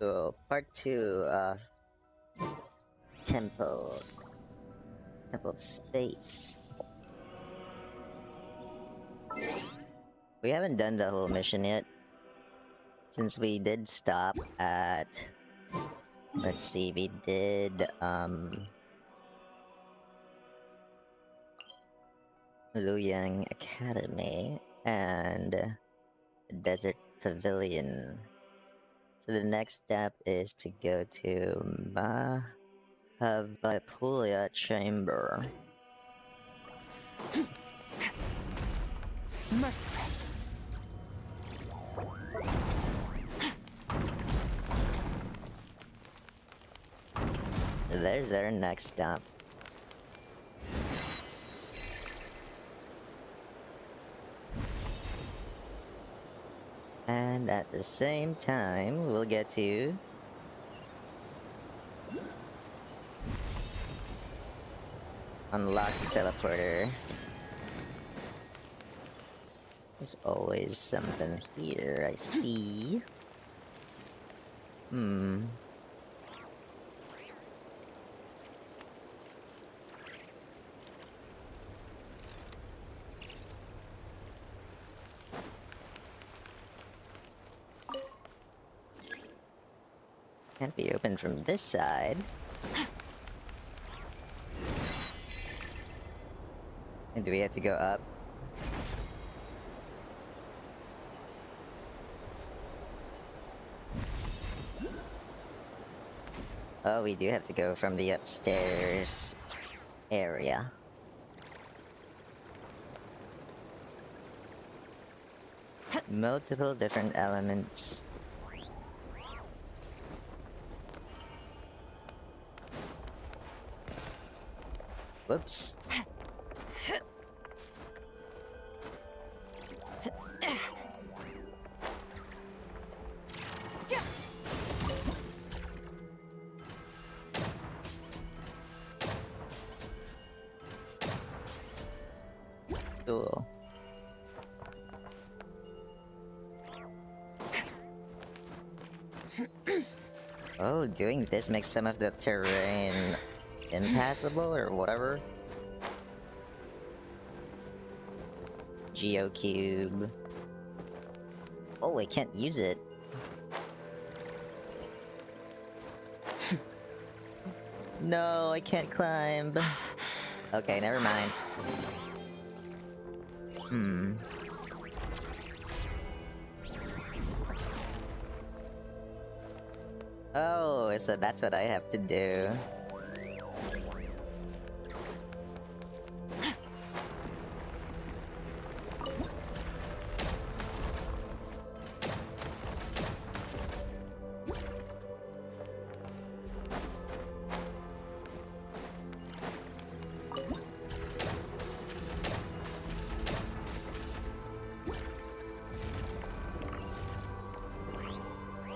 So, part 2 of Temple. Temple of Space. We haven't done the whole mission yet. Since we did stop at... Let's see, we did, Luyang Academy and Desert Pavilion. So the next step is to go to Mahavaipulya Chamber. Merciless. There's our next stop. And at the same time, we'll get to unlock the teleporter. There's always something here, I see. Can't be opened from this side. And do we have to go up? Oh, we do have to go from the upstairs area. Multiple different elements. Whoops. Cool. Oh, doing this makes some of the terrain impassable or whatever. Geocube. Oh, I can't use it. No, I can't climb. Okay, never mind. Oh, so that's what I have to do.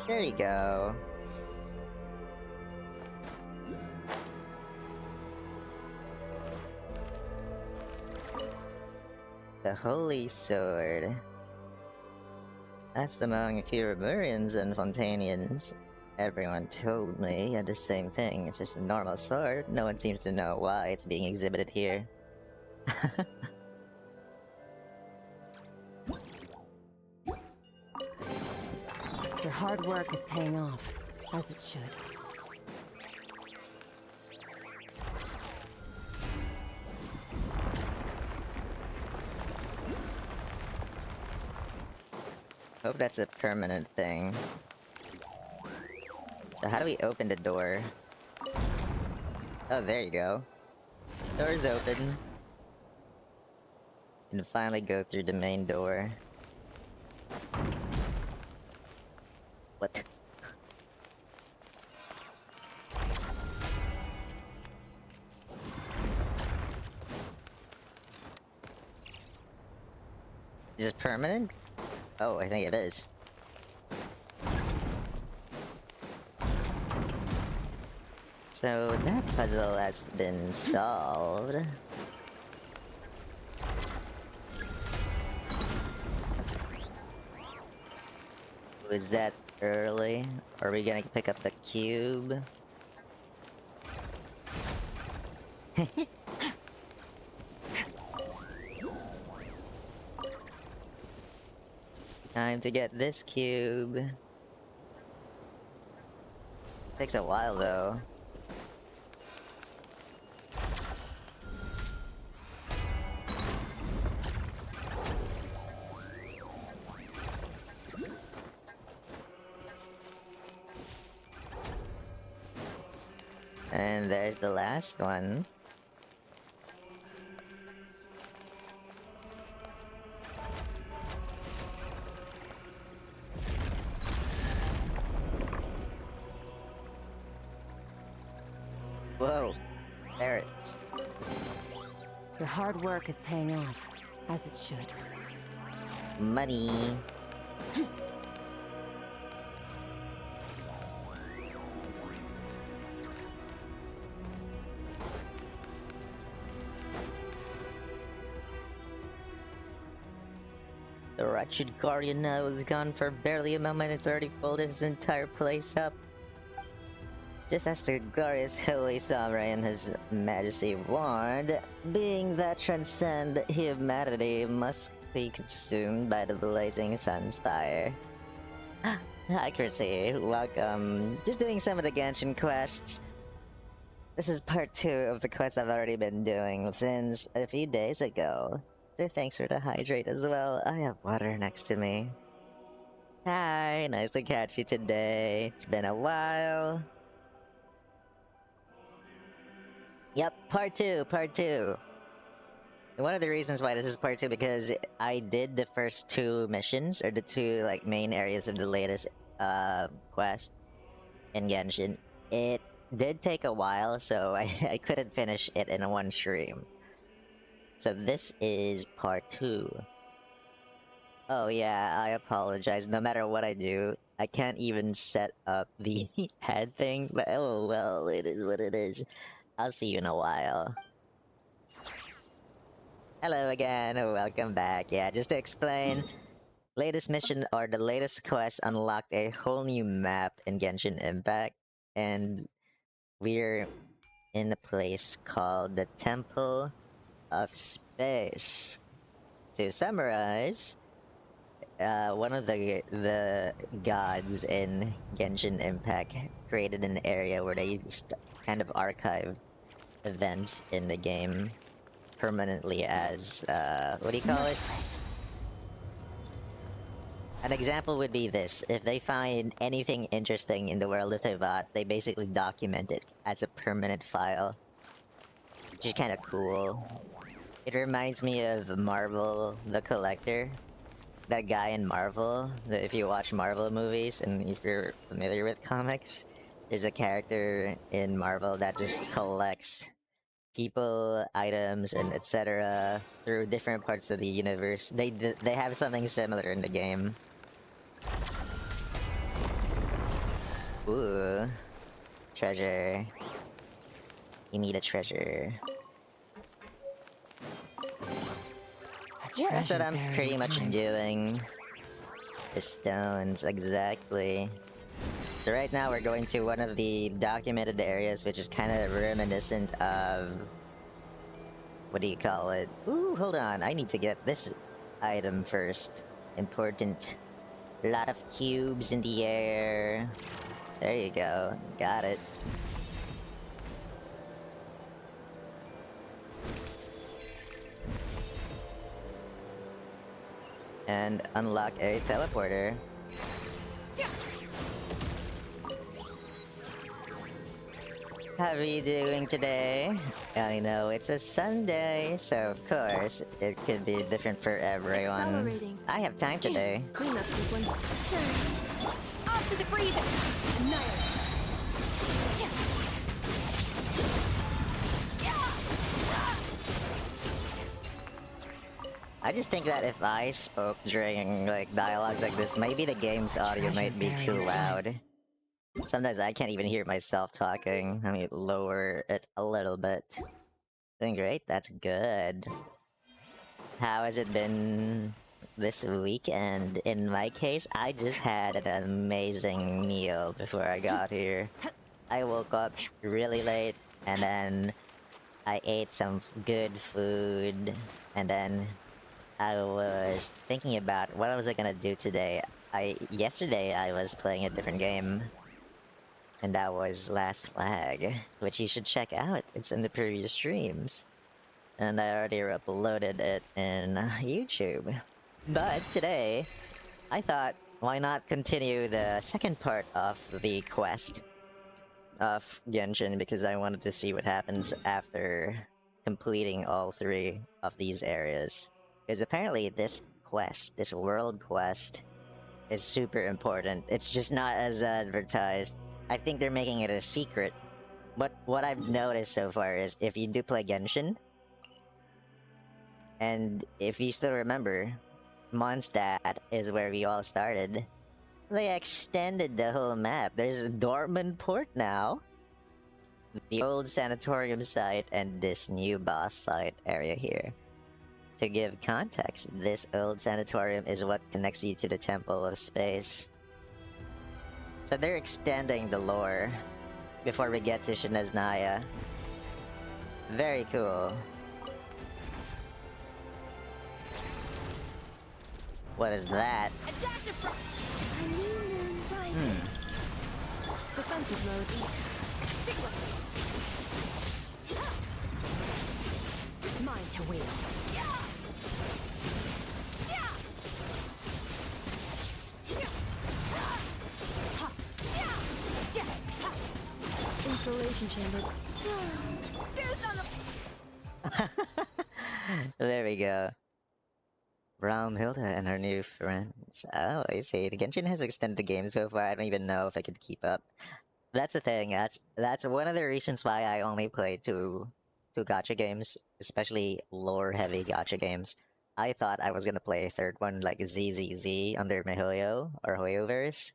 There you go. The Holy Sword. That's among Lemurians and Fontanians. Everyone told me I had the same thing. It's just a normal sword. No one seems to know why it's being exhibited here. Your hard work is paying off, as it should. Hope that's a permanent thing. So how do we open the door? Oh, there you go. Door's open. You can finally go through the main door. What? Is this permanent? Oh, I think it is. So that puzzle has been solved. Was that early. Are we gonna pick up the cube? Time to get this cube. Takes a while though. And there's the last one. Whoa, there it is. Your hard work is paying off, as it should. Money. The wretched guardian now is gone for barely a moment. It's already folded his entire place up. Just as the glorious Holy Sovereign, His Majesty warned, being that transcend humanity must be consumed by the blazing sun's fire. Accuracy, welcome. Just doing some of the Genshin quests. This is part 2 of the quests I've already been doing since a few days ago. So thanks for the hydrate as well. I have water next to me. Hi, nice to catch you today. It's been a while. Yep, part 2, part 2. And one of the reasons why this is part 2 because I did the first 2 missions, or the 2 like main areas of the latest quest in Genshin. It did take a while, so I couldn't finish it in one stream. So this is part 2. Oh yeah, I apologize. No matter what I do, I can't even set up the ad thing, but oh well, it is what it is. I'll see you in a while. Hello again, welcome back. Yeah, just to explain, latest mission or the latest quest unlocked a whole new map in Genshin Impact, and we're in a place called the Temple of Space. To summarize, one of the gods in Genshin Impact created an area where they kind of archive events in the game permanently as what do you call it? An example would be this: if they find anything interesting in the world of Teyvat, they basically document it as a permanent file, which is kind of cool. It reminds me of Marvel the Collector. That guy in Marvel, if you watch Marvel movies and if you're familiar with comics, there's a character in Marvel that just collects people, items, and etc. through different parts of the universe. They have something similar in the game. Ooh, treasure. You need a treasure. Yeah, that's what I'm pretty much doing. The stones, exactly. So right now we're going to one of the documented areas, which is kind of reminiscent of... what do you call it? Ooh, hold on, I need to get this item first. Important. A lot of cubes in the air. There you go, got it. And unlock a teleporter. How are you doing today? I know it's a Sunday, so of course it could be different for everyone. I have time today. Clean up sequence. Surge. Off to the freezer. Annihilate. I just think that if I spoke during like dialogues like this, maybe the game's audio might be too loud. Sometimes I can't even hear myself talking. Let me lower it a little bit. Doing great, that's good. How has it been this weekend. In my case, I just had an amazing meal before I got here. I woke up really late, and then I ate some good food, and then I was thinking about what was I gonna do today. Yesterday I was playing a different game, and that was Last Flag, which you should check out. It's in the previous streams, and I already uploaded it in YouTube. But today, I thought, why not continue the second part of the quest of Genshin, because I wanted to see what happens after completing all three of these areas. Because apparently this quest, this world quest, is super important. It's just not as advertised. I think they're making it a secret. But what I've noticed so far is if you do play Genshin, and if you still remember, Mondstadt is where we all started. They extended the whole map. There's Dortmund Port now, the old sanatorium site, and this new boss site area here. To give context, this old sanatorium is what connects you to the Temple of Space. So they're extending the lore before we get to Shinaznaya. Very cool. What is that? A dash of frost. A new moon rises. Defensive mode. Mine to wield. Installation chamber. Goose on the. There we go. Hilda and her new friends. Oh, I see. The Genshin has extended the game so far. I don't even know if I could keep up. That's the thing. That's one of the reasons why I only play two gacha games, especially lore-heavy gacha games. I thought I was gonna play a third one like ZZZ under Mihoyo or Hoyoverse.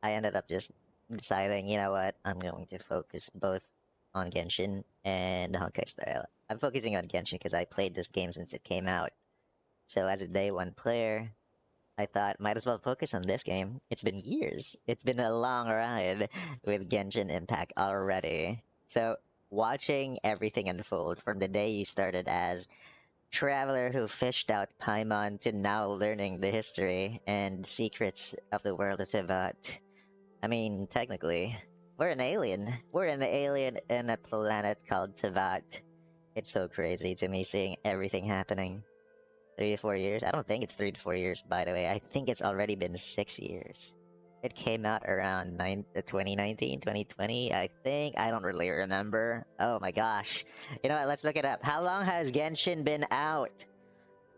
I ended up just deciding, you know what, I'm going to focus both on Genshin and Honkai Star. I'm focusing on Genshin because I played this game since it came out. So as a day one player, I thought might as well focus on this game. It's been years. It's been a long ride with Genshin Impact already. So watching everything unfold from the day you started as traveler who fished out Paimon to now learning the history and secrets of the world of Teyvat. I mean, technically, we're an alien. We're an alien in a planet called Teyvat. It's so crazy to me seeing everything happening. 3 to 4 years? I don't think it's 3 to 4 years, by the way. I think it's already been 6 years. It came out around 2019, 2020, I think. I don't really remember. Oh my gosh. You know what? Let's look it up. How long has Genshin been out?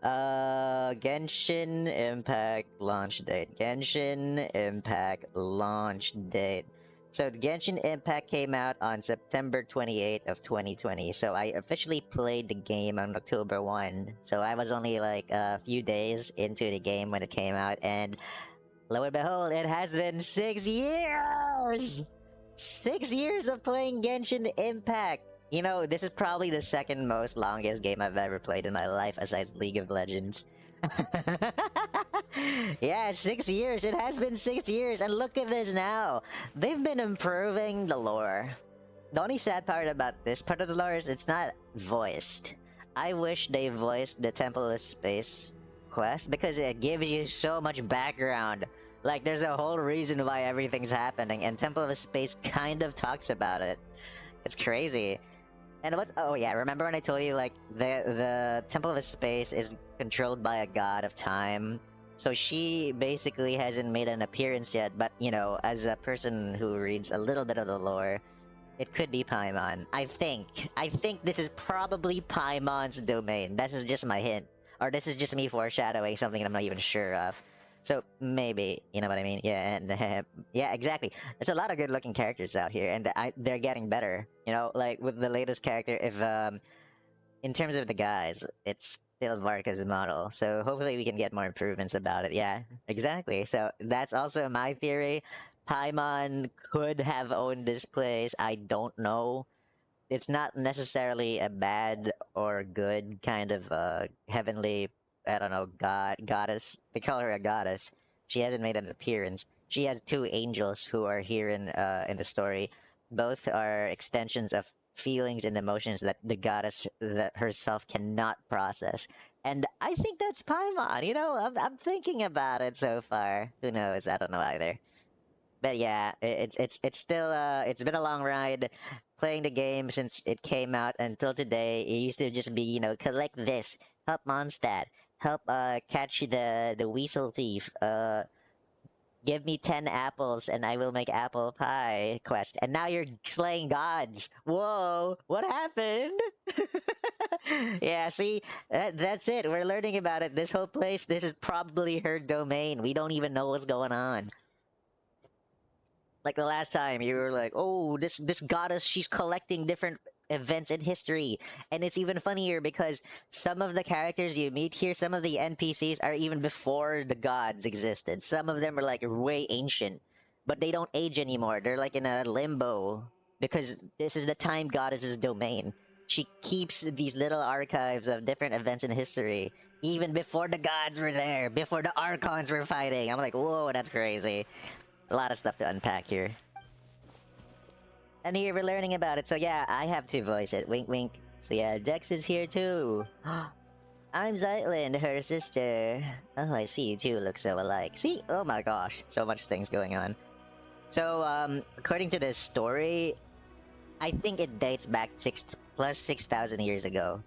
Genshin Impact launch date. Genshin Impact launch date. So Genshin Impact came out on September 28th of 2020. So I officially played the game on October 1. So I was only like a few days into the game when it came out, and lo and behold, it has been 6 years! 6 years of playing Genshin Impact! You know, this is probably the second most longest game I've ever played in my life aside League of Legends. Yeah, 6 years. It has been 6 years, and look at this now. They've been improving the lore. The only sad part about this part of the lore is it's not voiced. I wish they voiced the Temple of Space quest because it gives you so much background. Like, there's a whole reason why everything's happening, and Temple of Space kind of talks about it. It's crazy. And what? Oh yeah, remember when I told you like the Temple of Space is controlled by a god of time? So she basically hasn't made an appearance yet, but you know, as a person who reads a little bit of the lore, it could be Paimon. I think this is probably Paimon's domain. This is just my hint, or this is just me foreshadowing something I'm not even sure of. So maybe, you know what I mean? Yeah, and yeah, exactly. There's a lot of good-looking characters out here, and they're getting better. You know, like with the latest character, if in terms of the guys, it's still Varka's model. So hopefully we can get more improvements about it. Yeah, exactly. So that's also my theory. Paimon could have owned this place. I don't know. It's not necessarily a bad or good kind of heavenly I don't know, goddess. They call her a goddess. She hasn't made an appearance. She has two angels who are here in the story. Both are extensions of feelings and emotions that the goddess that herself cannot process. And I think that's Paimon. You know, I'm thinking about it so far. Who knows? I don't know either. But yeah, it's still it's been a long ride playing the game since it came out until today. It used to just be, you know, collect this, help Mondstadt, help catch the weasel thief, give me 10 apples and I will make apple pie quest. And now you're slaying gods. Whoa, what happened? Yeah, see, that's it. We're learning about it. This whole place, this is probably her domain. We don't even know what's going on. Like the last time you were like, oh, this goddess, she's collecting different events in history. And it's even funnier because some of the characters you meet here, some of the NPCs are even before the gods existed. Some of them are like way ancient, but they don't age anymore. They're like in a limbo because this is the time goddess's domain. She keeps these little archives of different events in history, even before the gods were there, before the archons were fighting. I'm like, whoa, that's crazy. A lot of stuff to unpack here. And here we're learning about it, so yeah, I have to voice it. Wink wink. So yeah, Dex is here too. I'm Zeitlind, her sister. Oh, I see you two look so alike. See? Oh my gosh, so much things going on. So, according to this story, I think it dates back 6,000 years ago.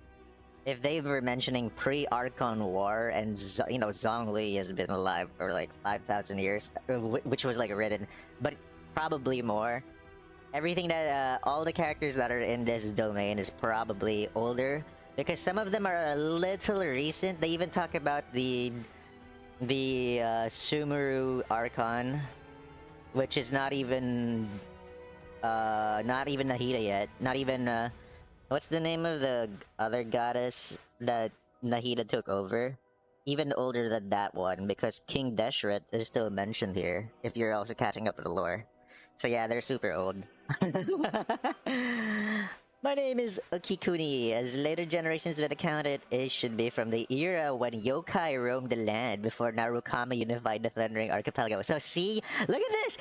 If they were mentioning pre-Archon War and you know, Zhongli has been alive for like 5,000 years, which was like written, but probably more. Everything that all the characters that are in this domain is probably older because some of them are a little recent. They even talk about the Sumeru Archon, which is not even Nahida yet. Not even what's the name of the other goddess that Nahida took over? Even older than that one, because King Deshret is still mentioned here, if you're also catching up with the lore. So yeah, they're super old. My name is Okikuni. As later generations would account it, it should be from the era when yokai roamed the land before Narukami unified the Thundering Archipelago. So see, look at this!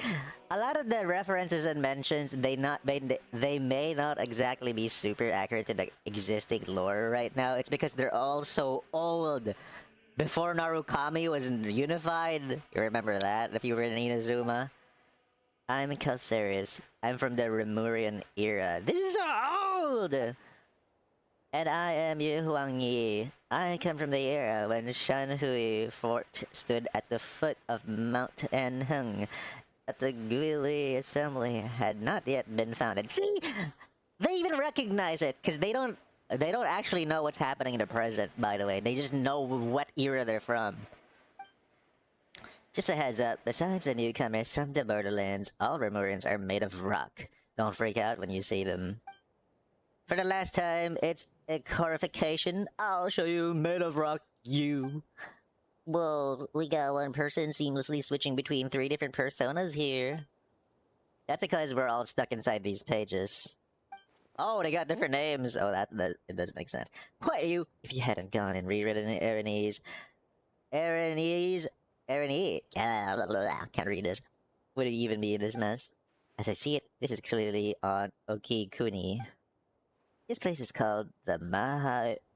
A lot of the references and mentions, they may not exactly be super accurate to the existing lore right now. It's because they're all so old. Before Narukami was unified, you remember that if you were in Inazuma? I'm Calceres. I'm from the Remurian era. This is so old! And I am Yu Huangyi. I come from the era when Shanhui Fort stood at the foot of Mount Anheng. At the Guili Assembly had not yet been founded. See? They even recognize it, because they don't actually know what's happening in the present, by the way. They just know what era they're from. Just a heads up, besides the newcomers from the borderlands, all Remurians are made of rock. Don't freak out when you see them. For the last time, it's a clarification. I'll show you made of rock, you. Well, we got one person seamlessly switching between 3 different personas here. That's because we're all stuck inside these pages. Oh, they got different names. Oh, that it doesn't make sense. What are you? If you hadn't gone and rewritten Aranese, can't read this. Would it even be in this mess? As I see it, this is clearly on Okikuni. This place is called the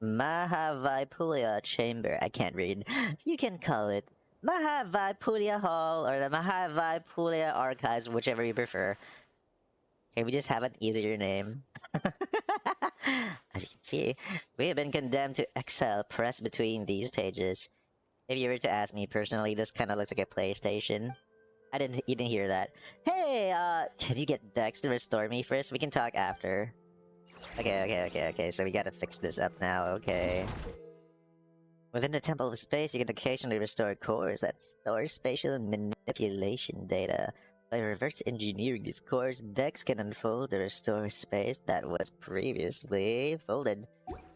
Mahavaipulya Chamber. I can't read. You can call it Mahavaipulya Hall or the Mahavaipulya Archives, whichever you prefer. Can we just have an easier name? As you can see, we have been condemned to exile pressed between these pages. If you were to ask me personally, this kind of looks like a PlayStation. You didn't hear that. Hey, can you get Dex to restore me first? We can talk after. Okay, so we gotta fix this up now, okay. Within the Temple of Space, you can occasionally restore cores that store spatial manipulation data. By reverse engineering these cores, Dex can unfold the restore space that was previously folded.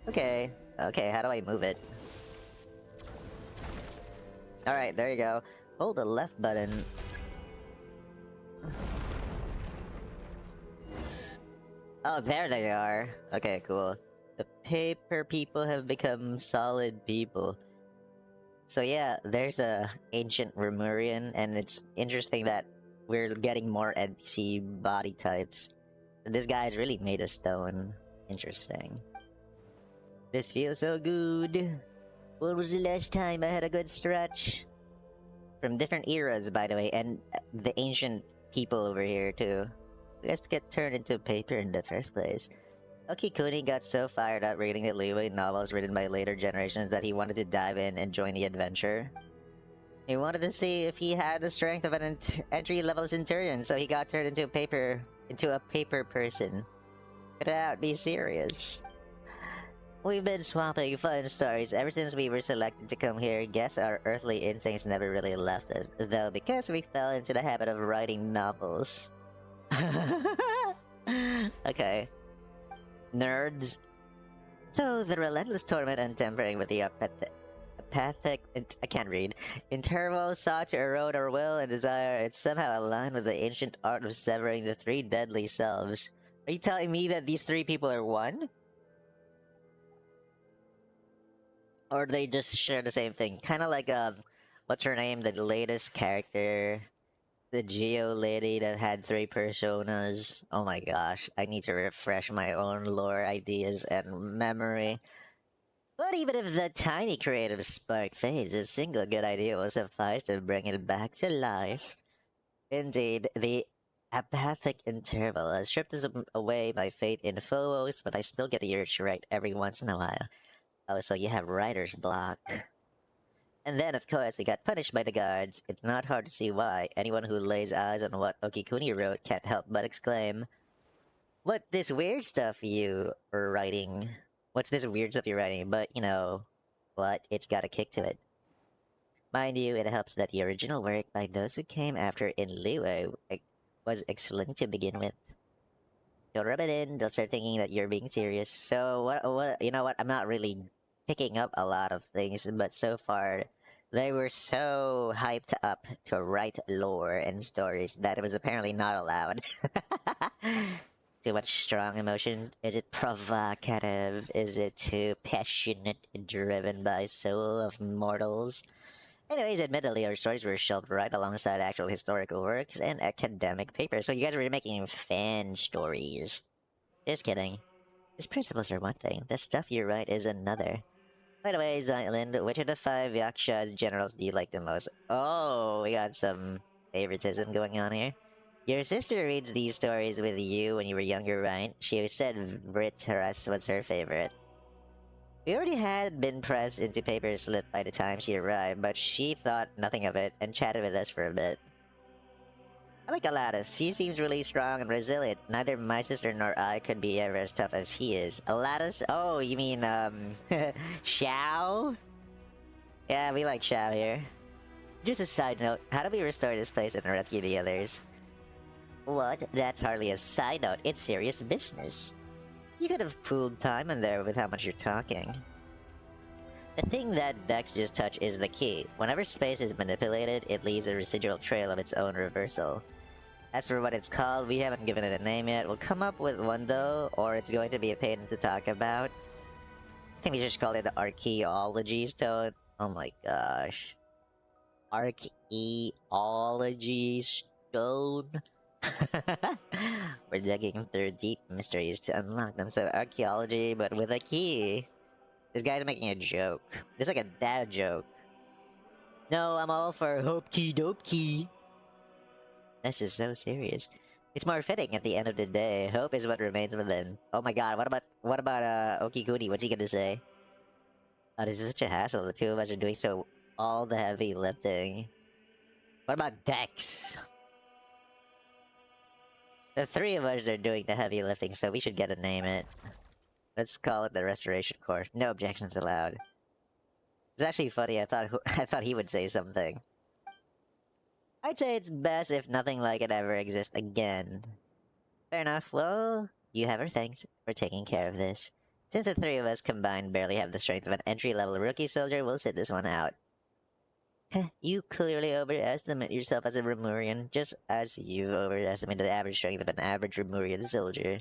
Okay, how do I move it? Alright, there you go. Hold the left button. Oh, there they are. Okay, cool. The paper people have become solid people. So yeah, there's a ancient Remurian, and it's interesting that we're getting more NPC body types. This guy's really made of stone. Interesting. This feels so good. When was the last time I had a good stretch? From different eras, by the way, and the ancient people over here too. Just get turned into paper in the first place. Okikuni got so fired up reading the Liwei novels written by later generations that he wanted to dive in and join the adventure. He wanted to see if he had the strength of an entry-level centurion, so he got turned into a paper person. Get out, be serious. We've been swapping fun stories ever since we were selected to come here. Guess our earthly instincts never really left us, though, because we fell into the habit of writing novels. Okay. Nerds. Though the relentless torment and tempering with the apathic, I can't read, interval sought to erode our will and desire, it somehow aligned with the ancient art of severing the three deadly selves. Are you telling me that these three people are one? Or they just share the same thing? Kinda like, what's her name? The latest character. The Geo lady that had three personas. Oh my gosh, I need to refresh my own lore ideas and memory. But even if the tiny creative spark fades, a single good idea will suffice to bring it back to life. Indeed, the apathic interval has stripped us away my faith in Phobos, but I still get the urge to write every once in a while. Oh, so you have writer's block. And then, of course, we got punished by the guards. It's not hard to see why. Anyone who lays eyes on what Okikuni wrote can't help but exclaim, "What this weird stuff you are writing? What's this weird stuff you're writing?" But, you know, what? It's got a kick to it. Mind you, it helps that the original work by those who came after in Liwei was excellent to begin with. Don't rub it in, they'll start thinking that you're being serious. So, you know what? I'm not really picking up a lot of things, but so far, they were so hyped up to write lore and stories that it was apparently not allowed. Too much strong emotion? Is it provocative? Is it too passionate and driven by soul of mortals? Anyways, admittedly, our stories were shelved right alongside actual historical works and academic papers, so you guys were making fan stories. Just kidding. His principles are one thing, the stuff you write is another. By the way, Zeitlind, which of the five Yaksha generals do you like the most? Oh, we got some favoritism going on here. Your sister reads these stories with you when you were younger, right? She said Vritras was her favorite. We already had been pressed into paper slip by the time she arrived, but she thought nothing of it and chatted with us for a bit. I like Aladdis. He seems really strong and resilient. Neither my sister nor I could be ever as tough as he is. Aladdis? Oh, you mean, Xiao? Yeah, we like Xiao here. Just a side note, how do we restore this place and rescue the others? What? That's hardly a side note, it's serious business. You could have pooled time in there with how much you're talking. The thing that Dex just touched is the key. Whenever space is manipulated, it leaves a residual trail of its own reversal. As for what it's called, we haven't given it a name yet. We'll come up with one though, or it's going to be a pain to talk about. I think we should call it the Archaeology Stone. Oh my gosh. Archaeology Stone? We're digging through deep mysteries to unlock them, so archaeology, but with a key. This guy's making a joke. This is like a dad joke. No, I'm all for hope key dope key. This is so serious. It's more fitting at the end of the day. Hope is what remains within. Oh my god, what about Okiguni? What's he gonna say? Oh, this is such a hassle. The two of us are doing all the heavy lifting. What about Dex? The three of us are doing the heavy lifting, so we should get to name it. Let's call it the Restoration Corps. No objections allowed. It's actually funny. I thought he would say something. I'd say it's best if nothing like it ever exists again. Fair enough. Well, you have our thanks for taking care of this. Since the three of us combined barely have the strength of an entry-level rookie soldier, we'll sit this one out. You clearly overestimate yourself as a Remurian, just as you overestimated the average strength of an average Remurian soldier.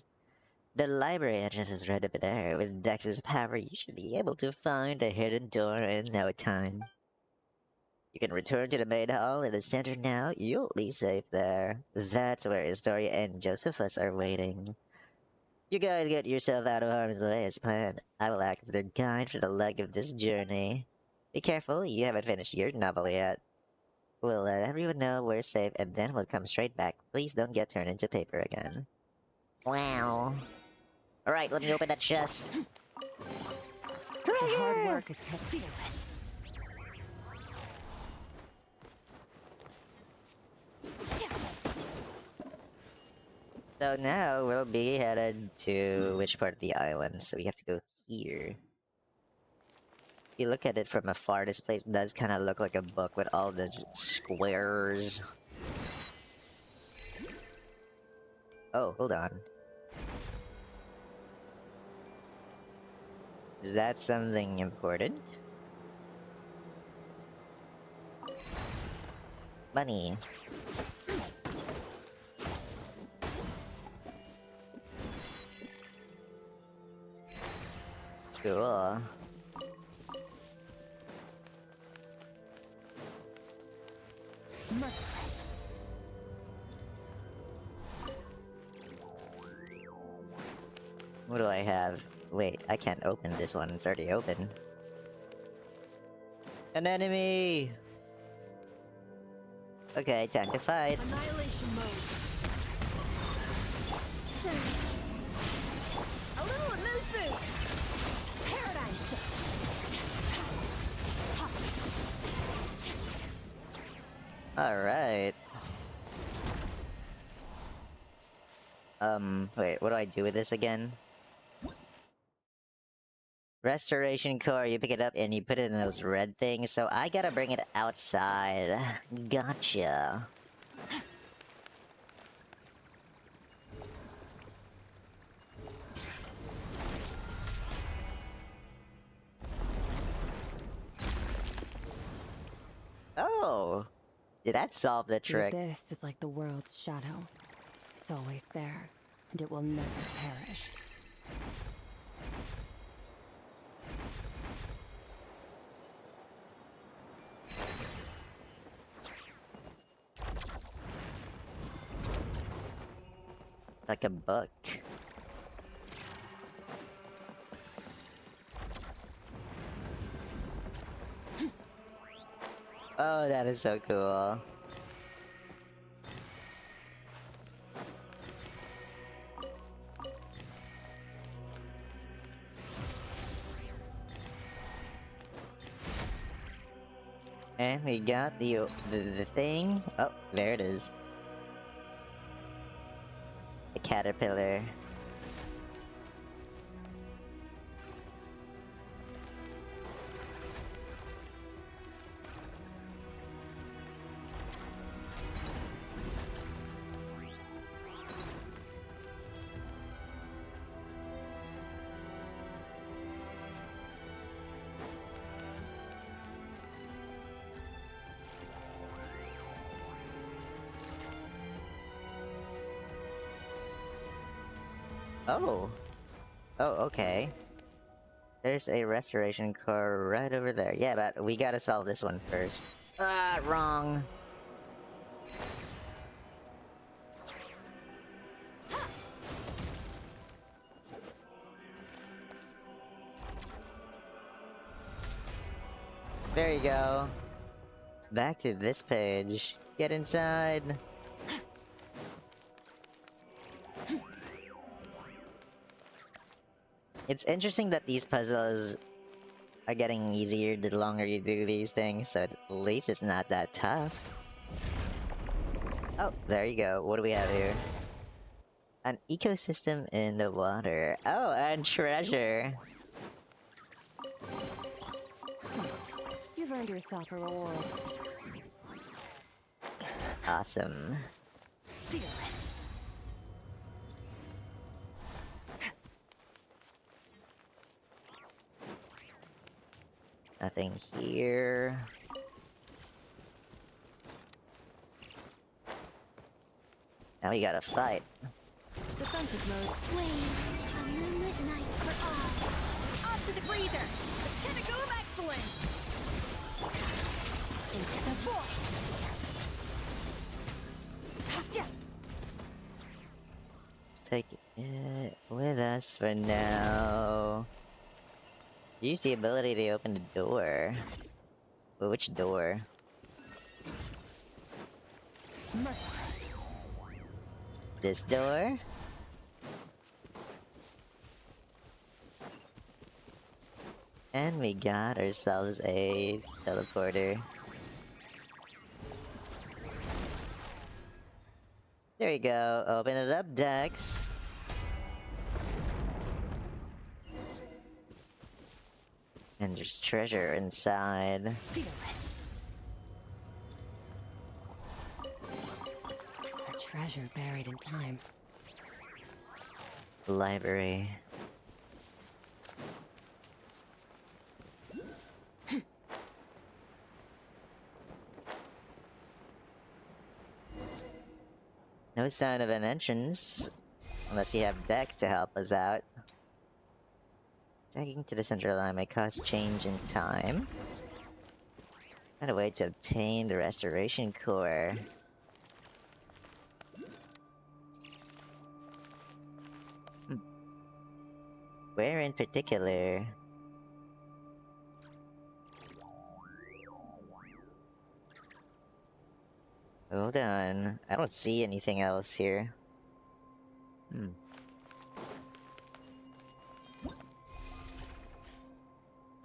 The library entrance is right over there. With Dex's power, you should be able to find a hidden door in no time. You can return to the main hall in the center now. You'll be safe there. That's where Historia and Josephus are waiting. You guys get yourself out of harm's way as planned. I will act as their guide for the leg of this journey. Be careful, you haven't finished your novel yet. We'll let everyone know we're safe and then we'll come straight back. Please don't get turned into paper again. Wow. Alright, let me open that chest. The hard Treasure! work is fearless. So now we'll be headed to which part of the island? So we have to go here. If you look at it from afar, this place does kind of look like a book with all the squares. Oh, hold on. Is that something important? Money. Cool. Merciless. What do I have? Wait, I can't open this one. It's already open. An enemy! Okay, time to fight. Annihilation mode. Surge. A little elusive. Paradigm shift. Alright. Wait, what do I do with this again? Restoration core, you pick it up and you put it in those red things, so I gotta bring it outside. Gotcha. Oh! Did that solve the The trick? abyss is like the world's shadow. It's always there, and it will never perish. Like a book. Oh, that is so cool. And we got the thing. Oh, there it is. The caterpillar. Oh. Oh, okay. There's a restoration core right over there. Yeah, but we gotta solve this one first. Ah, wrong. There you go. Back to this page. Get inside. It's interesting that these puzzles are getting easier the longer you do these things, so at least it's not that tough. Oh, there you go. What do we have here? An ecosystem in the water. Oh, and treasure. You've earned yourself a reward. Awesome. Fearless. Nothing here. Now we gotta fight. Defensive mode. Flame. A moonlit night for all. Up to the freezer! The pinnacle of excellence! Into the guess for now. Use the ability to open the door. But which door? Merciless. This door? And we got ourselves a teleporter. There you go. Open it up, Dex. And there's treasure inside. Fearless. A treasure buried in time. Library. No sign of an entrance. Unless you have Dex to help us out. Dragging to the central line may cause change in time. Find a way to obtain the restoration core. Where in particular? Hold on. I don't see anything else here.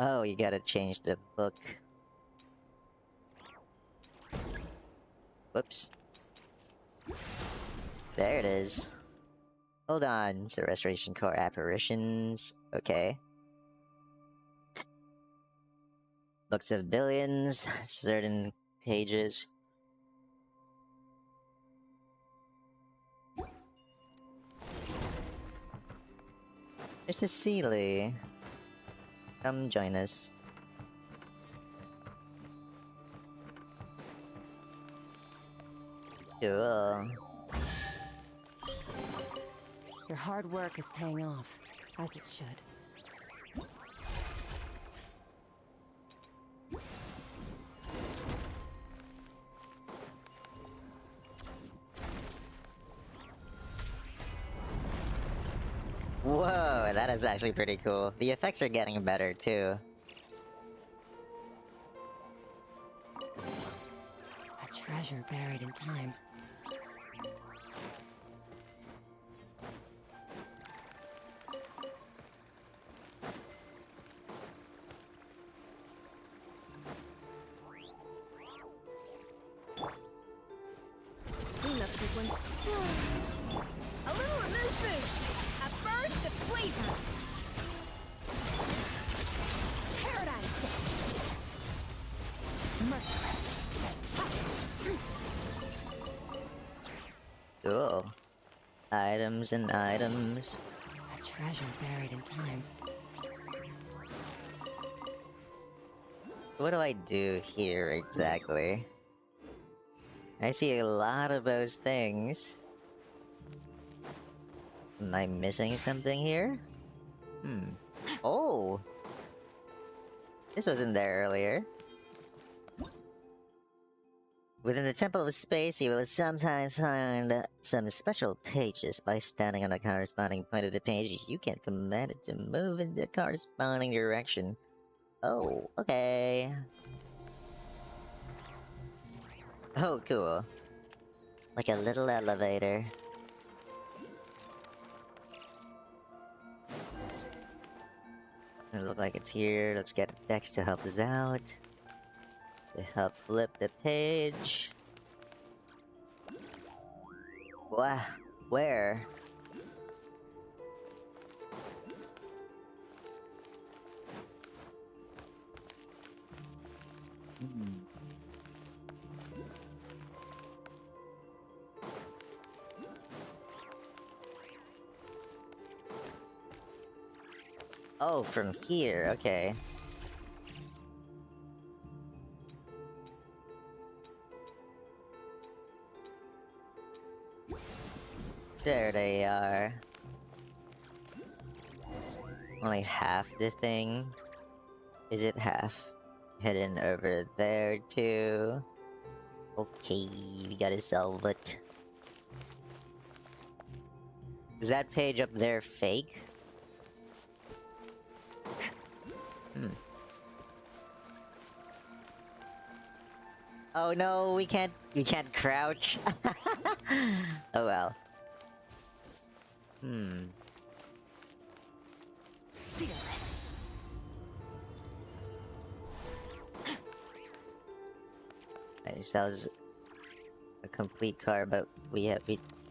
Oh, you gotta change the book. Whoops. There it is. Hold on. So restoration core apparitions. Okay. Books of billions. Certain pages. There's a Sealy. Come join us. Cool. Your hard work is paying off, as it should. Whoa, that is actually pretty cool. The effects are getting better too. A treasure buried in time. Clean up sequence. A little remove boost. A burst of flavor. Paradigm shift. Merciless. Cool. Items and items. A treasure buried in time. What do I do here exactly? I see a lot of those things. Am I missing something here? Oh! This wasn't there earlier. Within the Temple of Space, you will sometimes find some special pages. By standing on the corresponding point of the page, you can command it to move in the corresponding direction. Oh, okay. Oh, cool. Like a little elevator. It looks like it's here. Let's get Dex to help us out. To help flip the page. Wow, where? Oh, from here, okay. There they are. Only half the thing. Is it half? Hidden over there too. Okay, we gotta solve it. Is that page up there fake? Hmm. Oh no, we can't crouch. Oh well. Hmm. Fearless. That was a complete car, but we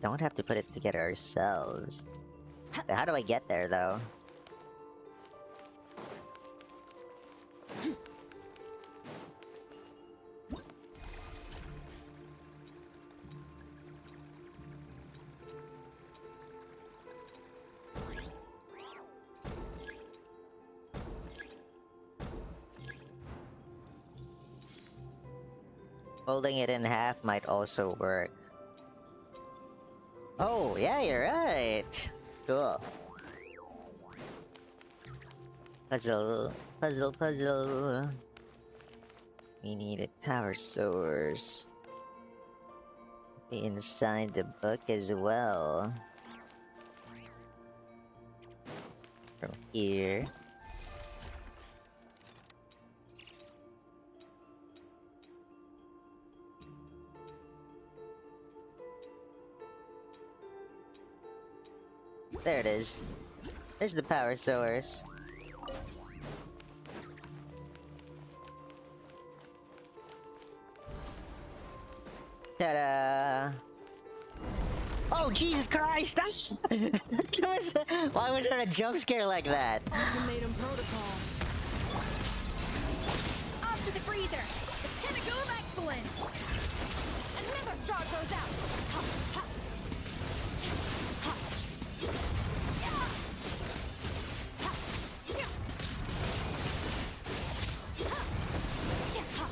don't have to put it together ourselves. But how do I get there though? Folding it in half might also work. Oh, yeah, you're right! Cool. Puzzle, puzzle, puzzle. We need a power source. Be inside the book as well. From here. There it is. There's the power source. Ta-da! Oh, Jesus Christ! Why was there a jump scare like that? Ultimatum protocol. Off to the freezer. The pinnacle of excellence. Another star goes out. Ha, ha. Ha. Yeah. Ha. Yeah. Ha. Yeah. Ha.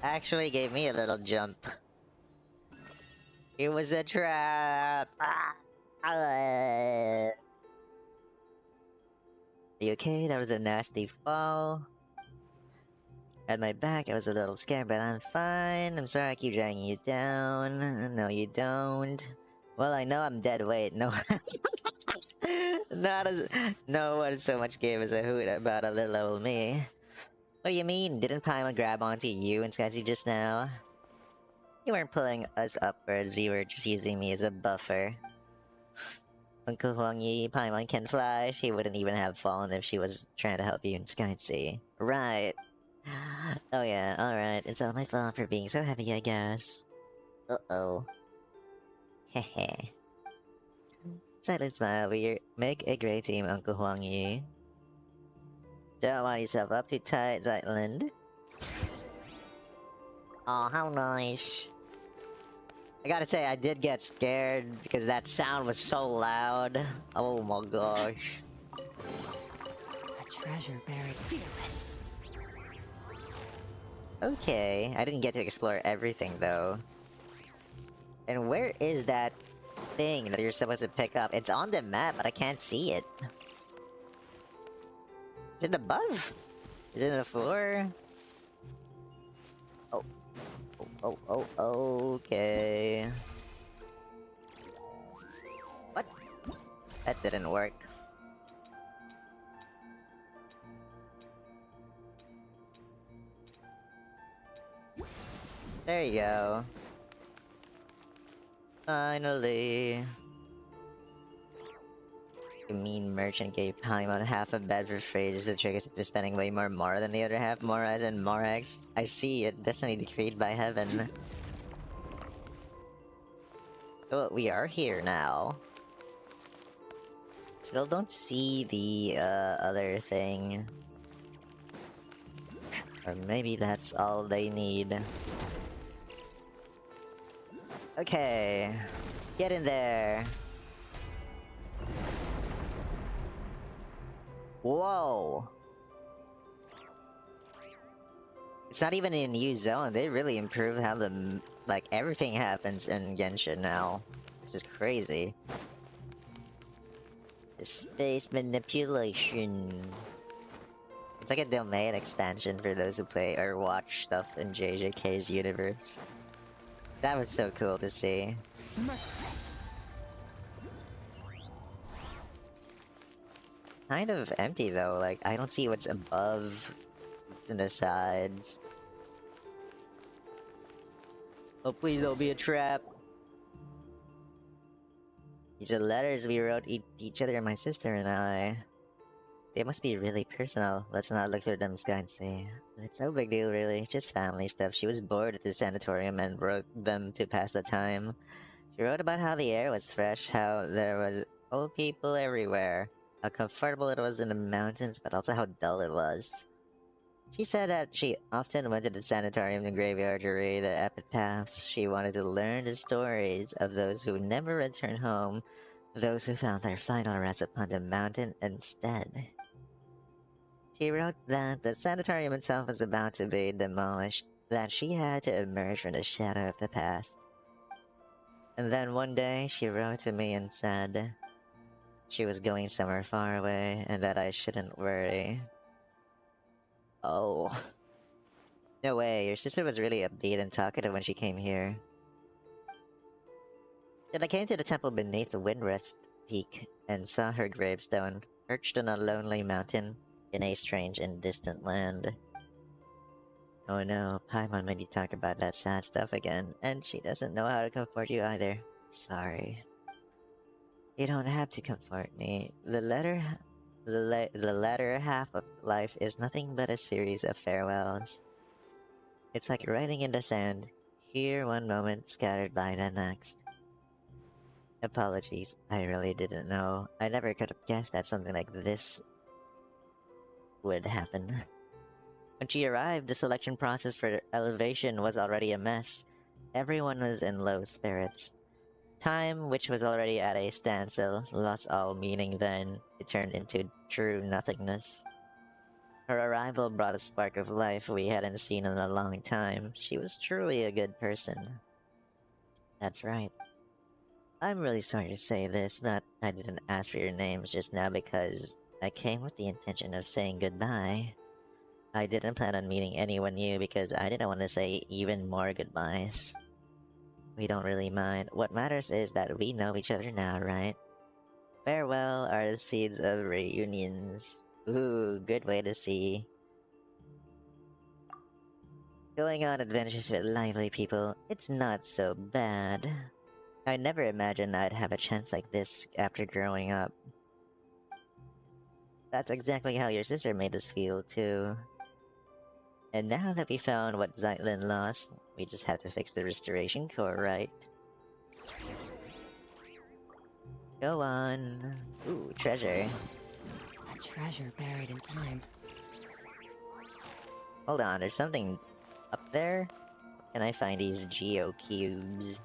Actually gave me a little jump. It was a trap! Are you okay? That was a nasty fall. At my back, I was a little scared, but I'm fine. I'm sorry I keep dragging you down. No, you don't. Well, I know I'm dead weight. No, not as no one so much gave us a hoot about a little old me. What do you mean? Didn't Paimon grab onto you and Skysy just now? You weren't pulling us upwards. You were just using me as a buffer. Uncle Huang Yi, Paimon can fly. She wouldn't even have fallen if she was trying to help you in Skysy. Right. Oh yeah, alright. It's all my fault for being so heavy, I guess. Uh-oh. Hehe. Silent smile, we make a great team, Uncle Huang Yi. Don't wind yourself up too tight, Zeitlind. Aw, how nice. I gotta say, I did get scared because that sound was so loud. Oh my gosh. A treasure buried. Fearless. Okay, I didn't get to explore everything though. And where is that thing that you're supposed to pick up? It's on the map, but I can't see it. Is it above? Is it on the floor? Oh. Okay. What? That didn't work. There you go. Finally. The mean merchant gave Paimon half a bed for free just to trick us into spending way more than the other half. More eyes and more eggs. I see it. Destiny decreed by heaven. Oh, we are here now. Still don't see the other thing. Or maybe that's all they need. Okay. Get in there. Whoa. It's not even a new zone. They really improved how like everything happens in Genshin now. This is crazy. The space manipulation. It's like a domain expansion for those who play or watch stuff in JJK's universe. That was so cool to see. Merciless. kind of empty though. Like, I don't see what's above and the sides. Oh, please don't be a trap. These are letters we wrote each other, my sister and I. They must be really personal. Let's not look through them see. It's no big deal, really. Just family stuff. She was bored at the sanatorium and wrote them to pass the time. She wrote about how the air was fresh, how there was old people everywhere, how comfortable it was in the mountains, but also how dull it was. She said that she often went to the sanatorium and graveyard to read the epitaphs. She wanted to learn the stories of those who never returned home, those who found their final rest upon the mountain instead. She wrote that the sanatorium itself was about to be demolished, that she had to emerge from the shadow of the past. And then one day, she wrote to me and said she was going somewhere far away and that I shouldn't worry. Oh. No way, your sister was really upbeat and talkative when she came here. Then I came to the temple beneath the Windrest Peak and saw her gravestone, perched on a lonely mountain in a strange and distant land. Oh no, Paimon made you talk about that sad stuff again, and she doesn't know how to comfort you either. Sorry. You don't have to comfort me. The latter half of life is nothing but a series of farewells. It's like writing in the sand, here one moment scattered by the next. Apologies, I really didn't know. I never could have guessed that something like this would happen. When she arrived, the selection process for elevation was already a mess. Everyone was in low spirits. Time, which was already at a standstill, lost all meaning then. It turned into true nothingness. Her arrival brought a spark of life we hadn't seen in a long time. She was truly a good person. That's right. I'm really sorry to say this, but I didn't ask for your names just now because I came with the intention of saying goodbye. I didn't plan on meeting anyone new because I didn't want to say even more goodbyes. We don't really mind. What matters is that we know each other now, right? Farewell are the seeds of reunions. Ooh, good way to see. Going on adventures with lively people, it's not so bad. I never imagined I'd have a chance like this after growing up. That's exactly how your sister made us feel, too. And now that we found what Zeitlind lost, we just have to fix the restoration core, right? Go on. Ooh, treasure. A treasure buried in time. Hold on, there's something up there? Can I find these geo cubes?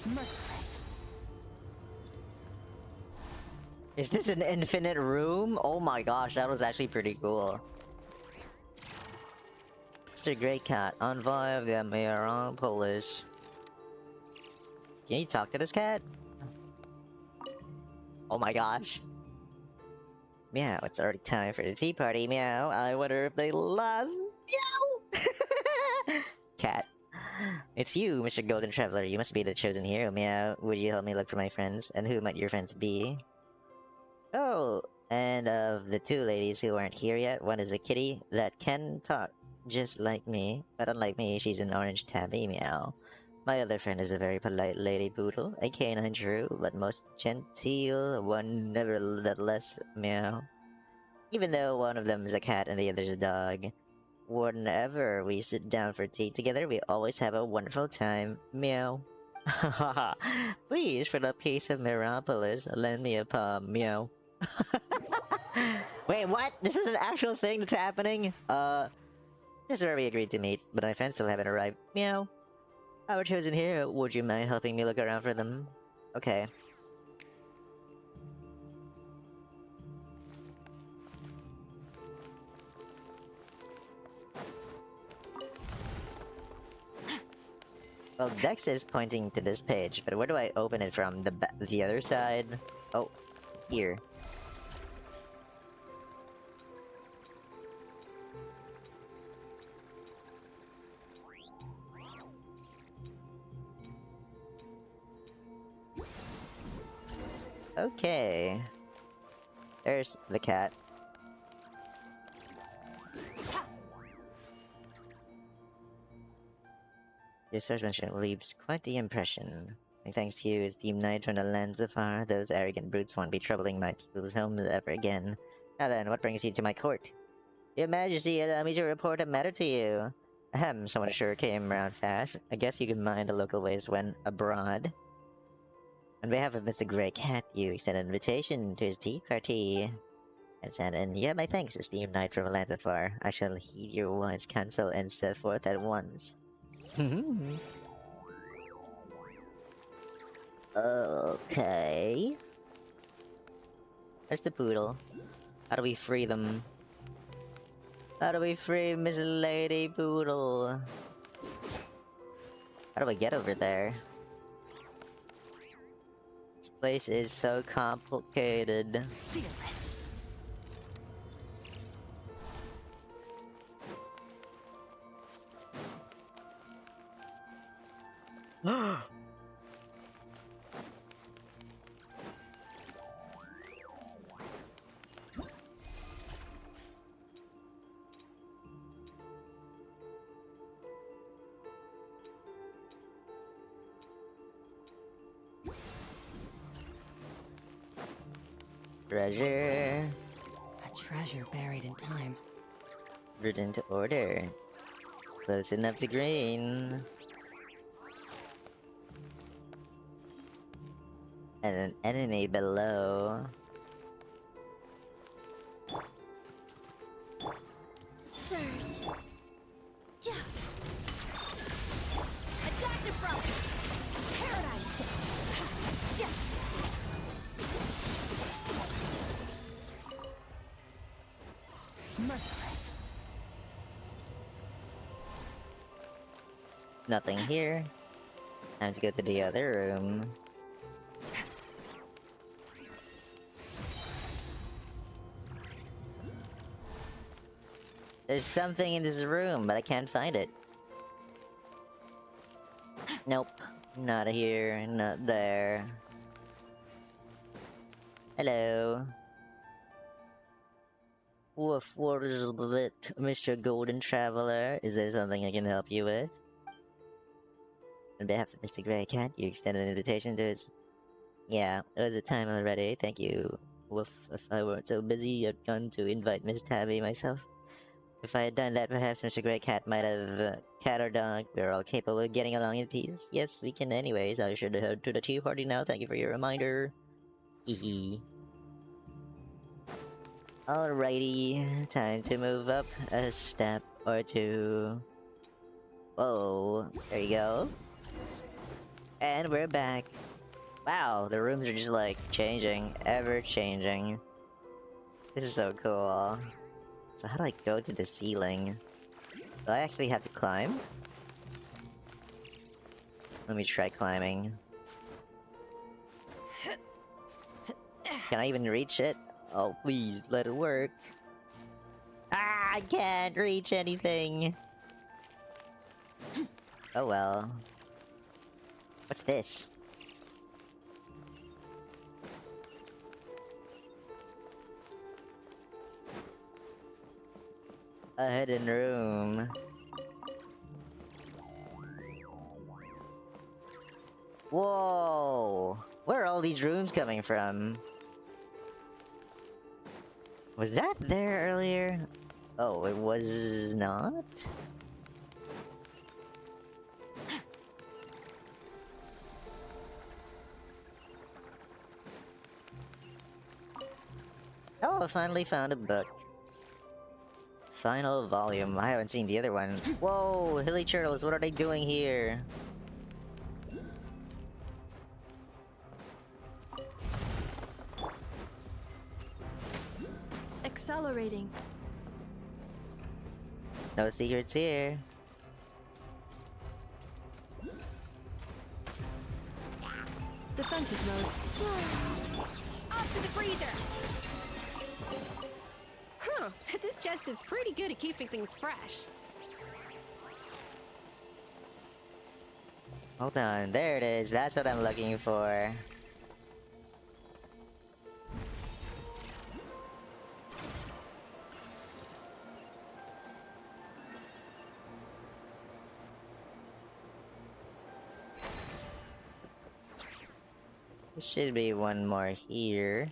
Merciless. Is this an infinite room? Oh my gosh, that was actually pretty cool. Mr. Grey Cat, envoy of the Mahavaipulya. Can you talk to this cat? Oh my gosh. Meow, it's already time for the tea party, meow. I wonder if they lost. Meow! Cat. It's you, Mr. Golden Traveler. You must be the chosen hero, meow. Would you help me look for my friends? And who might your friends be? Oh, and of the two ladies who aren't here yet, one is a kitty that can talk, just like me. But unlike me, she's an orange tabby, meow. My other friend is a very polite lady poodle, a canine true, but most genteel one nevertheless, meow. Even though one of them is a cat and the other's a dog. Whenever we sit down for tea together, we always have a wonderful time, meow. Please, for the peace of Mirapolis, lend me a paw, meow. Wait, what? This is an actual thing that's happening? This is where we agreed to meet, but my friends still haven't arrived. Meow. Our chosen hero, would you mind helping me look around for them? Okay. Well, Dex is pointing to this page, but where do I open it from? The other side? Oh, here. Okay. There's the cat. Your swordsmanship leaves quite the impression. And thanks to you, esteemed knight from the lands afar, those arrogant brutes won't be troubling my people's homes ever again. Now then, what brings you to my court? Your Majesty, allow me to report a matter to you. Ahem, someone sure came around fast. I guess you can mind the local ways when abroad. On behalf of Mr. Grey Cat, you extend an invitation to his tea party. And you have my thanks, esteemed knight from Melanta. I shall heed your wise counsel and set forth at once. Okay. Where's the poodle? How do we free them? How do we free Miss Lady Poodle? How do I get over there? This place is so complicated. Fearless. Treasure. A treasure buried in time. Written to order. Close enough to green. And an enemy below. Surge. Yeah. Attack the front. Paradigm shift. Yeah. Merciless. Nothing here. Time to go to the other room. There's something in this room, but I can't find it. Nope. Not here, not there. Hello. Woof, what is it, Mr. Golden Traveler? Is there something I can help you with? On behalf of Mr. Grey Cat, you extended an invitation to his... Yeah, it was a time already, thank you. Woof, if I weren't so busy, I'd gone to invite Miss Tabby myself. If I had done that, perhaps Mr. Grey Cat might have... cat or dog, we're all capable of getting along in peace. Yes, we can anyways, I should head to the tea party now, thank you for your reminder. Hehe. Alrighty, time to move up a step or two. Whoa, there you go. And we're back. Wow, the rooms are just like changing, ever changing. This is so cool. So how do I go to the ceiling? Do I actually have to climb? Let me try climbing. Can I even reach it? Oh, please, let it work. Ah, I can't reach anything! Oh well. What's this? A hidden room. Whoa! Where are all these rooms coming from? Was that there earlier? Oh, it was not? Oh, I finally found a book. Final volume. I haven't seen the other one. Whoa, hilly turtles, what are they doing here? Accelerating. No secrets here. Defensive mode. Off to the freezer. Huh, this chest is pretty good at keeping things fresh. Hold on, there it is. That's what I'm looking for. There should be one more here.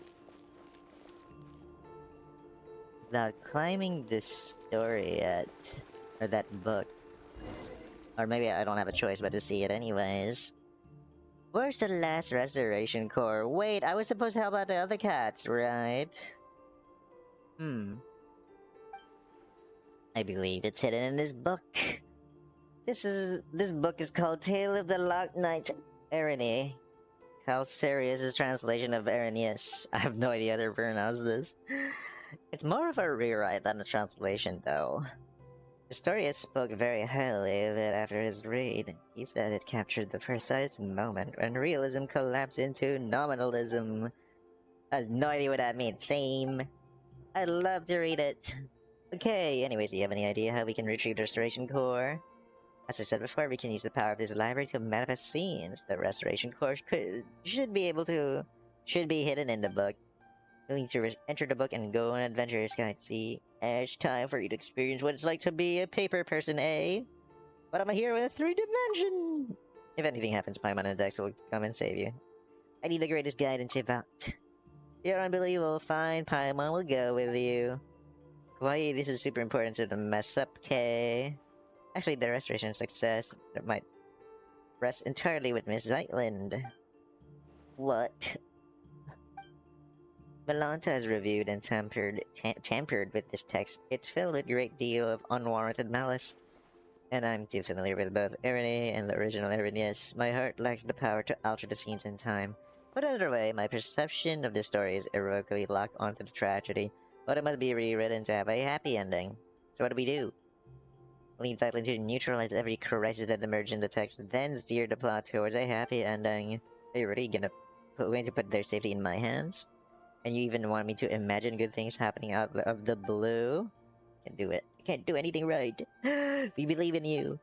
Without climbing this story yet. Or that book. Or maybe I don't have a choice but to see it anyways. Where's the last restoration core? Wait, I was supposed to help out the other cats, right? I believe it's hidden in this book. This book is called Tale of the Locked Knight Erene. How serious is translation of Erenius? I have no idea how to pronounce this. It's more of a rewrite than a translation, though. The story spoke very highly of it after his read. He said it captured the precise moment when realism collapsed into nominalism. I have no idea what that means. Same. I'd love to read it. Okay, anyways, do you have any idea how we can retrieve the restoration core? As I said before, we can use the power of this library to manifest scenes. The restoration core should be hidden in the book. You'll need to enter the book and go on adventures, guide. See, it's time for you to experience what it's like to be a paper person, eh? But I'm here with a 3-dimension! If anything happens, Paimon and Dex will come and save you. I need the greatest guide in Teyvat. You're unbelievable. Fine, Paimon will go with you. Why, this is super important to the mess up, K. Actually, the restoration success that might rest entirely with Miss Zeitlind. What? Melanta has reviewed and tampered with this text. It's filled with a great deal of unwarranted malice. And I'm too familiar with both Irene and the original Irenaeus. My heart lacks the power to alter the scenes in time. Put another way, my perception of this story is irrevocably locked onto the tragedy, but it must be rewritten to have a happy ending. So what do we do? Lead Zeitlind to neutralize every crisis that emerged in the text, then steer the plot towards a happy ending. Are you really going to put their safety in my hands? And you even want me to imagine good things happening out of the blue? Can't do it. I can't do anything right. We believe in you.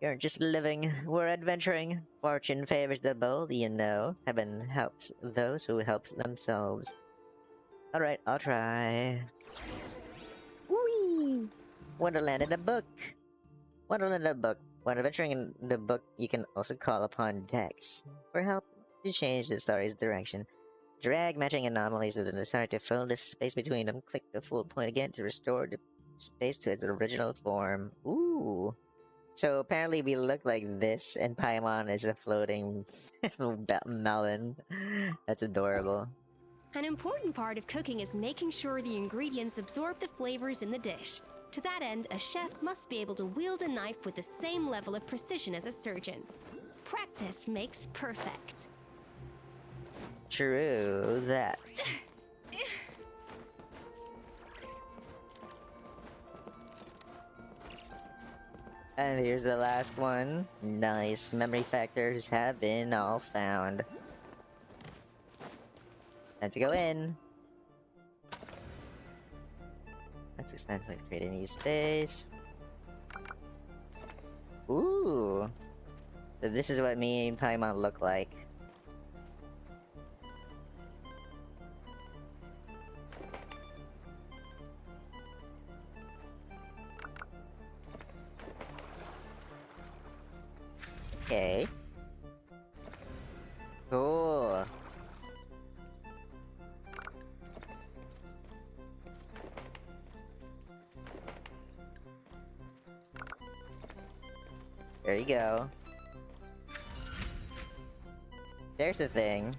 You're just living. We're adventuring. Fortune favors the bold, you know. Heaven helps those who help themselves. Alright, I'll try. Whee! Wonderland in a book. Wonderland in a book. When adventuring in the book, you can also call upon Dex for help to change the story's direction. Drag matching anomalies with the desire to fill the space between them. Click the full point again to restore the space to its original form. Ooh. So apparently we look like this, and Paimon is a floating melon. That's adorable. An important part of cooking is making sure the ingredients absorb the flavors in the dish. To that end, a chef must be able to wield a knife with the same level of precision as a surgeon. Practice makes perfect. True that. And here's the last one. Nice. Memory factors have been all found. Time to go in. Let's expand to create a new space. Ooh. So this is what me and Paimon look like. Okay. Cool. There you go. There's the thing.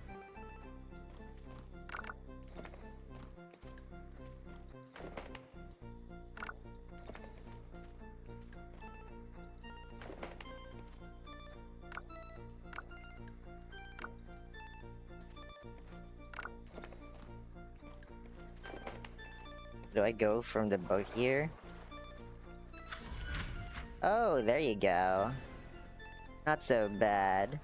Do I go from the boat here? Oh, there you go. Not so bad.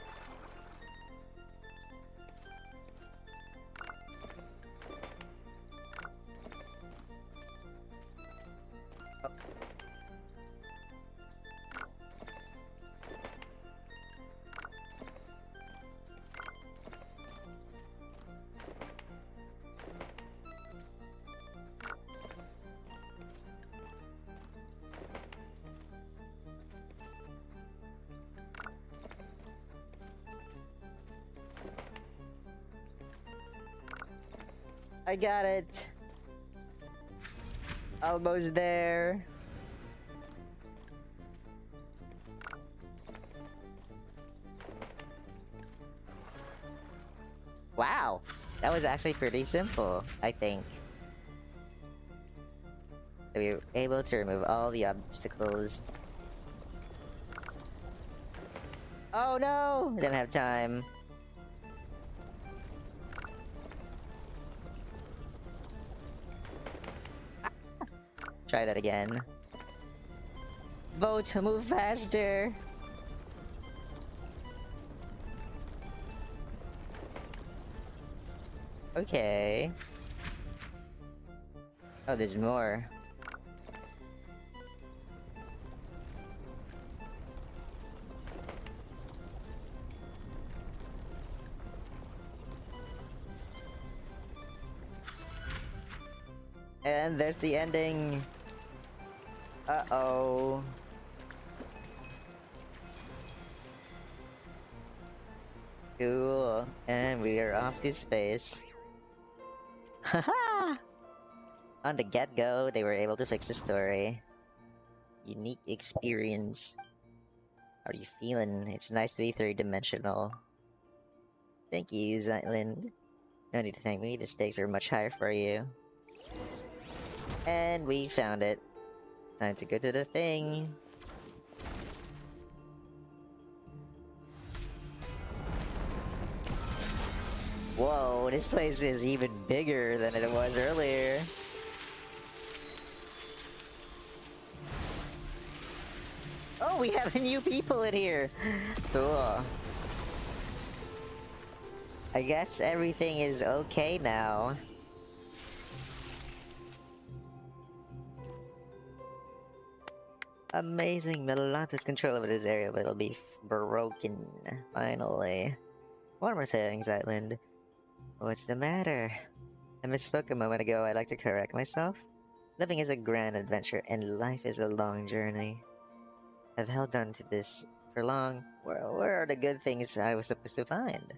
I got it. Almost there. Wow, that was actually pretty simple, I think. So we were able to remove all the obstacles. Oh no! Didn't have time. Try that again. Boat, move faster! Okay. Oh, there's more. And there's the ending. Uh-oh. Cool. And we are off to space. Haha! On the get-go, they were able to fix the story. Unique experience. How are you feeling? It's nice to be three-dimensional. Thank you, Zeitlind. No need to thank me, the stakes are much higher for you. And we found it. Time to go to the thing. Whoa, this place is even bigger than it was earlier. Oh, we have new people in here! Cool. I guess everything is okay now. Amazing, Melanta's control over this area will be broken. Finally. One more thing, Zeitlind. What's the matter? I misspoke a moment ago. I'd like to correct myself. Living is a grand adventure, and life is a long journey. I've held on to this for long. Where are the good things I was supposed to find?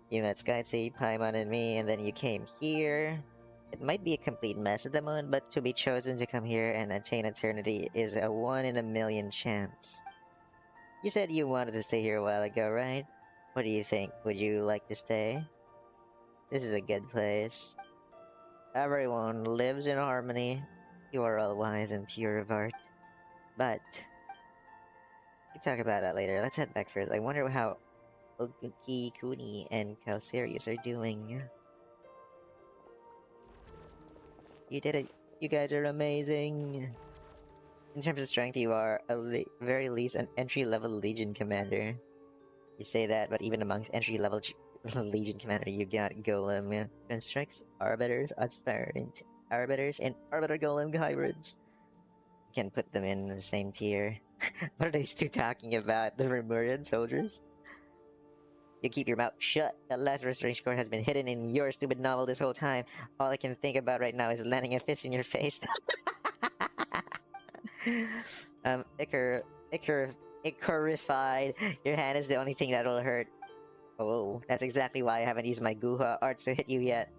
You met Skyseed, Paimon, and me, and then you came here. It might be a complete mess at the moment, but to be chosen to come here and attain eternity is a 1 in a million chance. You said you wanted to stay here a while ago, right? What do you think? Would you like to stay? This is a good place. Everyone lives in harmony. You are all wise and pure of heart. But we can talk about that later. Let's head back first. I wonder how Okuki, Kuni, and Calcerius are doing. You did it. You guys are amazing. In terms of strength, you are very least an entry-level Legion commander. You say that, but even amongst entry-level Legion commander, you got Golem constructs, Arbiters, Aspirant Arbiters, and Arbiter Golem hybrids. You can put them in the same tier. What are these two talking about? The Remurian soldiers? You keep your mouth shut. That last restoration core has been hidden in your stupid novel this whole time. All I can think about right now is landing a fist in your face. Icorified. Your hand is the only thing that'll hurt. Oh, that's exactly why I haven't used my Guha arts to hit you yet.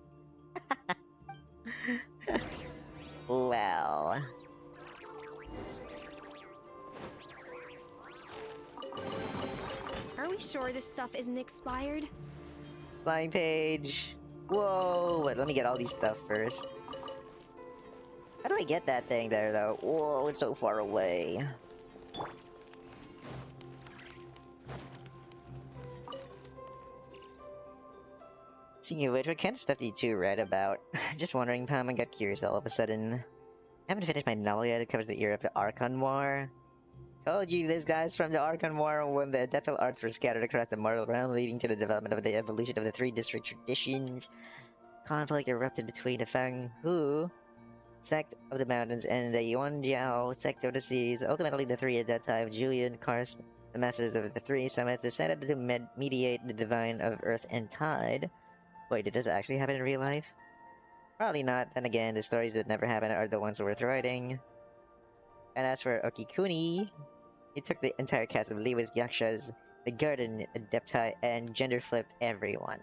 Well. Are we sure this stuff isn't expired? Flying page. Whoa, wait, let me get all these stuff first. How do I get that thing there, though? Whoa, it's so far away. Speaking of which, what kind of stuff do you two read about? Just wondering, Pam, I got curious all of a sudden. I haven't finished my novel yet. It covers the era of the Archon War. Told you this guy's from the Archon War when the adeptal arts were scattered across the mortal realm, leading to the development of the evolution of the three district traditions. Conflict erupted between the Fang Hu sect of the mountains and the Yuanjiao sect of the seas. Ultimately, the three adepti of Julian Karst, the masters of the three summits, decided to mediate the divine of earth and tide. Wait, did this actually happen in real life? Probably not. Then again, the stories that never happen are the ones worth writing. And as for Okikuni, he took the entire cast of Lewis Yakshas, the Garden Adepti, and gender flipped everyone.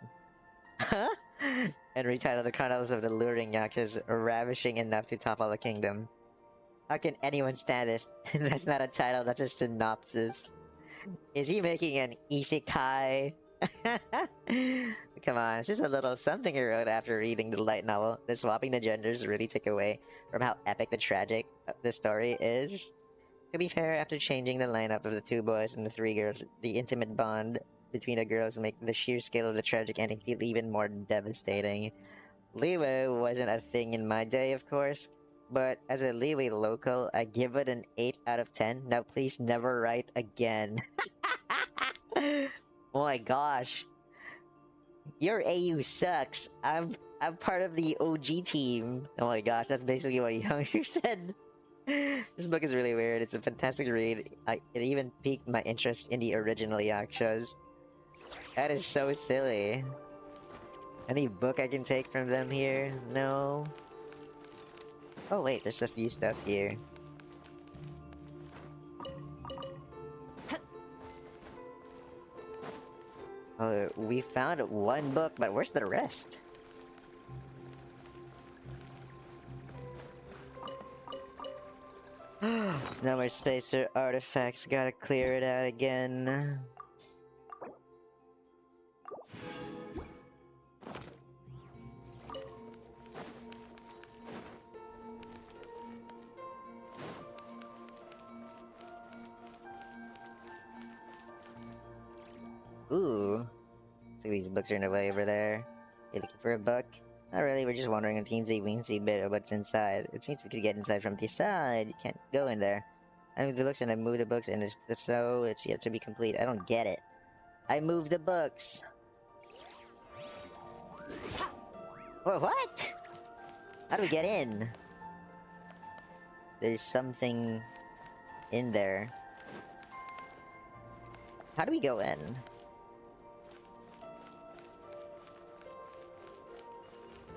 Huh? And retitle the Chronicles of the Luring Yakshas, ravishing enough to topple the kingdom. How can anyone stand this? That's not a title, that's a synopsis. Is he making an isekai? Come on, it's just a little something he wrote after reading the light novel. The swapping the genders really took away from how epic the tragic the story is. To be fair, after changing the lineup of the 2 boys and the 3 girls, the intimate bond between the girls make the sheer scale of the tragic ending feel even more devastating. Leeway wasn't a thing in my day, of course, but as a Leeway local, I give it an 8 out of 10. Now please never write again. Oh my gosh. Your AU sucks. I'm part of the OG team. Oh my gosh, that's basically what Younger said. This book is really weird. It's a fantastic read. It even piqued my interest in the original Yakshas. That is so silly. Any book I can take from them here? No. Oh wait, there's a few stuff here. Oh, we found 1 book, but where's the rest? No more space or artifacts, gotta clear it out again. Ooh. So these books are in the way over there. You looking for a book? Not really, we're just wondering a teensy-weensy bit of what's inside. It seems we could get inside from the side. You can't go in there. I moved the books and I moved the books and it's yet to be complete. I don't get it. I moved the books! What? How do we get in? There's something in there. How do we go in?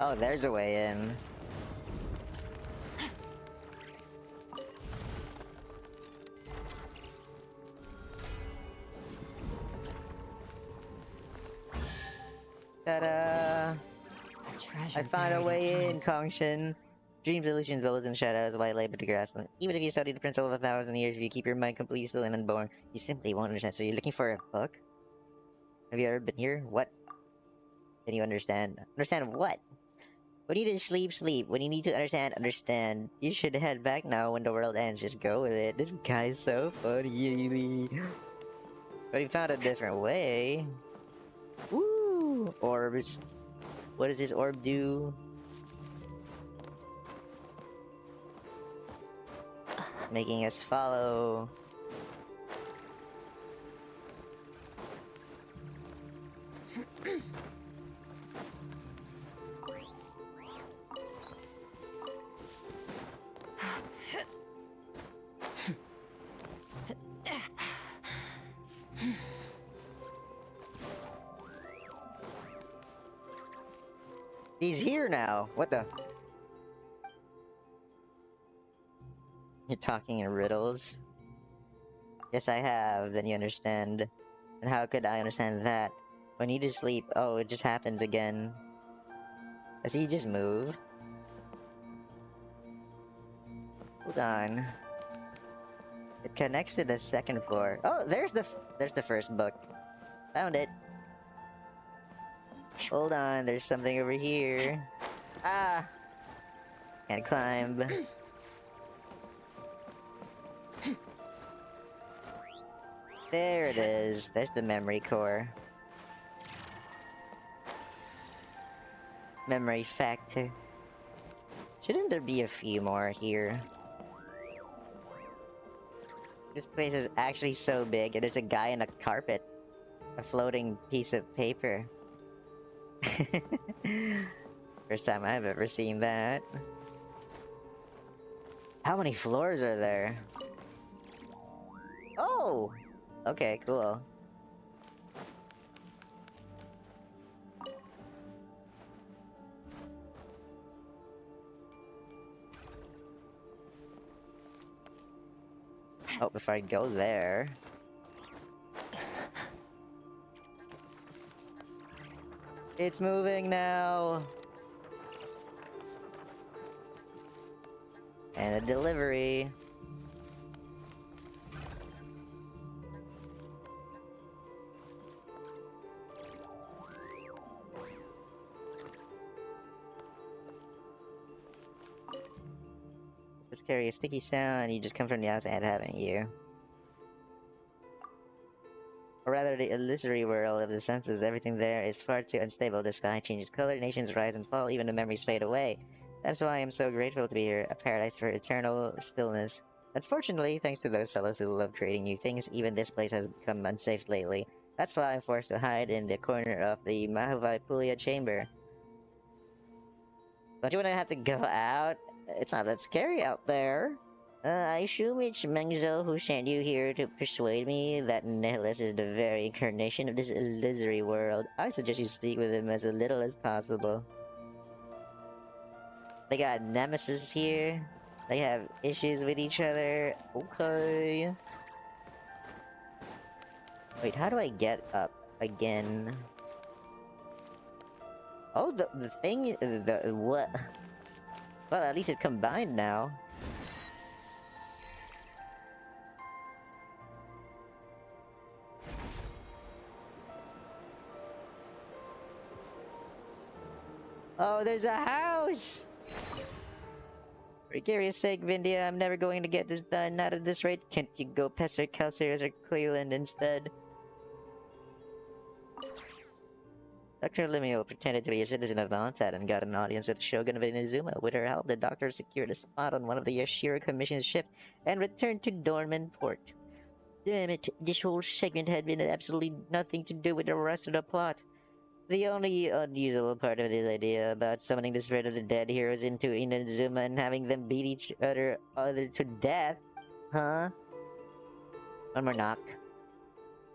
Oh, there's a way in. Ta-da! I found a way in, Kongshin. Dreams, illusions, billows, and shadows, why labor to grasp them. Even if you study the principle of 1,000 years, if you keep your mind completely still and unborn, you simply won't understand. So you're looking for a book? Have you ever been here? What? Can you understand? Understand what? When you need to sleep, sleep. When you need to understand, understand. You should head back now when the world ends. Just go with it. This guy's so funny. But he found a different way. Woo! Orbs. What does this orb do? Making us follow. He's here now. What the? You're talking in riddles? Yes, I have. Then you understand. And how could I understand that? When you just sleep, oh, it just happens again. Does he just move? Hold on. It connects to the 2nd floor. Oh, there's the first book. Found it. Hold on, there's something over here. Ah! Can't climb. There it is. There's the memory core. Memory factor. Shouldn't there be a few more here? This place is actually so big, and there's a guy in a carpet. A floating piece of paper. First time I've ever seen that. How many floors are there? Oh! Okay, cool. Oh, if I go there... It's moving now. And a delivery. Let's carry a sticky sound. You just come from the outside, haven't you? Or rather, the illusory world of the senses. Everything there is far too unstable. The sky changes color, nations rise and fall, even the memories fade away. That's why I'm so grateful to be here, a paradise for eternal stillness. Unfortunately, thanks to those fellows who love creating new things, even this place has become unsafe lately. That's why I'm forced to hide in the corner of the Mahavaipulya Chamber. Don't you want to have to go out? It's not that scary out there. I assume it's Mengzo who sent you here to persuade me that Nihilus is the very incarnation of this illusory world. I suggest you speak with him as little as possible. They got nemesis here. They have issues with each other. Okay. Wait, how do I get up again? Oh, the thing, the what? Well, at least it combined now. Oh, there's a house! For curious sake, Vindia, I'm never going to get this done. Not at this rate. Can't you go pester Kelsiers or Cleveland instead? Dr. Lumine pretended to be a citizen of Mondstadt and got an audience with Shogun of Inazuma. With her help, the doctor secured a spot on one of the Yashiro Commission's ship and returned to Dorman Port. Damn it, this whole segment had been absolutely nothing to do with the rest of the plot. The only unusable part of this idea about summoning the spirit of the dead heroes into Inazuma and having them beat each other to death. Huh? One more knock.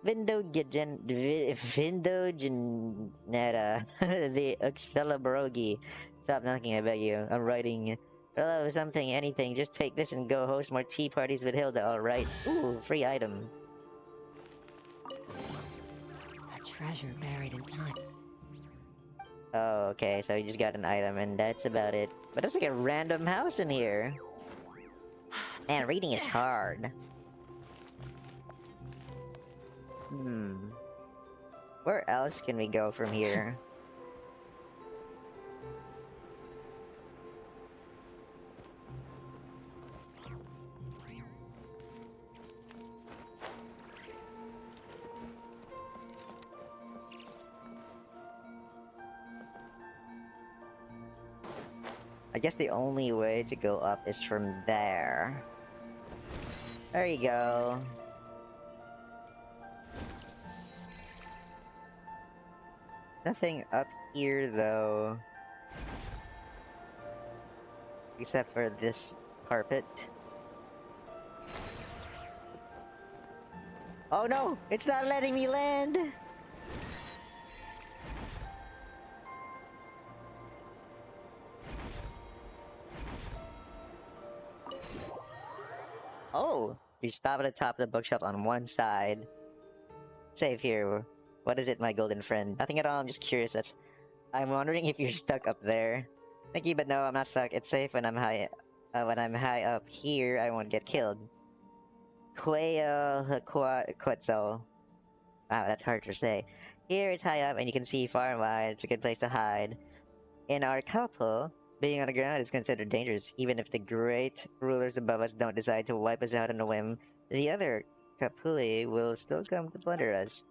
Vindogeneta, the Uxelabrogi. Stop knocking, I beg you. I'm writing. Hello, something, anything. Just take this and go host more tea parties with Hilda, alright? Ooh, free item. A treasure buried in time. Oh, okay, so you just got an item and that's about it. But there's like a random house in here. Man, reading is hard. Where else can we go from here? I guess the only way to go up is from there. There you go. Nothing up here, though. Except for this carpet. Oh no! It's not letting me land! Oh! You stop at the top of the bookshelf on one side. Save here. What is it, my golden friend? Nothing at all, I'm just curious. I'm wondering if you're stuck up there. Thank you, but no, I'm not stuck. It's safe when I'm high up here, I won't get killed. Quetzal. Wow, that's hard to say. Here, it's high up and you can see far and wide. It's a good place to hide. In our couple, being on the ground is considered dangerous, even if the great rulers above us don't decide to wipe us out on a whim. The other Kapuli will still come to plunder us.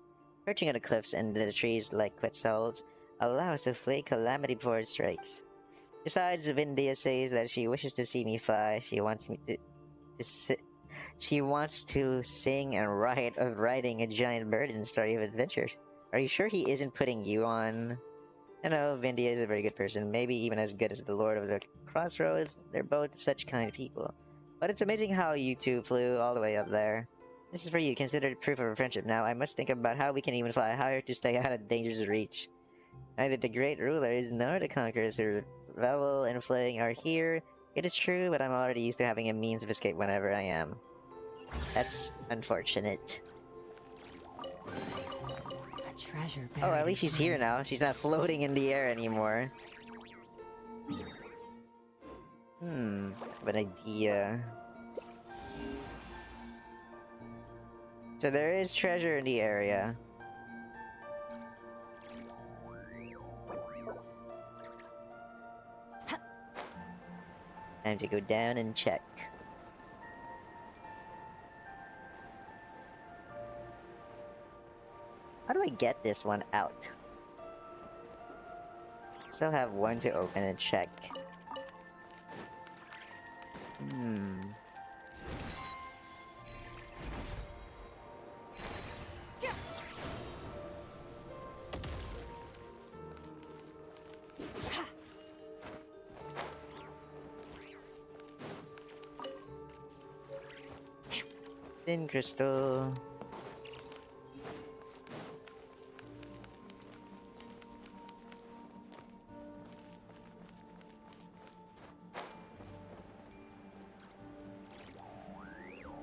Perching on the cliffs and the trees like Quetzals allow us to flee calamity before it strikes. Besides, Vindia says that she wishes to see me fly. She wants me she wants to sing and write of riding a giant bird in a story of adventure. Are you sure he isn't putting you on? I know, Vindia is a very good person, maybe even as good as the Lord of the Crossroads. They're both such kind people. But it's amazing how you two flew all the way up there. This is for you, considered proof of our friendship. Now, I must think about how we can even fly higher to stay out of danger's reach. Neither the great rulers nor the conquerors who revel in flying are here. It is true, but I'm already used to having a means of escape whenever I am. That's unfortunate. A treasure buried Oh, at least she's here inside. now. She's not floating in the air anymore. Have an idea. So there is treasure in the area. Time to go down and check. How do I get this one out? Still have one to open and check. Thin crystal.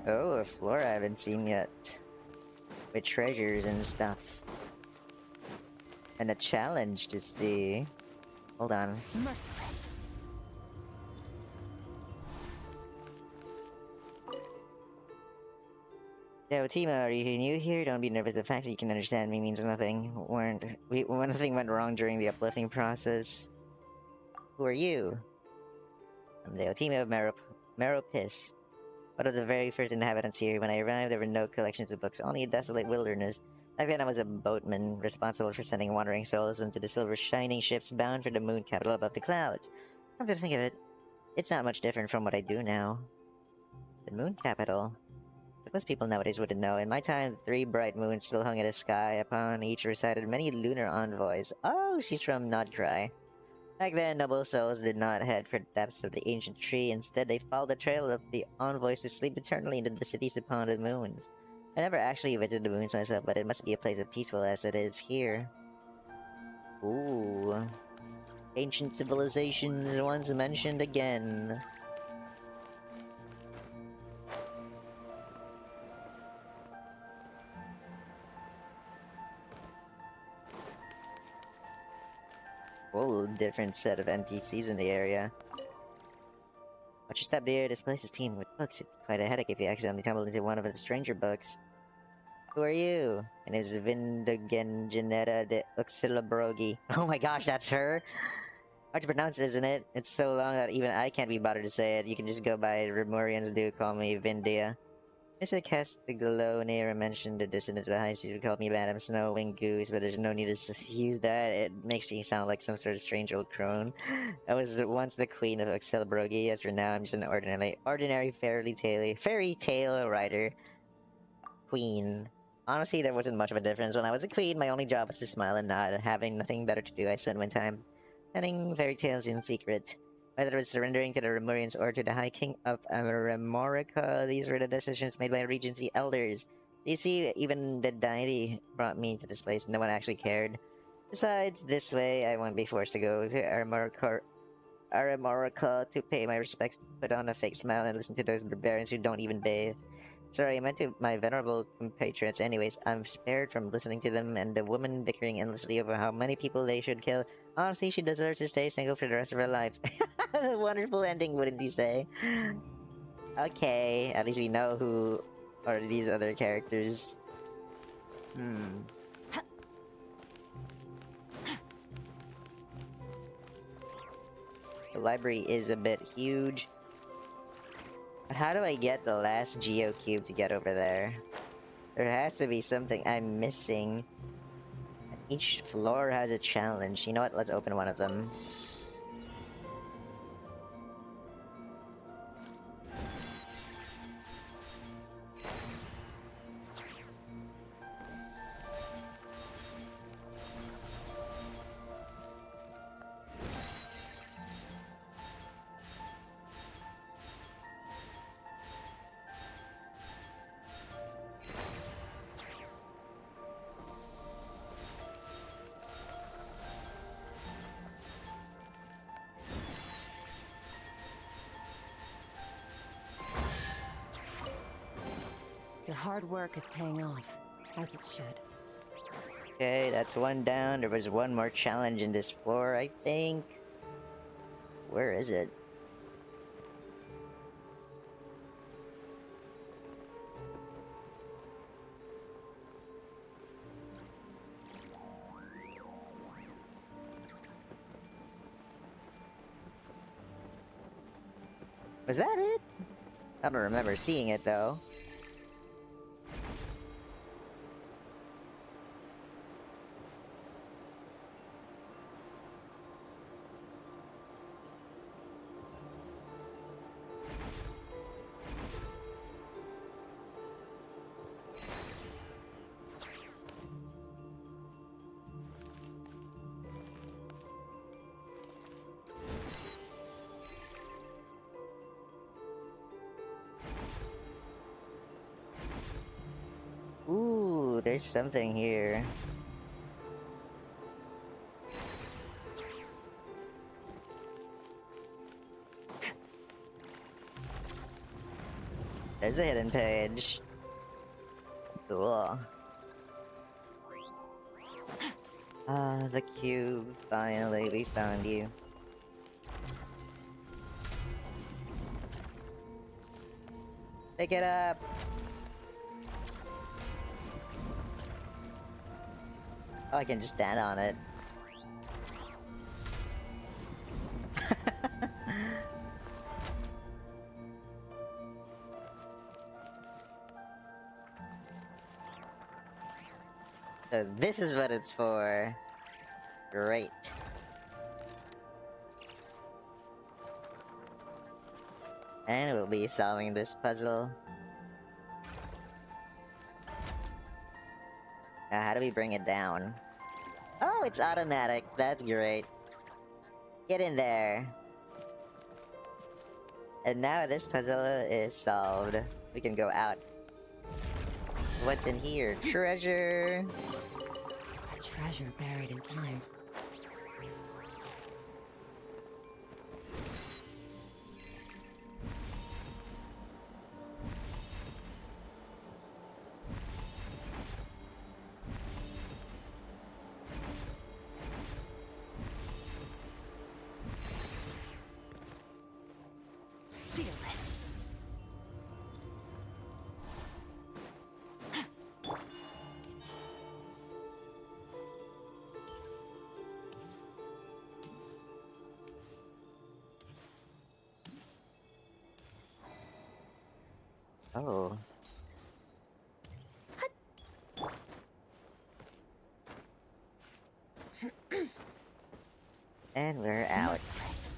Oh, a floor I haven't seen yet. With treasures and stuff. And a challenge to see. Hold on. Merciless. Yo, Tima, are you new here? Don't be nervous. The fact that you can understand me means nothing. One thing went wrong during the uplifting process. Who are you? I'm the Otima of Meropis. One of the very first inhabitants here. When I arrived, there were no collections of books, only a desolate wilderness. Back then, I was a boatman, responsible for sending wandering souls into the silver shining ships bound for the moon capital above the clouds. Come to think of it, it's not much different from what I do now. The moon capital? But most people nowadays wouldn't know. In my time, 3 bright moons still hung in the sky. Upon each resided many lunar envoys. Oh, she's from Nodcry. Back then, noble souls did not head for the depths of the ancient tree. Instead, they followed the trail of the envoys to sleep eternally into the cities upon the moons. I never actually visited the moons myself, but it must be a place as peaceful as it is here. Ooh. Ancient civilizations once mentioned again. Whole different set of NPCs in the area. Watch your step, dear. This place is teeming with books. It'd be quite a headache if you accidentally tumbled into one of the stranger books. Who are you? My name is Vindagengeneta de Uxilabrogi. Oh my gosh, that's her? Hard to pronounce, isn't it? It's so long that even I can't be bothered to say it. You can just go by Remorians do call me Vindia. Mr. Castiglione mentioned the dissonance behind seas would call me Madam Snow Winged Goose, but there's no need to use that. It makes me sound like some sort of strange old crone. I was once the queen of Uxilabrogi, as for now I'm just an ordinary fairy tale writer. Queen. Honestly, there wasn't much of a difference. When I was a queen, my only job was to smile and nod. Having nothing better to do, I spent my time telling fairy tales in secret. Whether it was surrendering to the Remorians or to the High King of Remorica, these were the decisions made by Regency elders. You see, even the deity brought me to this place. No one actually cared. Besides, this way, I won't be forced to go to Aramorica to pay my respects, put on a fake smile, and listen to those barbarians who don't even bathe. Sorry, I meant to my venerable compatriots. Anyways, I'm spared from listening to them and the woman bickering endlessly over how many people they should kill. Honestly, she deserves to stay single for the rest of her life. Wonderful ending, wouldn't you say? Okay, at least we know who are these other characters. The library is a bit huge. But how do I get the last Geo Cube to get over there? There has to be something I'm missing. Each floor has a challenge. You know what? Let's open one of them. Your hard work is paying off, as it should. Okay, that's one down. There was one more challenge in this floor, I think. Where is it? Was that it? I don't remember seeing it though. Ooh, there's something here. There's a hidden page. Cool. Ah, the cube. Finally, we found you. Pick it up! Oh, I can just stand on it. So this is what it's for. Great. And we'll be solving this puzzle. Now, how do we bring it down? Oh, it's automatic. That's great. Get in there. And now this puzzle is solved. We can go out. What's in here? Treasure! A treasure buried in time. Fearless. Oh. And we're out. Monstrous.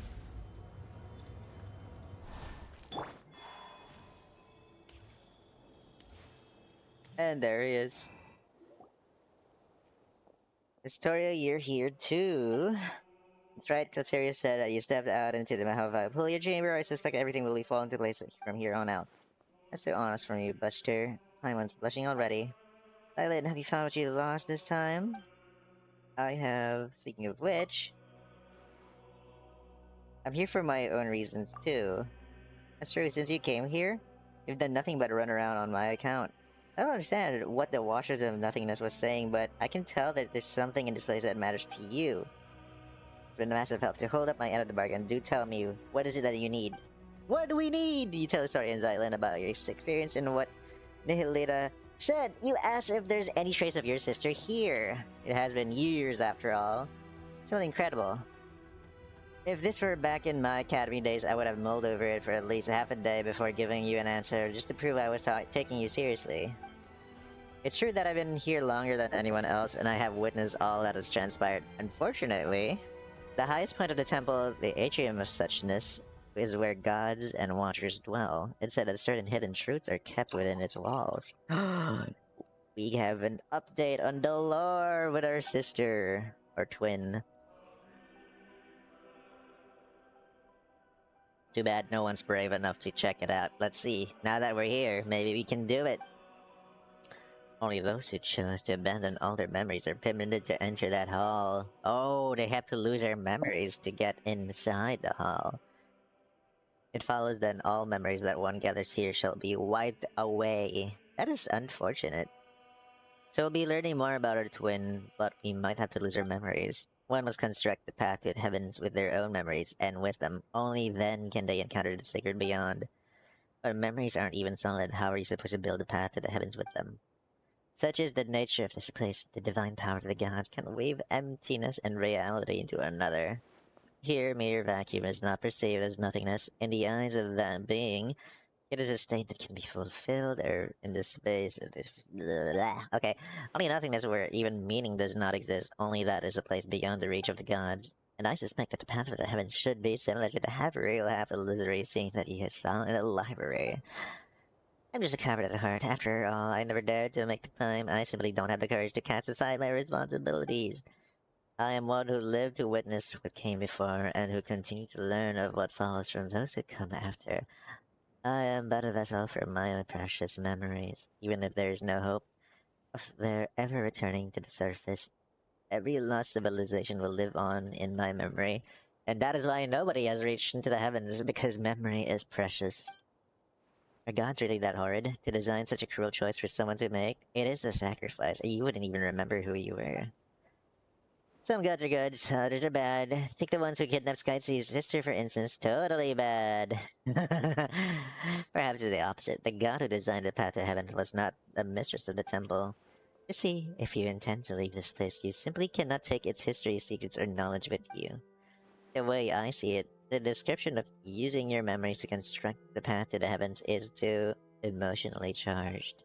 And there he is. Historia, you're here too. That's right, Casaria said that you stepped out into the Mahavaipulya Chamber. I suspect everything will fall into place from here on out. That's so honest from you, Buster. Paimon's blushing already. Zeitlind, have you found what you lost this time? I have. Speaking of which, I'm here for my own reasons too. That's true, since you came here, you've done nothing but run around on my account. I don't understand what the Washers of Nothingness was saying, but I can tell that there's something in this place that matters to you. It's been a massive help to hold up my end of the bargain. Do tell me, what is it that you need? What do we need? You tell a story in Zeitlind about your experience and what Hilda said. You asked if there's any trace of your sister here. It has been years after all. Something incredible. If this were back in my academy days, I would have mulled over it for at least half a day before giving you an answer, just to prove I was taking you seriously. It's true that I've been here longer than anyone else, and I have witnessed all that has transpired. Unfortunately, the highest point of the temple, the atrium of suchness, is where gods and watchers dwell. It said that certain hidden truths are kept within its walls. We have an update on the lore with our sister, or twin. Too bad no one's brave enough to check it out. Let's see. Now that we're here, maybe we can do it. Only those who chose to abandon all their memories are permitted to enter that hall. Oh, they have to lose their memories to get inside the hall. It follows then all memories that one gathers here shall be wiped away. That is unfortunate. So we'll be learning more about our twin, but we might have to lose our memories. One must construct the path to the heavens with their own memories and wisdom. Only then can they encounter the sacred beyond. But memories aren't even solid. How are you supposed to build a path to the heavens with them? Such is the nature of this place. The divine power of the gods can weave emptiness and reality into another. Here, mere vacuum is not perceived as nothingness. In the eyes of that being, it is a state that can be fulfilled, or in this space. Okay, only nothingness where even meaning does not exist. Only that is a place beyond the reach of the gods. And I suspect that the path of the heavens should be similar to the half real, half illusory scenes that you saw in the library. I'm just a coward at heart. After all, I never dared to make the climb. I simply don't have the courage to cast aside my responsibilities. I am one who lived to witness what came before, and who continue to learn of what follows from those who come after. I am but a vessel for my precious memories, even if there is no hope of their ever returning to the surface. Every lost civilization will live on in my memory, and that is why nobody has reached into the heavens, because memory is precious. Are gods really that horrid? To design such a cruel choice for someone to make? It is a sacrifice. You wouldn't even remember who you were. Some gods are good, others are bad. Take the ones who kidnapped Skysea's sister, for instance. Totally bad. Perhaps it's the opposite. The god who designed the path to heaven was not the mistress of the temple. You see, if you intend to leave this place, you simply cannot take its history, secrets, or knowledge with you. The way I see it, the description of using your memories to construct the path to the heavens is too emotionally charged.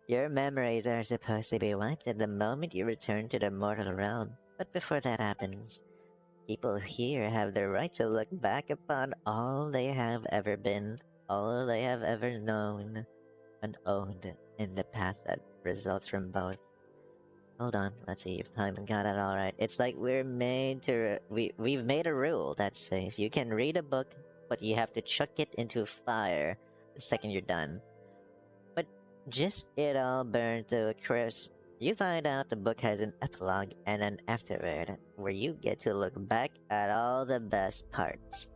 Your memories are supposed to be wiped at the moment you return to the mortal realm. But before that happens, people here have the right to look back upon all they have ever been, all they have ever known, and owned in the path that results from both. Hold on, let's see if I got it all right. It's like we're made to. We've made a rule that says you can read a book, but you have to chuck it into fire the second you're done. But just it all burned to a crisp. You find out the book has an epilogue and an afterword, where you get to look back at all the best parts.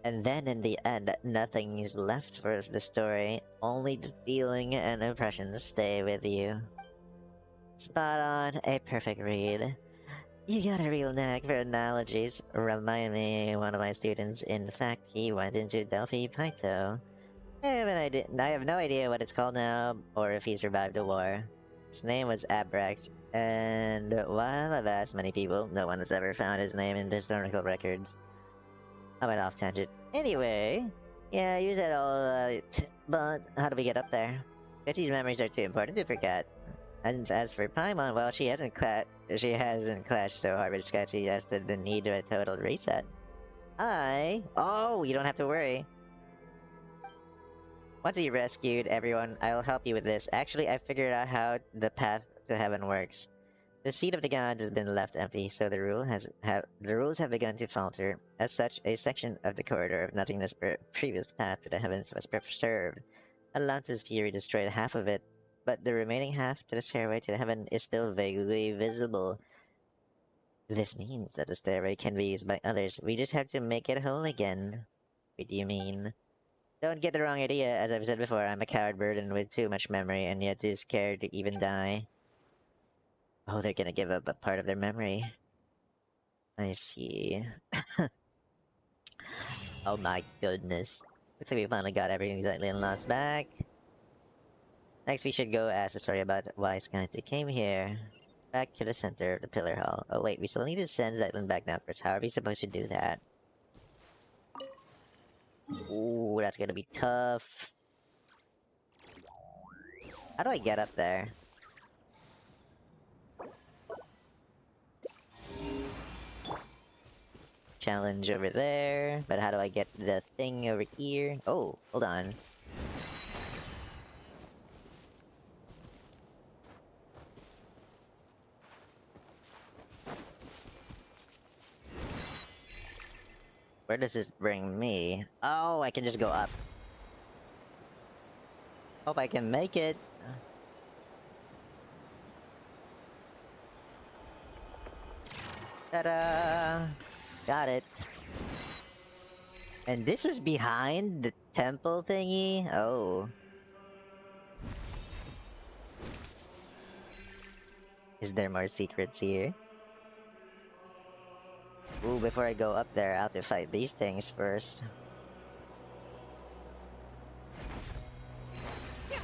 And then in the end, nothing is left for the story, only the feeling and impressions stay with you. Spot on, a perfect read. You got a real knack for analogies. Remind me, one of my students, in fact, he went into Delphi Pytho. I have no idea what it's called now, or if he survived the war. His name was Abrax, and while I've asked many people, no one has ever found his name in historical records. I went off tangent. Anyway, yeah, you said all, but how do we get up there? Guess these memories are too important to forget. And as for Paimon, well, she hasn't clashed so hard with Sketchy as to the need of a total reset. Oh, you don't have to worry. Once we rescued everyone, I'll help you with this. Actually, I figured out how the path to heaven works. The seat of the gods has been left empty, so the rules have begun to falter. As such, a section of the corridor of nothingness previous path to the heavens was preserved. Atlanta's fury destroyed half of it, but the remaining half to the stairway to heaven is still vaguely visible. This means that the stairway can be used by others. We just have to make it whole again. What do you mean? Don't get the wrong idea. As I've said before, I'm a coward burdened with too much memory and yet too scared to even die. Oh, they're gonna give up a part of their memory. I see. Oh my goodness. Looks like we finally got everything Zeitlind lost back. Next, we should go ask a story about why Skynty came here. Back to the center of the Pillar Hall. Oh wait, we still need to send Zeitlind back down first. How are we supposed to do that? Ooh, that's gonna be tough. How do I get up there? Challenge over there, but how do I get the thing over here? Oh, hold on. Where does this bring me? Oh, I can just go up. Hope I can make it. Ta-da! Got it. And this was behind the temple thingy? Oh. Is there more secrets here? Ooh, before I go up there, I have to fight these things first. A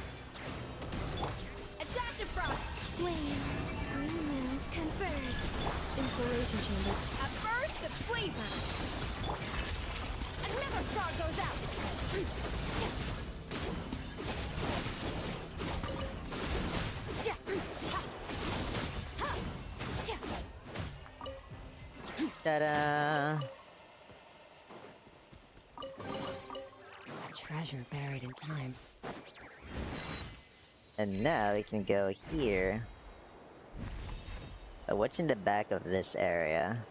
dash of frost! Flame, green moons converge. Inspiration chamber. A burst of flavor! Another star goes out! Ta-da! A treasure buried in time. And now we can go here. Oh, what's in the back of this area?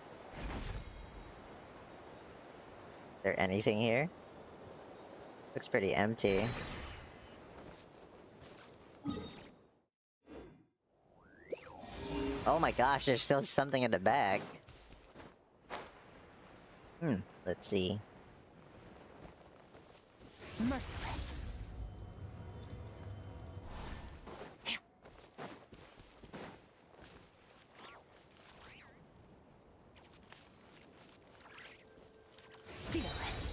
Is there anything here? Looks pretty empty. Oh my gosh, there's still something in the back. Let's see. Merciless. Fearless.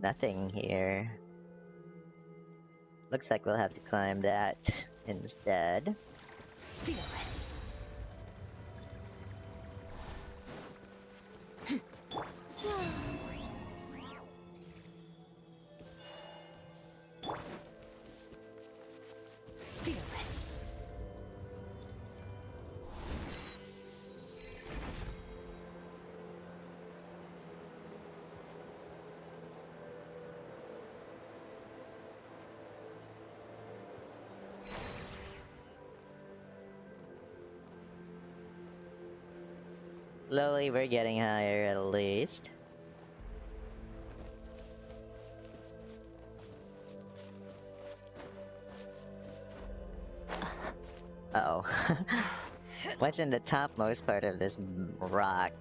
Nothing here. Looks like we'll have to climb that instead. Fearless. Fearless. Slowly, we're getting higher at least. Uh-oh. What's in the topmost part of this rock?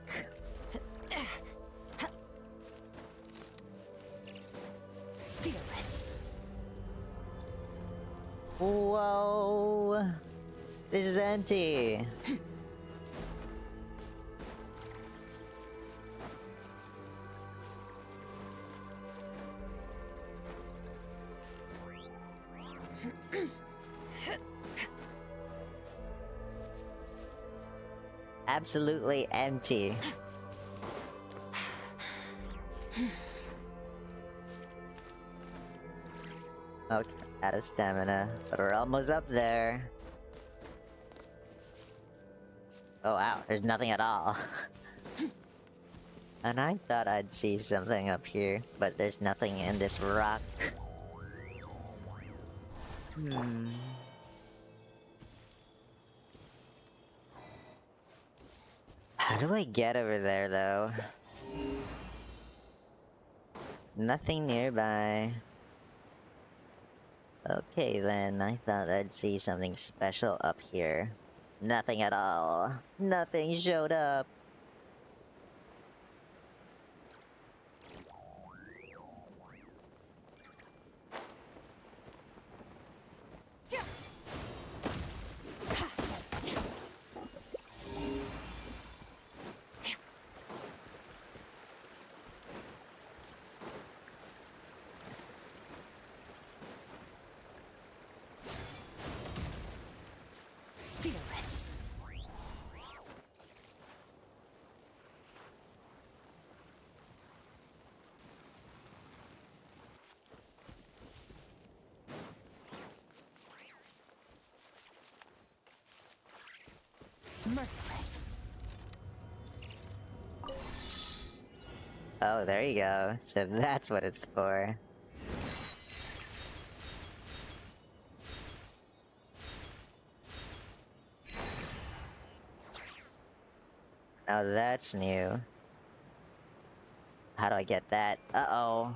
Fearless. Whoa! This is empty! Absolutely empty. Okay, out of stamina, but we're almost up there. Oh wow, there's nothing at all. And I thought I'd see something up here, but there's nothing in this rock. How do I get over there, though? Nothing nearby. Okay, then. I thought I'd see something special up here. Nothing at all. Nothing showed up. Fearless. Merciless. Oh, there you go. So that's what it's for. Now that's new. How do I get that? Uh-oh.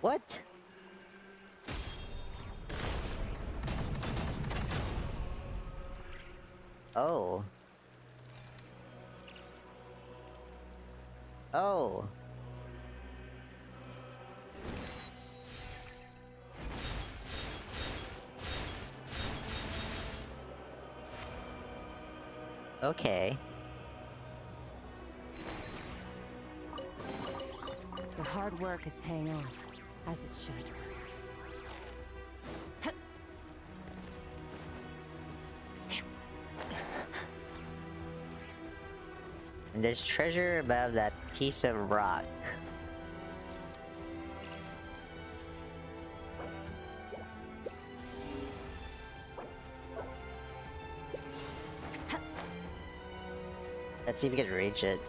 What? Oh. Oh! Okay. The hard work is paying off, as it should. And there's treasure above that piece of rock. Let's see if we can reach it.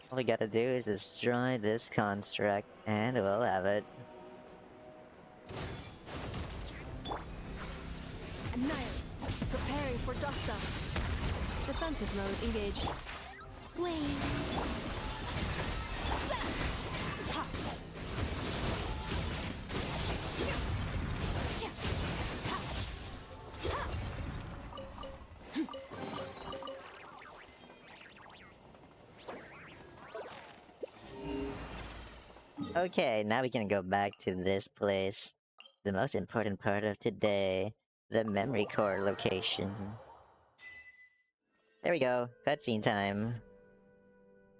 All we gotta do is destroy this construct, and we'll have it. Annihilate! Preparing for dust up. Defensive mode engaged. Wait. Okay, now we can go back to this place. The most important part of today. The memory core location. There we go. Cutscene time.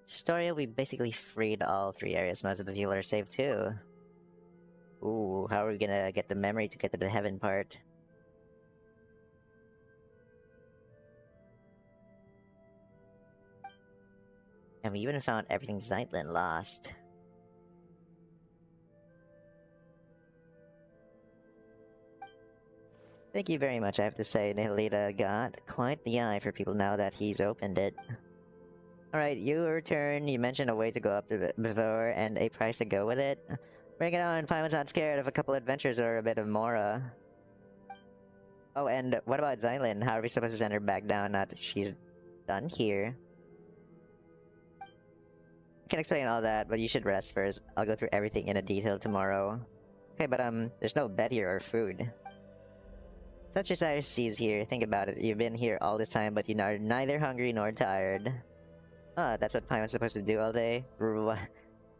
Tutorial, we basically freed all 3 areas. Most of the people are safe too. Ooh, how are we gonna get the memory to get to the heaven part? And we even found everything Zeitlind lost. Thank you very much, I have to say. Hilda got quite the eye for people now that he's opened it. Alright, your turn. You mentioned a way to go up to before and a price to go with it. Bring it on, Paimon's not scared of a couple adventures or a bit of Mora. Oh, and what about Zeitlind? How are we supposed to send her back down now that she's done here? I can explain all that, but you should rest first. I'll go through everything in a detail tomorrow. Okay, but there's no bed here or food. Such as I sees here, think about it. You've been here all this time, but you are neither hungry nor tired. Ah, that's what Paimon's supposed to do all day?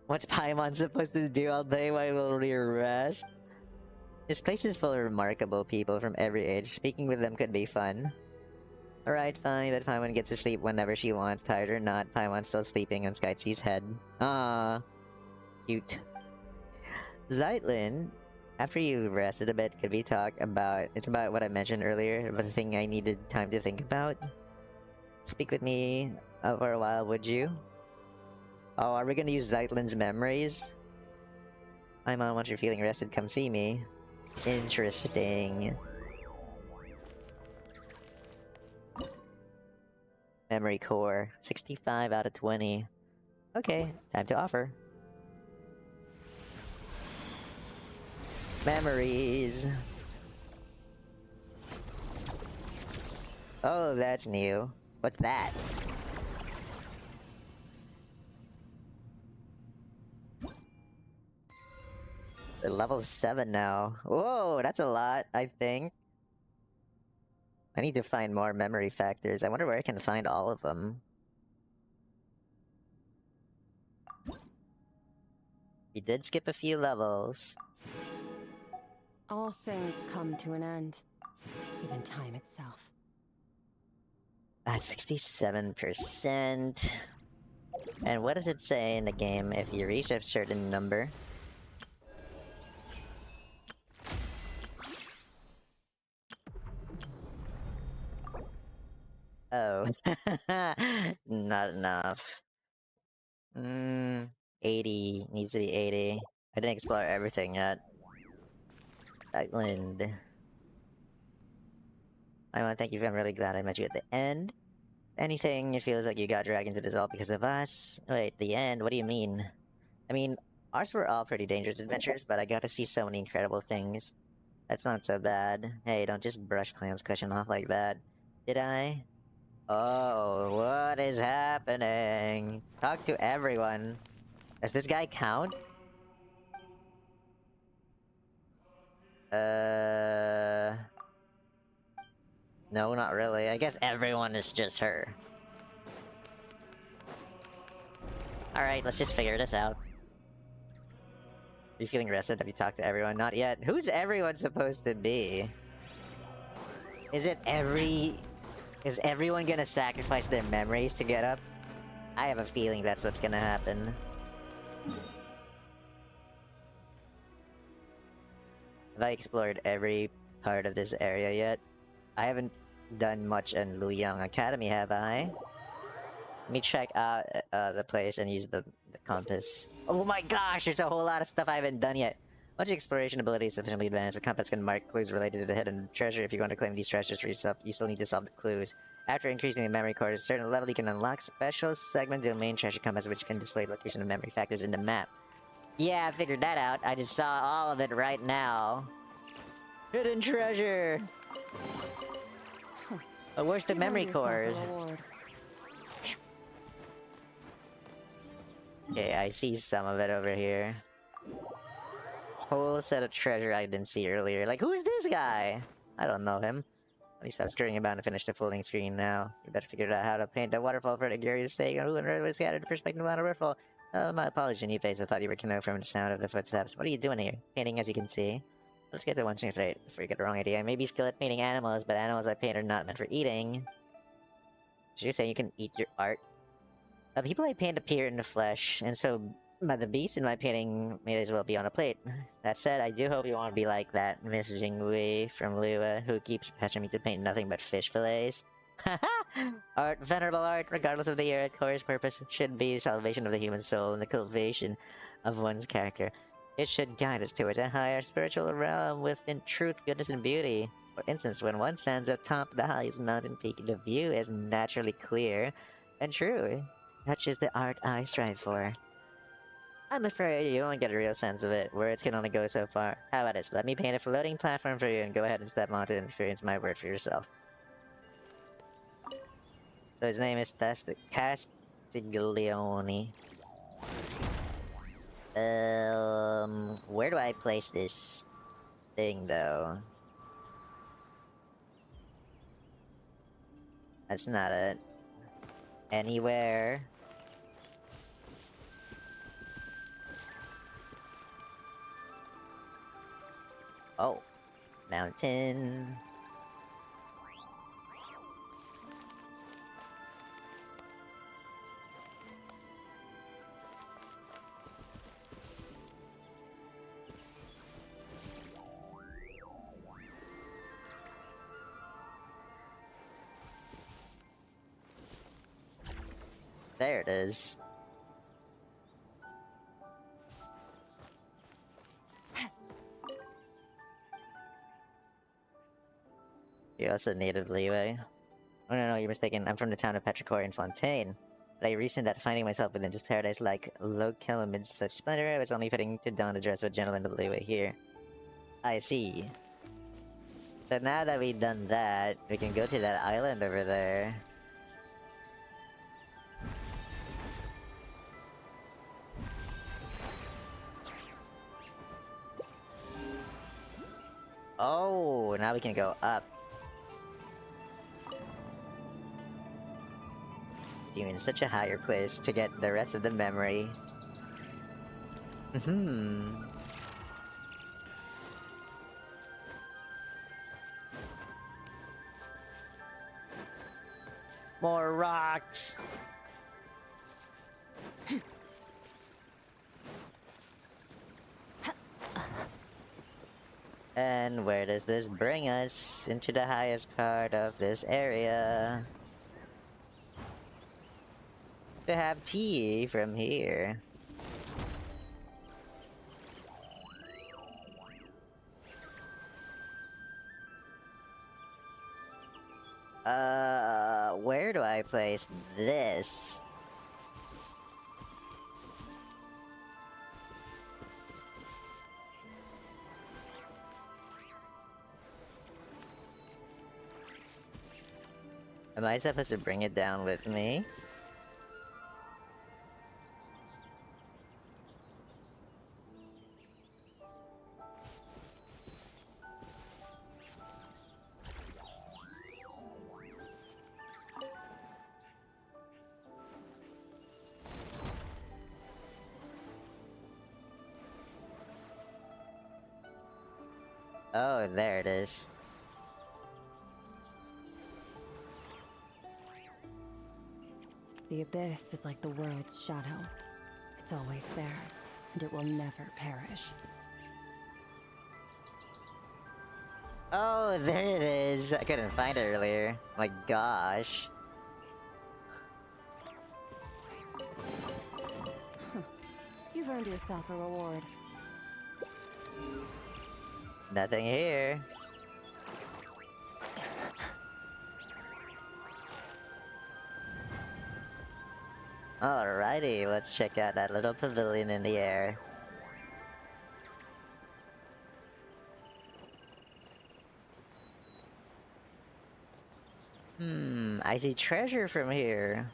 What's Paimon supposed to do all day while we rest? This place is full of remarkable people from every age. Speaking with them could be fun. Alright, fine, but Paimon gets to sleep whenever she wants, tired or not. Paimon's still sleeping on Skytsea's head. Ah, cute. Zeitlind, after you rested a bit, could we talk about... It's about what I mentioned earlier, about the thing I needed time to think about. Speak with me for a while, would you? Oh, are we gonna use Zeitlind's memories? Paimon, once you're feeling rested, come see me. Interesting. Memory core. 65 out of 20. Okay, time to offer. Memories! Oh, that's new. What's that? We're level 7 now. Whoa, that's a lot, I think. I need to find more memory factors. I wonder where I can find all of them. We did skip a few levels. All things come to an end. Even time itself. At 67%. And what does it say in the game if you reach a certain number? Oh. Not enough. 80. Needs to be 80. I didn't explore everything yet. Zeitlind. I want to thank you. I'm really glad I met you at the end. Anything, it feels like you got dragged into this all because of us. Wait, the end? What do you mean? I mean, ours were all pretty dangerous adventures, but I got to see so many incredible things. That's not so bad. Hey, don't just brush Plan's question off like that. Did I? Oh, what is happening? Talk to everyone. Does this guy count? No, not really. I guess everyone is just her. Alright, let's just figure this out. Are you feeling rested? Have you talked to everyone? Not yet. Who's everyone supposed to be? Is it Is everyone gonna sacrifice their memories to get up? I have a feeling that's what's gonna happen. Have I explored every part of this area yet? I haven't done much in Luyang Academy, have I? Let me check out the place and use the compass. Oh my gosh, there's a whole lot of stuff I haven't done yet. Once your exploration ability is sufficiently advanced, the compass can mark clues related to the hidden treasure. If you want to claim these treasures for yourself, you still need to solve the clues. After increasing the memory core to a certain level, you can unlock special segment domain treasure compass, which can display location of memory factors in the map. Yeah, I figured that out. I just saw all of it right now. Hidden treasure! Oh, where's the You've memory earned yourself a cores? reward. Okay, I see some of it over here. Whole set of treasure I didn't see earlier. Like, who's this guy? I don't know him. At least stop screwing about and finish the folding screen now. You better figure out how to paint a waterfall for the curious sake. Who on earth was scattered the perspective on a waterfall? Oh, my apologies, new face. I thought you were Kino from the sound of the footsteps. What are you doing here? Painting, as you can see. Let's get to one thing straight before you get the wrong idea. I may be skilled at painting animals, but animals I paint are not meant for eating. So you're saying you can eat your art? The people I paint appear in the flesh, and so but the beast in my painting may as well be on a plate. That said, I do hope you won't be like that Miss Jingwei from Lua, who keeps pestering me to paint nothing but fish fillets. Art, venerable art, regardless of the era, core purpose, should be the salvation of the human soul and the cultivation of one's character. It should guide us towards a higher spiritual realm within truth, goodness, and beauty. For instance, when one stands atop the highest mountain peak, the view is naturally clear and true. That's just the art I strive for. I'm afraid you won't get a real sense of it. Words can only go so far. How about this? Let me paint a floating platform for you and go ahead and step onto it and experience my work for yourself. So his name is Castiglione. Where do I place this thing, though? That's not it. Anywhere. Oh, mountain. There it is. You also needed leeway. Oh no, you're mistaken. I'm from the town of Petrichor in Fontaine. But I reasoned that finding myself within this paradise like locale amidst such splendor, it was only fitting to don the dress of a gentleman of leeway here. I see. So now that we've done that, we can go to that island over there. Oh, now we can go up. You in such a higher place to get the rest of the memory. More rocks! And where does this bring us? Into the highest part of this area. To have tea from here. Where do I place this? Am I supposed to bring it down with me? Oh, there it is. The abyss is like the world's shadow. It's always there, and it will never perish. Oh, there it is. I couldn't find it earlier. My gosh. You've earned yourself a reward. Nothing here. Alrighty, let's check out that little pavilion in the air. I see treasure from here.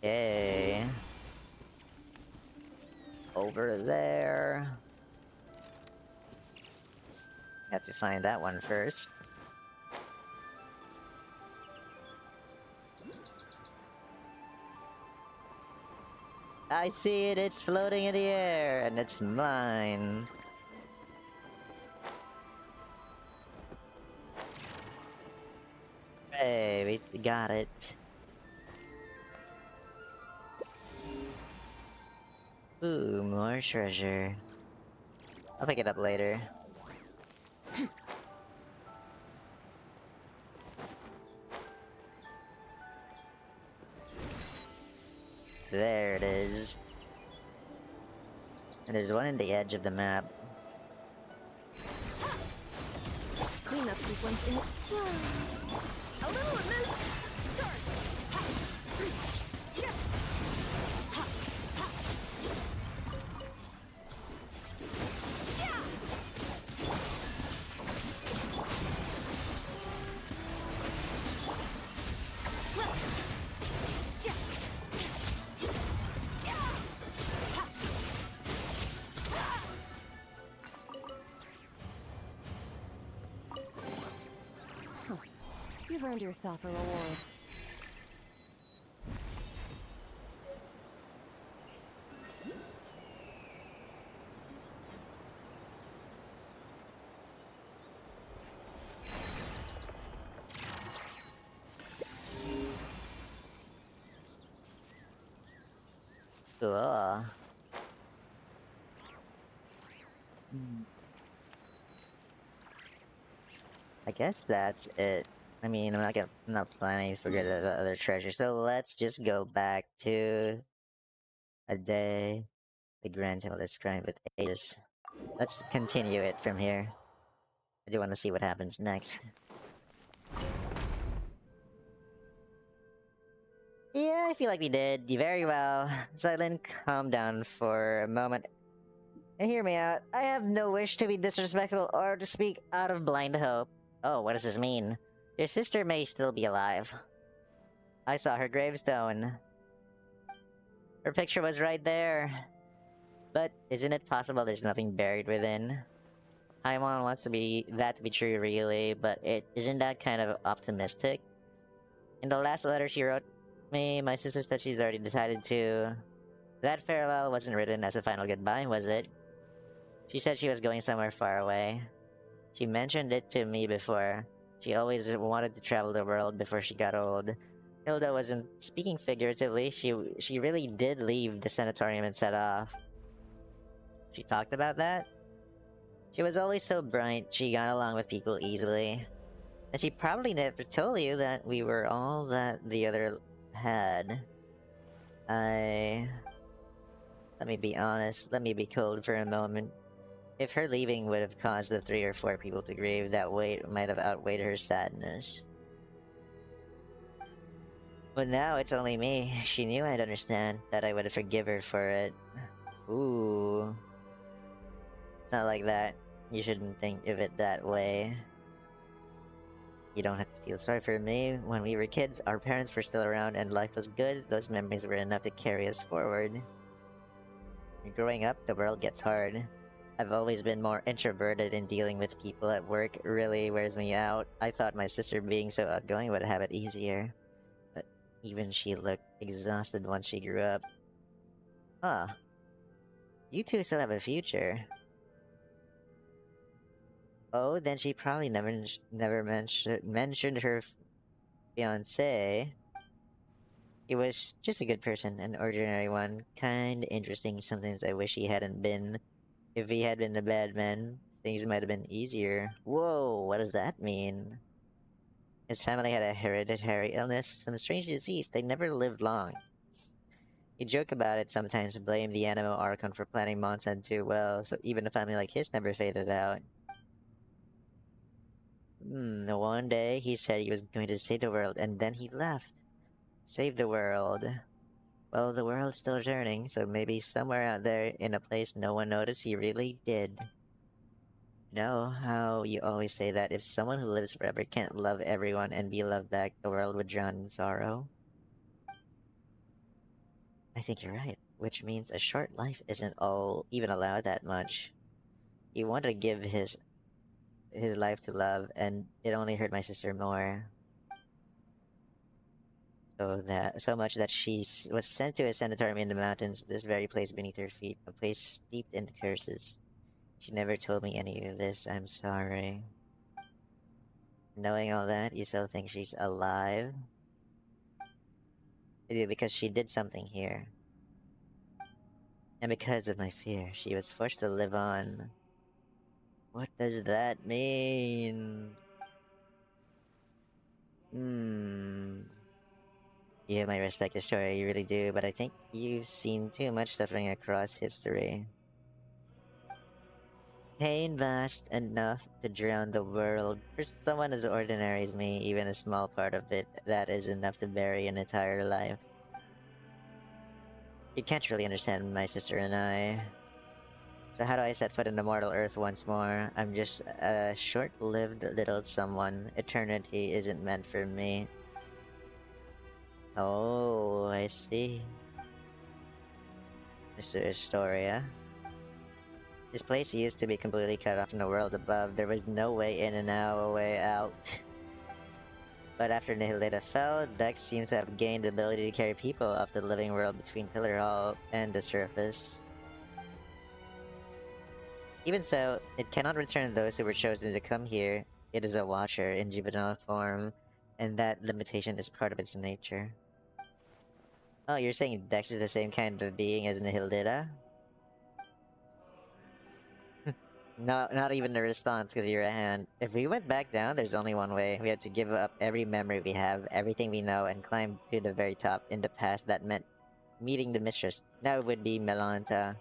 Yay. Over there. Have to find that one first. I see it, it's floating in the air, and it's mine. Hey, we got it. Ooh, more treasure. I'll pick it up later. There it is. And there's one in the edge of the map. Cleanup sequence in a little amiss. Start. You've earned yourself a reward. Cool. I guess that's it. I mean, I'm not planning to forget the other treasure, so let's just go back to a day. The Grand Temple described with Aegis. Let's continue it from here. I do want to see what happens next. Yeah, I feel like we did very well. Zeitlind, calm down for a moment and hear me out. I have no wish to be disrespectful or to speak out of blind hope. Oh, what does this mean? Your sister may still be alive. I saw her gravestone. Her picture was right there. But isn't it possible there's nothing buried within? Paimon wants that to be true really, but isn't that kind of optimistic? In the last letter she wrote me, my sister said she's already decided to... That farewell wasn't written as a final goodbye, was it? She said she was going somewhere far away. She mentioned it to me before. She always wanted to travel the world before she got old. Hilda wasn't speaking figuratively, she really did leave the sanatorium and set off. She talked about that? She was always so bright, she got along with people easily. And she probably never told you that we were all that the other had. Let me be honest, let me be cold for a moment. If her leaving would have caused the 3 or 4 people to grieve, that weight might have outweighed her sadness. But now it's only me. She knew I'd understand, that I would forgive her for it. Ooh. It's not like that. You shouldn't think of it that way. You don't have to feel sorry for me. When we were kids, our parents were still around and life was good. Those memories were enough to carry us forward. Growing up, the world gets hard. I've always been more introverted, and dealing with people at work really wears me out. I thought my sister being so outgoing would have it easier. But even she looked exhausted once she grew up. Huh. You two still have a future. Oh, then she probably never mentioned her fiance. He was just a good person, an ordinary one. Kinda interesting. Sometimes I wish he hadn't been. If he had been a bad man, things might have been easier. Whoa, what does that mean? His family had a hereditary illness, some strange disease. They never lived long. You joke about it sometimes, blame the animal Archon for planning Mondstadt too well, so even a family like his never faded out. One day he said he was going to save the world, and then he left. Save the world. Well, the world's still turning, so maybe somewhere out there in a place no one noticed he really did. Know how you always say that if someone who lives forever can't love everyone and be loved back, the world would drown in sorrow? I think you're right, which means a short life isn't all even allowed that much. He wanted to give his life to love, and it only hurt my sister more. So much that was sent to a sanatorium in the mountains, this very place beneath her feet, a place steeped in curses. She never told me any of this. I'm sorry. Knowing all that, you still think she's alive? I do, because she did something here. And because of my fear, she was forced to live on. What does that mean? You have my respect, your story, you really do, but I think you've seen too much suffering across history. Pain vast enough to drown the world. For someone as ordinary as me, even a small part of it, that is enough to bury an entire life. You can't really understand my sister and I. So how do I set foot in the mortal earth once more? I'm just a short-lived little someone. Eternity isn't meant for me. Oh, I see. Mr. Astoria. This place used to be completely cut off from the world above. There was no way in and no way out. But after Hilda fell, Dex seems to have gained the ability to carry people off the living world between Pillar Hall and the surface. Even so, it cannot return those who were chosen to come here. It is a watcher in juvenile form, and that limitation is part of its nature. Oh, you're saying Dex is the same kind of being as Nihilda? No, not even a response because you're a hand. If we went back down, there's only one way. We have to give up every memory we have, everything we know, and climb to the very top. In the past, that meant meeting the mistress. Now it would be Melanta.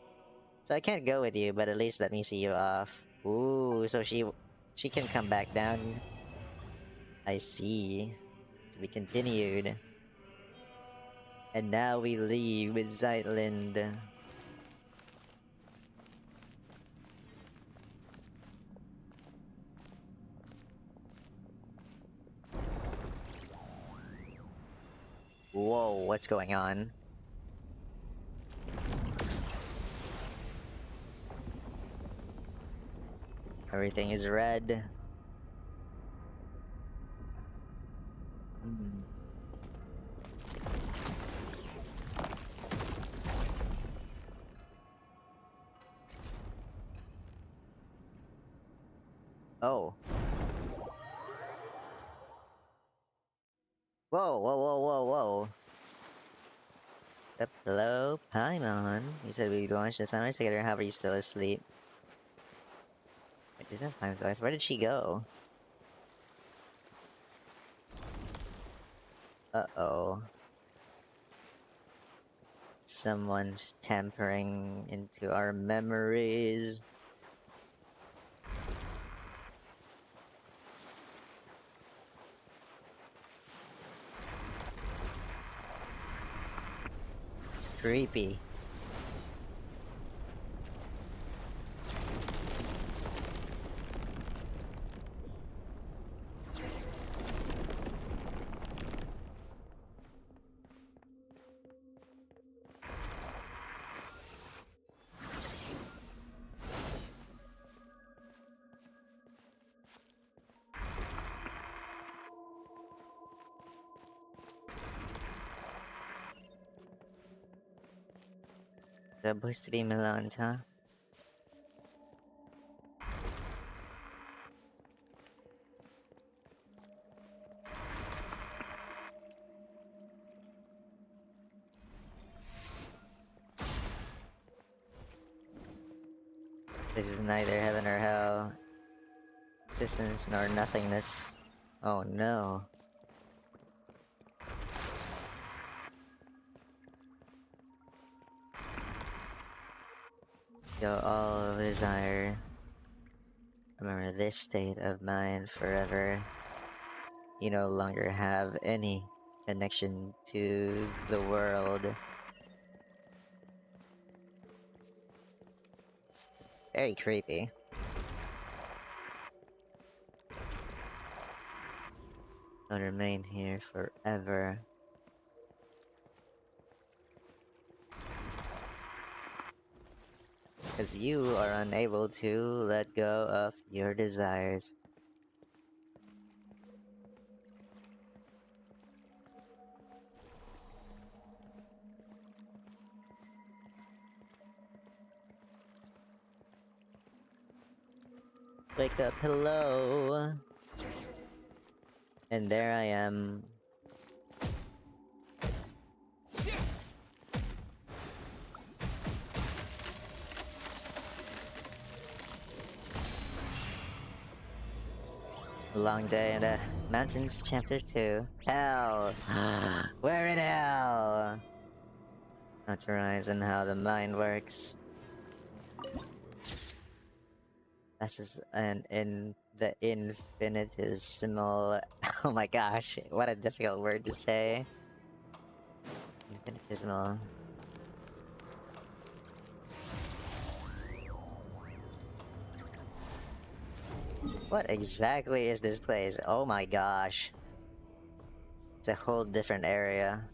So I can't go with you, but at least let me see you off. Ooh, so she can come back down. I see. To be continued. And now we leave with Zeitlind. Whoa, what's going on? Everything is red. Hmm. Oh. Whoa, whoa, whoa, whoa, whoa. Yep, hello, Paimon. You said we'd watch the sunrise together, however, you still asleep. Wait, is that Paimon's voice? Where did she go? Uh-oh. Someone's tampering into our memories. Creepy. Supposed to be Melanta. This is neither heaven or hell, existence nor nothingness. Oh no. Go all desire. Remember this state of mind forever. You no longer have any connection to the world. Very creepy. I'll remain here forever. Because you are unable to let go of your desires. Wake up, hello! And there I am. A long day in the mountains, chapter 2. Hell! We're in hell! That's rise and how the mind works. This is in the infinitesimal. Oh my gosh, what a difficult word to say. Infinitesimal. What exactly is this place? Oh my gosh. It's a whole different area.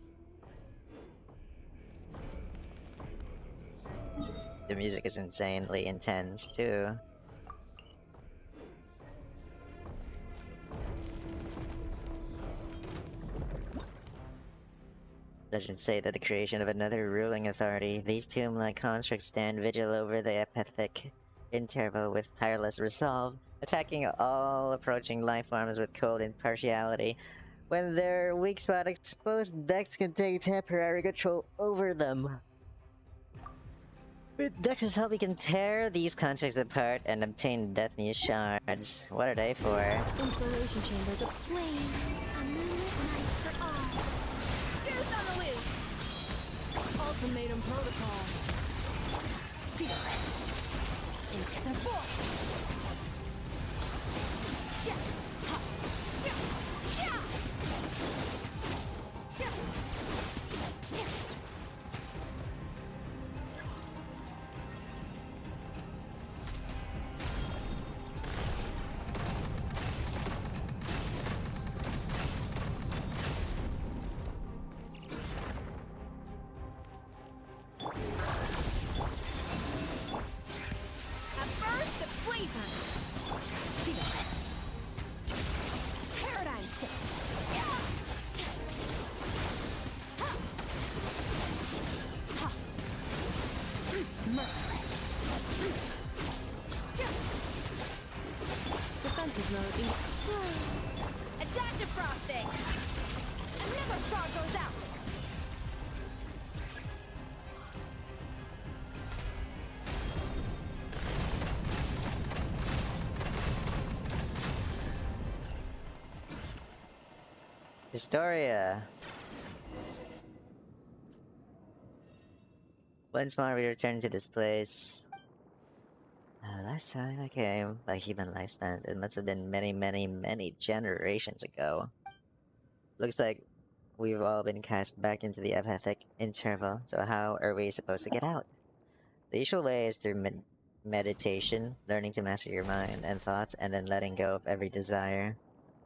The music is insanely intense too. Legends say that the creation of another ruling authority, these tomb-like constructs stand vigil over the apathic interval with tireless resolve, attacking all approaching life forms with cold impartiality. When their weak spot exposed, Dex can take temporary control over them. With Dex's help, we can tear these constructs apart and obtain Death Muse shards. What are they for? Installation chamber, the flame. A moonlit night for all. Goose on the loose. Ultimatum protocol. Fearless. Into the void. Yeah. Ha. Yeah. Yeah. Yeah. Yeah. A burst of flavor. Fearless. Paradigm shift. Yeah. Ha. Ha. Merciless. Yeah. Defensive mode in. Adaptive frosting. And never star goes out. Historia! Once more we return to this place. Last time I came, by human lifespans, it must have been many, many, many generations ago. Looks like we've all been cast back into the apathic interval, so how are we supposed to get out? The usual way is through meditation, learning to master your mind and thoughts, and then letting go of every desire.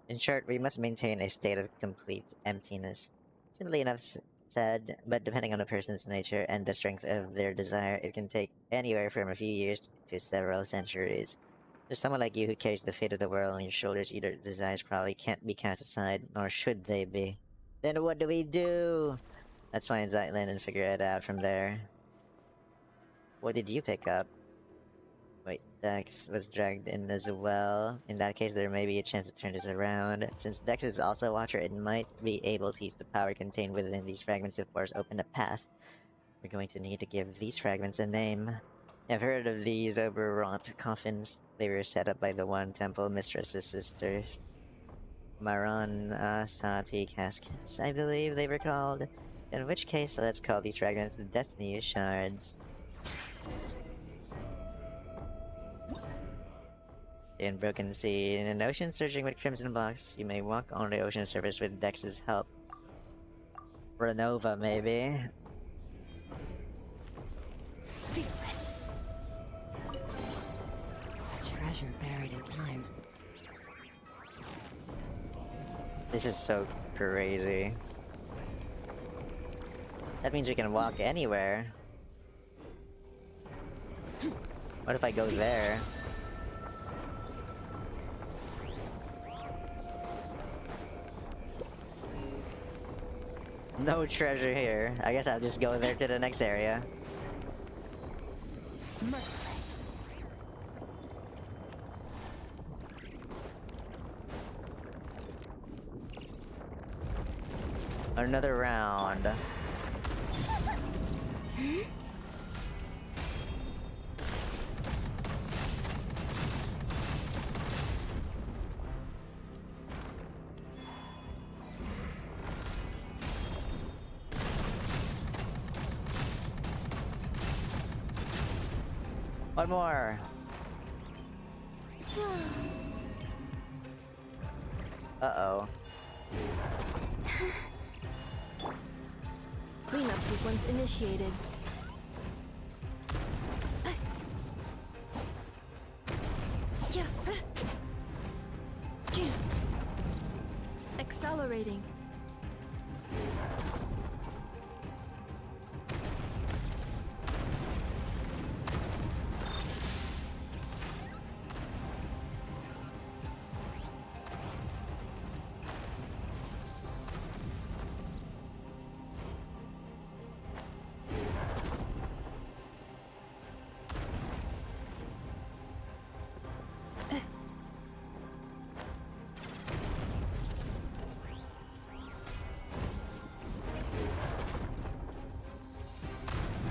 In short, we must maintain a state of complete emptiness. Simply enough said, but depending on a person's nature and the strength of their desire, it can take anywhere from a few years to several centuries. For someone like you who carries the fate of the world on your shoulders, either desires probably can't be cast aside, nor should they be. Then what do we do? Let's find Zeitlind and figure it out from there. What did you pick up? Wait, Dex was dragged in as well. In that case, there may be a chance to turn this around. Since Dex is also a Watcher, it might be able to use the power contained within these fragments to force open a path. We're going to need to give these fragments a name. I've heard of these overwrought coffins. They were set up by the one temple mistress's sisters. Maron Sati caskets, I believe they were called. In which case, let's call these fragments the Destiny Shards. In Broken Sea, in an ocean surging with crimson blocks, you may walk on the ocean surface with Dex's help. Renova, maybe? Fearless. A treasure buried in time. This is so crazy. That means we can walk anywhere. What if I go there? No treasure here. I guess I'll just go there to the next area. Merciless. Another round. One more. Uh-oh. Cleanup sequence initiated. Accelerating.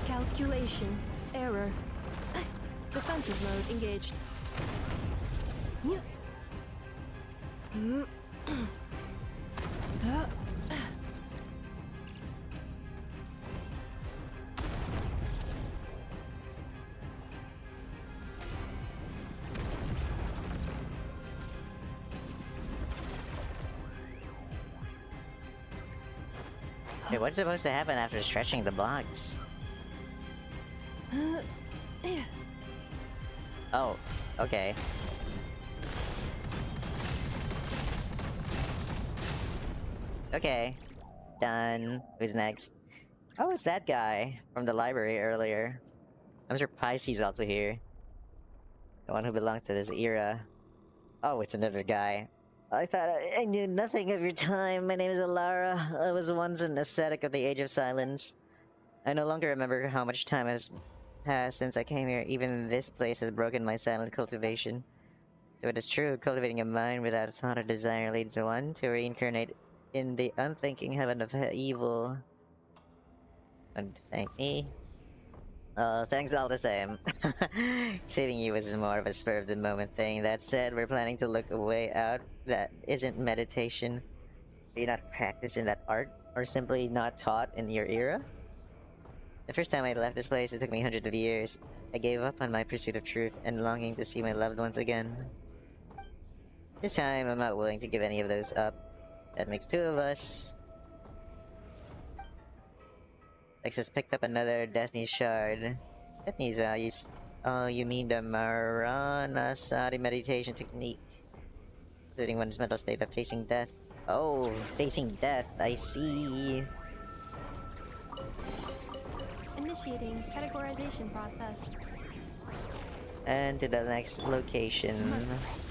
Calculation. Error. Defensive mode engaged. Wait, what's supposed to happen after stretching the blocks? Oh, okay. Okay. Done. Who's next? Oh, it's that guy from the library earlier. I'm surprised he's also here. The one who belongs to this era. Oh, it's another guy. I thought I knew nothing of your time. My name is Alara. I was once an ascetic of the Age of Silence. I no longer remember how much time has passed since I came here. Even this place has broken my silent cultivation. So it is true, cultivating a mind without thought or desire leads one to reincarnate in the unthinking heaven of evil. And thank me. Thanks all the same. Saving you was more of a spur of the moment thing. That said, we're planning to look a way out that isn't meditation. Are you not practicing that art? Or simply not taught in your era? The first time I left this place, it took me hundreds of years. I gave up on my pursuit of truth and longing to see my loved ones again. This time, I'm not willing to give any of those up. That makes two of us. Lexus picked up another Destiny Shard. Destiny's, you mean the Maranasati meditation technique. Including one's mental state of facing death. Oh, facing death, I see. Initiating categorization process. And to the next location. Merciless.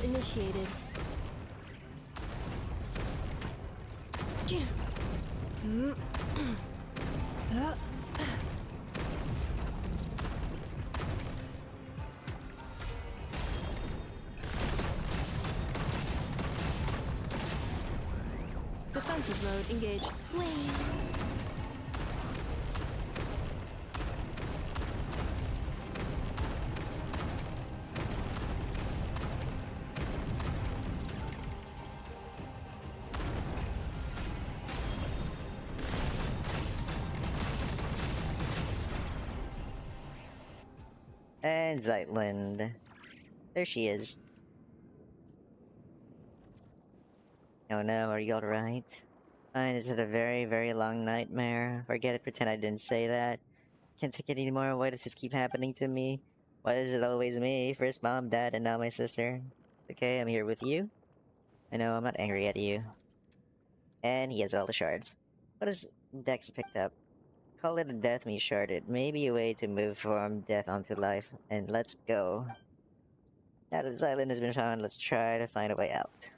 initiated. Defensive mode engaged. And Zeitlind. There she is. Oh no, are you alright? Fine, is it a very, very long nightmare? Forget it, pretend I didn't say that. Can't take it anymore, why does this keep happening to me? Why is it always me? First mom, dad, and now my sister. Okay, I'm here with you. I know, I'm not angry at you. And he has all the shards. What has Dex picked up? Call it a death me shard. It may be a way to move from death onto life. And let's go. Now that this island has been found, let's try to find a way out.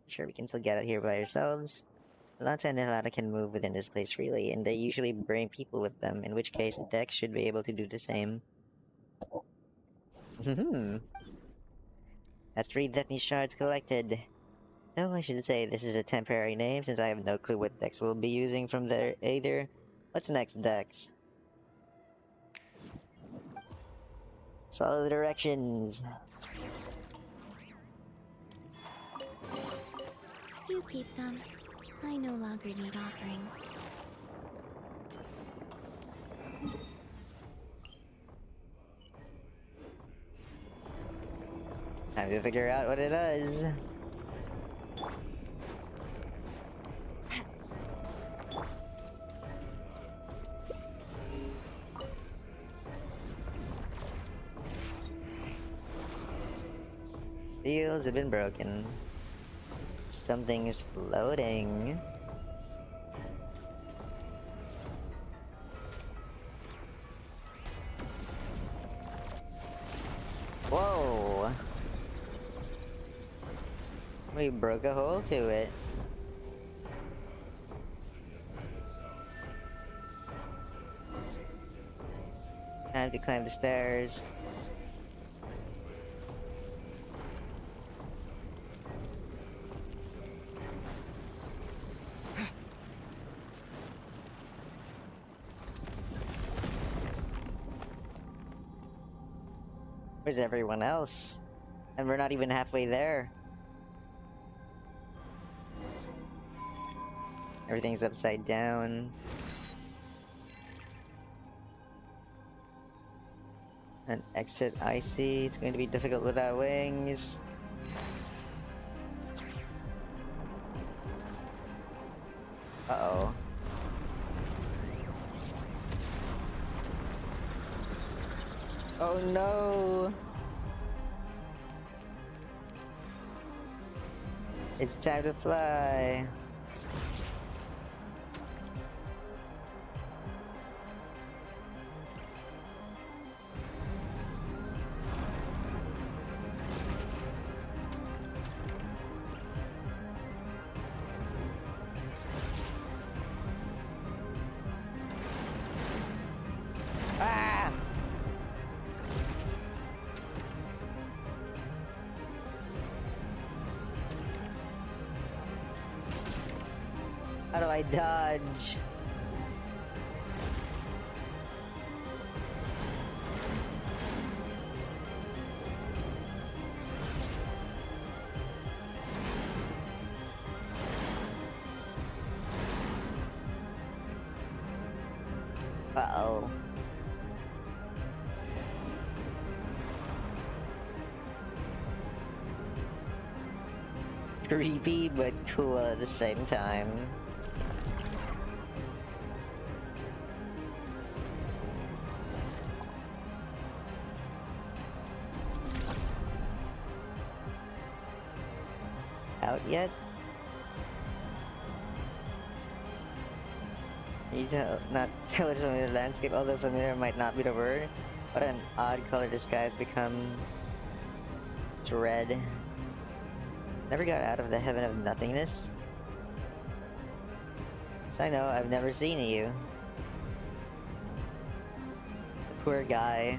Sure, we can still get out here by ourselves. Melanta and Hilda can move within this place freely, and they usually bring people with them, in which case Dex should be able to do the same. That's 3 Death Me Shards collected. Though I should say this is a temporary name, since I have no clue what Dex will be using from there either. What's next, Dex? Let's follow the directions. You keep them. I no longer need offerings. Time to figure out what it does. Seals have been broken. Something is floating. Whoa! We broke a hole to it. Time to climb the stairs. Where's everyone else? And we're not even halfway there. Everything's upside down. An exit I see. It's going to be difficult without wings. Uh-oh. Oh no! It's time to fly. Ah! How do I dodge? Uh-oh. Creepy but cool at the same time. Out yet? You to not tell us from the landscape, although familiar might not be the word. What an odd color the skies become. It's red. Never got out of the heaven of nothingness? So I know, I've never seen you. The poor guy.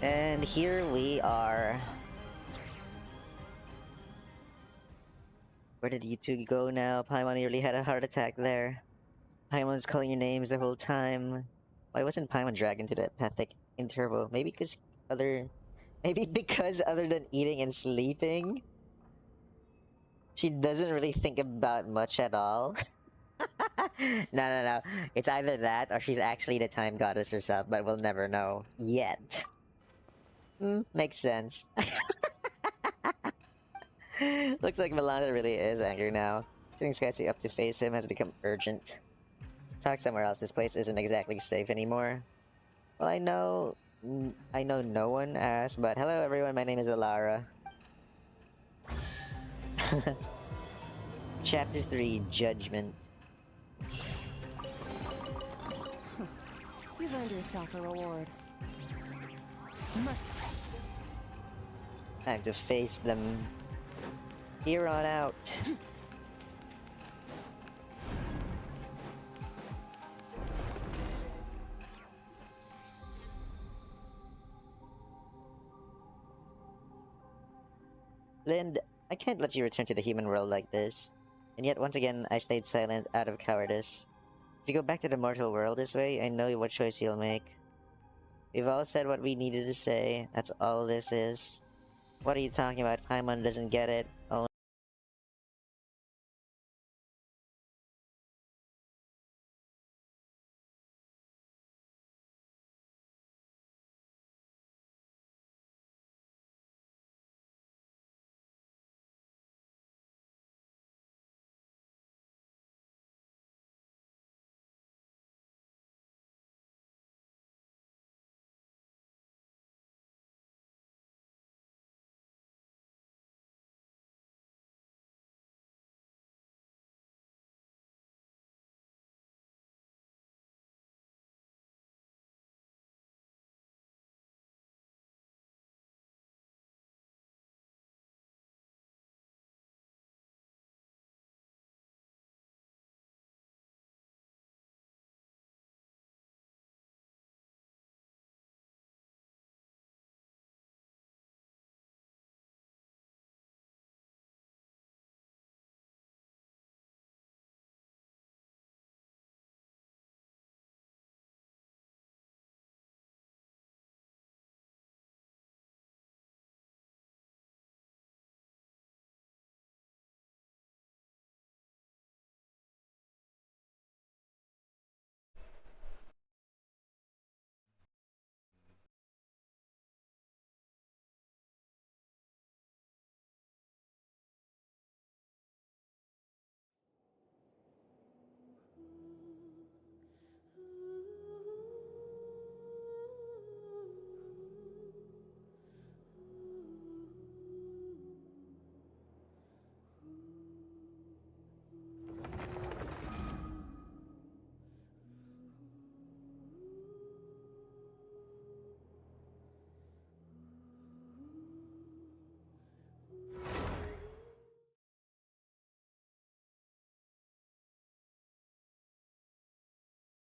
And here we are. Where did you two go now? Paimon nearly had a heart attack there. Paimon's calling your names the whole time. Why wasn't Paimon dragged into that pathetic interval? Maybe because other than eating and sleeping, she doesn't really think about much at all. No. It's either that or she's actually the time goddess herself, but we'll never know. Yet. Makes sense. Looks like Melanta really is angry now. Sending Skysy up to face him has become urgent. Let's talk somewhere else. This place isn't exactly safe anymore. Well, I know no one asked, but hello everyone, my name is Alara. Chapter 3, Judgment. You've earned yourself a reward. Merciless. Time to face them. Here on out. Lind, I can't let you return to the human world like this. And yet, once again, I stayed silent out of cowardice. If you go back to the mortal world this way, I know what choice you'll make. We've all said what we needed to say. That's all this is. What are you talking about? Paimon doesn't get it. Oh.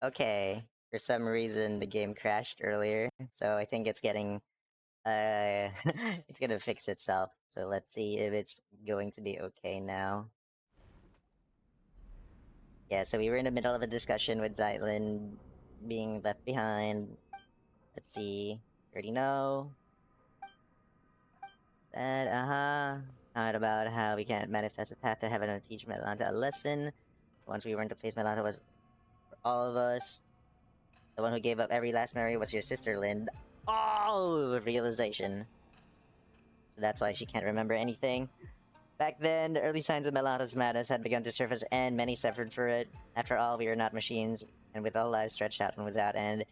Okay. For some reason, the game crashed earlier, so I think it's getting it's gonna fix itself. So let's see if it's going to be okay now. Yeah, so we were in the middle of a discussion with Zeitlind being left behind. Let's see. Already know. Said, Not about how we can't manifest a path to heaven or teach Melanta a lesson. Once we weren't to face Melanta was for all of us. The one who gave up every last memory was your sister, Lind. Oh, realization. So that's why she can't remember anything. Back then, the early signs of Melanta's madness had begun to surface, and many suffered for it. After all, we are not machines, and with all lives stretched out and without end,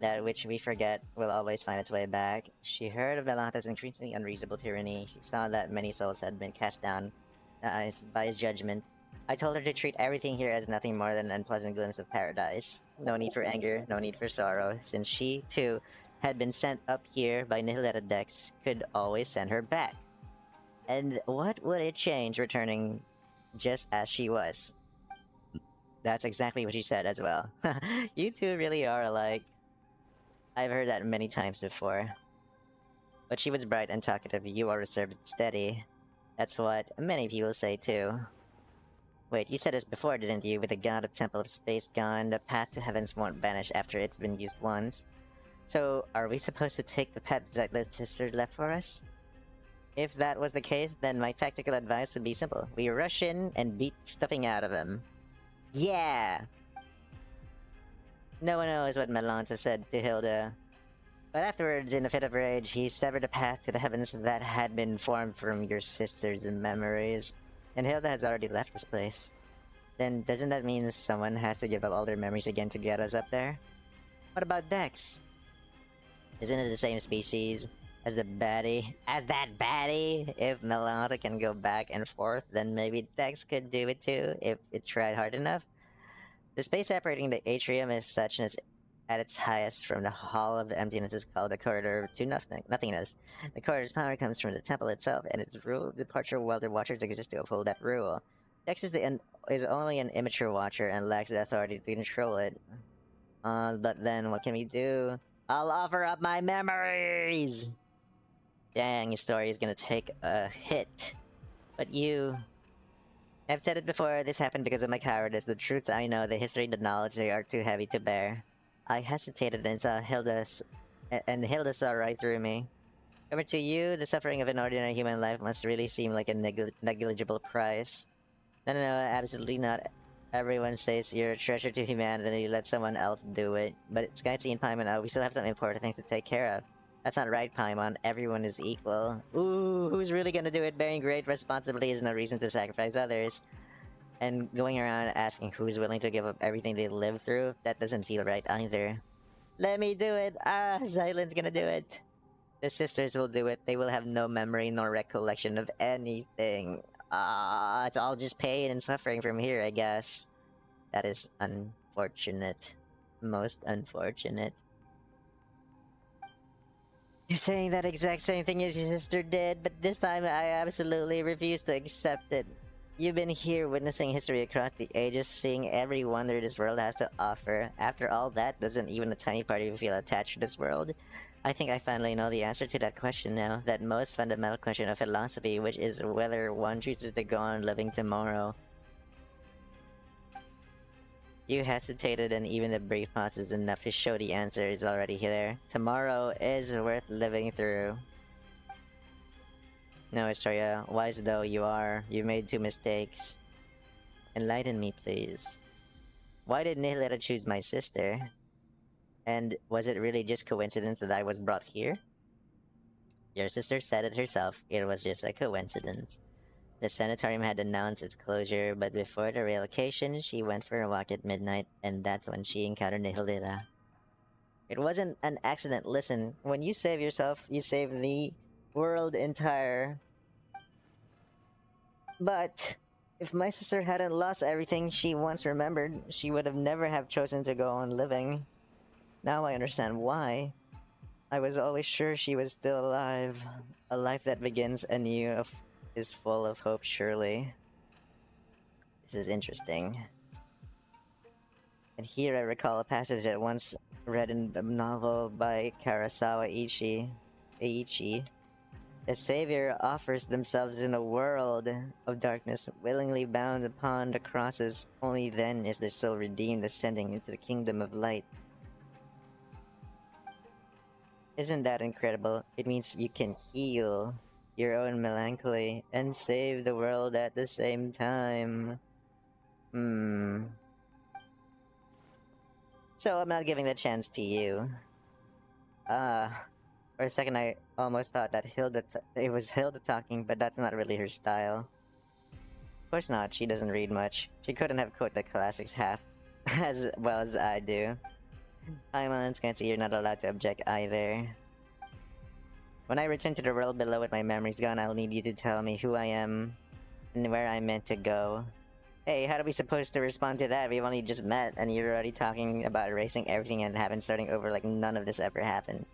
that which we forget will always find its way back. She heard of Melanta's increasingly unreasonable tyranny. She saw that many souls had been cast down by his judgment. I told her to treat everything here as nothing more than an unpleasant glimpse of paradise. No need for anger, no need for sorrow, since she, too, had been sent up here by Nihiletta Dex, could always send her back. And what would it change returning just as she was? That's exactly what she said as well. You two really are alike. I've heard that many times before. But she was bright and talkative, you are reserved and steady. That's what many people say too. Wait, you said this before, didn't you? With the god of Temple of Space gone, the path to heavens won't vanish after it's been used once. So, are we supposed to take the path Zeitlin's sister left for us? If that was the case, then my tactical advice would be simple. We rush in and beat stuffing out of him. Yeah! No one knows what Melanta said to Hilda. But afterwards, in a fit of rage, he severed a path to the heavens that had been formed from your sister's memories. And Hilda has already left this place. Then doesn't that mean someone has to give up all their memories again to get us up there? What about Dex? Isn't it the same species as the baddie? As that baddie? If Melanta can go back and forth, then maybe Dex could do it too, if it tried hard enough. The space separating the atrium of suchness at its highest from the Hall of Emptiness is called the Corridor to Nothingness. The corridor's power comes from the temple itself, and its rule of departure while the Watchers exist to uphold that rule. Dex is only an immature Watcher and lacks the authority to control it. But then what can we do? I'll offer up my memories! Dang, his story is gonna take a hit. But you... I've said it before, this happened because of my cowardice. The truths I know, the history, the knowledge, they are too heavy to bear. I hesitated and saw Hilda saw right through me. Compared to you, the suffering of an ordinary human life must really seem like a negligible price. No, absolutely not. Everyone says you're a treasure to humanity, let someone else do it. But Skyzy and Paimon, we still have some important things to take care of. That's not right, Paimon. Everyone is equal. Ooh, who's really gonna do it? Bearing great responsibility is no reason to sacrifice others. And going around asking who's willing to give up everything they lived through, that doesn't feel right either. Let me do it! Ah, Zeitlind's gonna do it! The sisters will do it. They will have no memory nor recollection of anything. Ah, it's all just pain and suffering from here, I guess. That is unfortunate. Most unfortunate. You're saying that exact same thing as your sister did, but this time I absolutely refuse to accept it. You've been here witnessing history across the ages, seeing every wonder this world has to offer. After all that, doesn't even a tiny part of you feel attached to this world? I think I finally know the answer to that question now, that most fundamental question of philosophy, which is whether one chooses to go on living tomorrow. You hesitated, and even the brief pause is enough to show the answer is already there. Tomorrow is worth living through. No, Historia, wise though you are, you made two mistakes. Enlighten me, please. Why did Nihiletta choose my sister? And was it really just coincidence that I was brought here? Your sister said it herself, it was just a coincidence. The sanatorium had announced its closure, but before the relocation, she went for a walk at midnight, and that's when she encountered Nihiletta. It wasn't an accident. Listen, when you save yourself, you save the world entire. But if my sister hadn't lost everything she once remembered, she would have never have chosen to go on living. Now I understand why. I was always sure she was still alive. A life that begins anew is full of hope, surely. This is interesting. And here I recall a passage I once read in a novel by Karasawa Eiichi. The Savior offers themselves in a world of darkness, willingly bound upon the crosses. Only then is the soul redeemed, ascending into the kingdom of light. Isn't that incredible? It means you can heal your own melancholy and save the world at the same time. So I'm not giving the chance to you. For a second I almost thought that it was Hilda talking, but that's not really her style. Of course not, she doesn't read much. She couldn't have quoted the classics half as well as I do. Paimon, Scancy, you're not allowed to object either. When I return to the world below with my memories gone, I'll need you to tell me who I am and where I'm meant to go. Hey, how are we supposed to respond to that? We've only just met, and you're already talking about erasing everything and having starting over like none of this ever happened.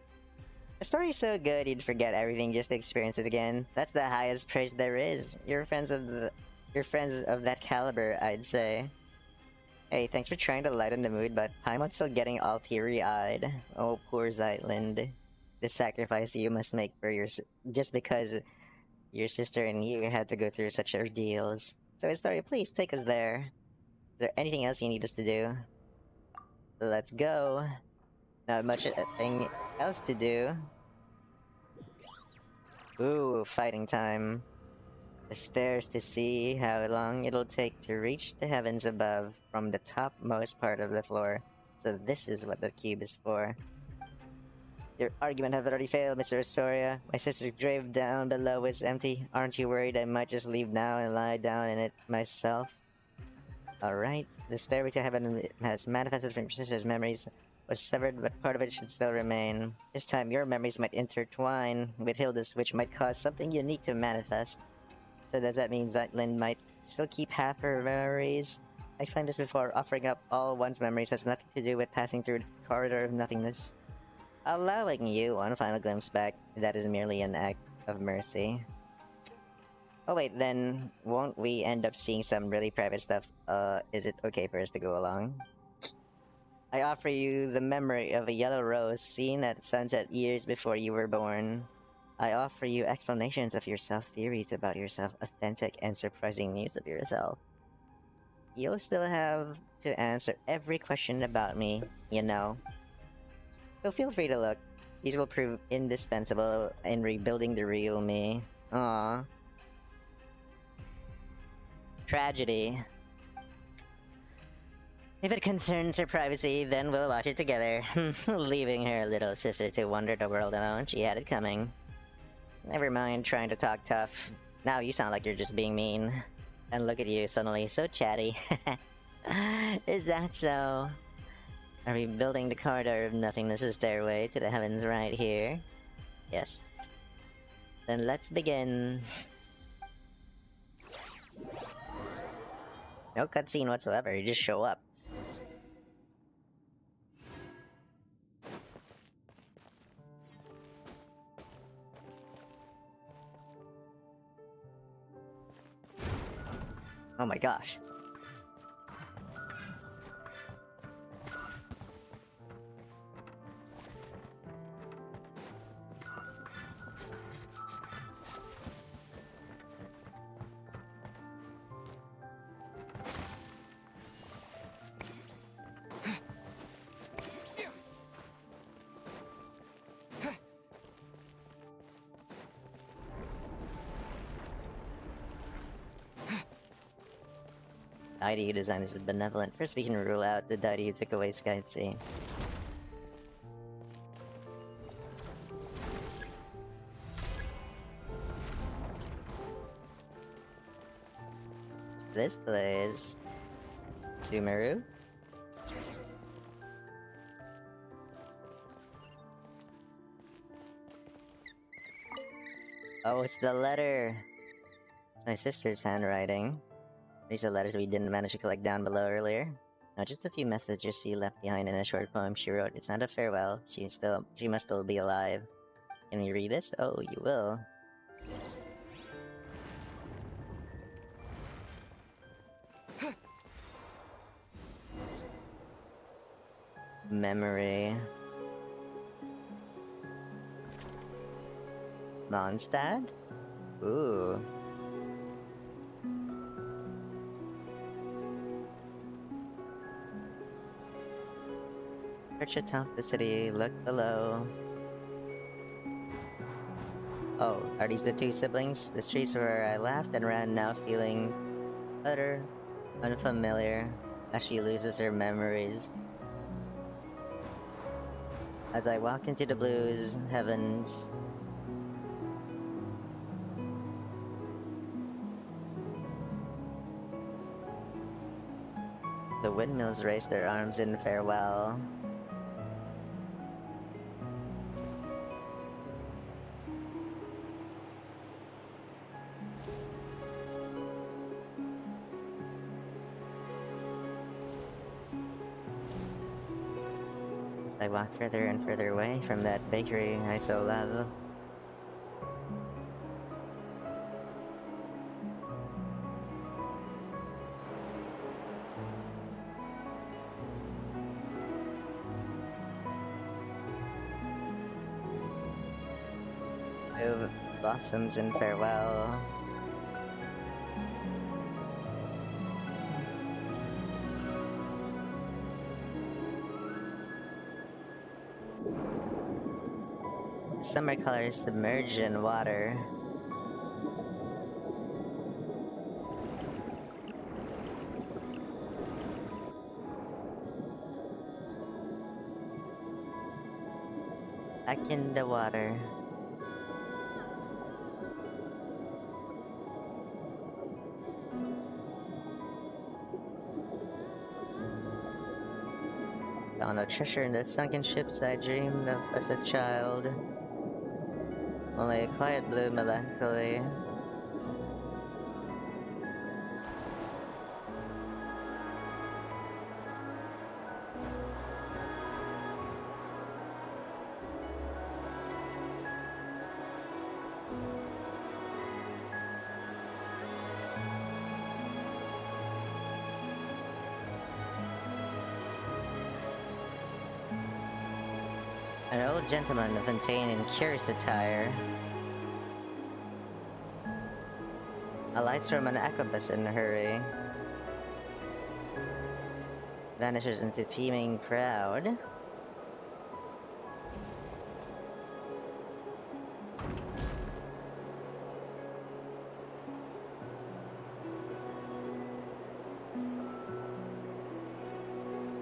The story's so good you'd forget everything just to experience it again. That's the highest praise there is. You're friends of that caliber, I'd say. Hey, thanks for trying to lighten the mood, but Paimon's still getting all teary-eyed. Oh, poor Zeitlind. The sacrifice you must make for just because your sister and you had to go through such ordeals. So, story, please take us there. Is there anything else you need us to do? Let's go. Not much thing else to do. Ooh, fighting time. The stairs to see how long it'll take to reach the heavens above from the topmost part of the floor. So this is what the cube is for. Your argument has already failed, Mr. Astoria. My sister's grave down below is empty. Aren't you worried I might just leave now and lie down in it myself? Alright. The stairway to heaven has manifested from your sister's memories. Was severed, but part of it should still remain. This time, your memories might intertwine with Hilda's, which might cause something unique to manifest. So does that mean Zeitlind might still keep half her memories? I find this before, offering up all one's memories has nothing to do with passing through the corridor of nothingness. Allowing you one final glimpse back, that is merely an act of mercy. Oh wait, then won't we end up seeing some really private stuff? Is it okay for us to go along? I offer you the memory of a yellow rose seen at sunset years before you were born. I offer you explanations of yourself, theories about yourself, authentic and surprising news of yourself. You'll still have to answer every question about me, you know. So feel free to look. These will prove indispensable in rebuilding the real me. Aww. Tragedy. If it concerns her privacy, then we'll watch it together. Leaving her little sister to wander the world alone, she had it coming. Never mind trying to talk tough. Now you sound like you're just being mean. And look at you, suddenly so chatty. Is that so? Are we building the corridor of nothingness, a stairway to the heavens right here? Yes. Then let's begin. No cutscene whatsoever, you just show up. Oh my gosh. Deity who designed this is benevolent. First we can rule out the deity who took away Sky Sea. This place. Sumeru? Oh, it's the letter! It's my sister's handwriting. These are letters we didn't manage to collect down below earlier. Now, just a few messages she left behind in a short poem she wrote. It's not a farewell. She must still be alive. Can you read this? Oh, you will. Memory. Mondstadt? Ooh. Search atop the city, look below. Oh, are these the two siblings? The streets where I laughed and ran, now feeling utter unfamiliar as she loses her memories. As I walk into the blues heavens, the windmills raise their arms in farewell. I walked further and further away from that bakery I so love. Move blossoms in farewell. Summer colors submerged in water. Back in the water. Found a treasure in the sunken ships I dreamed of as a child. Only a quiet blue melancholy. An old gentleman of Fontaine in curious attire alights from an aquabus in a hurry. Vanishes into teeming crowd.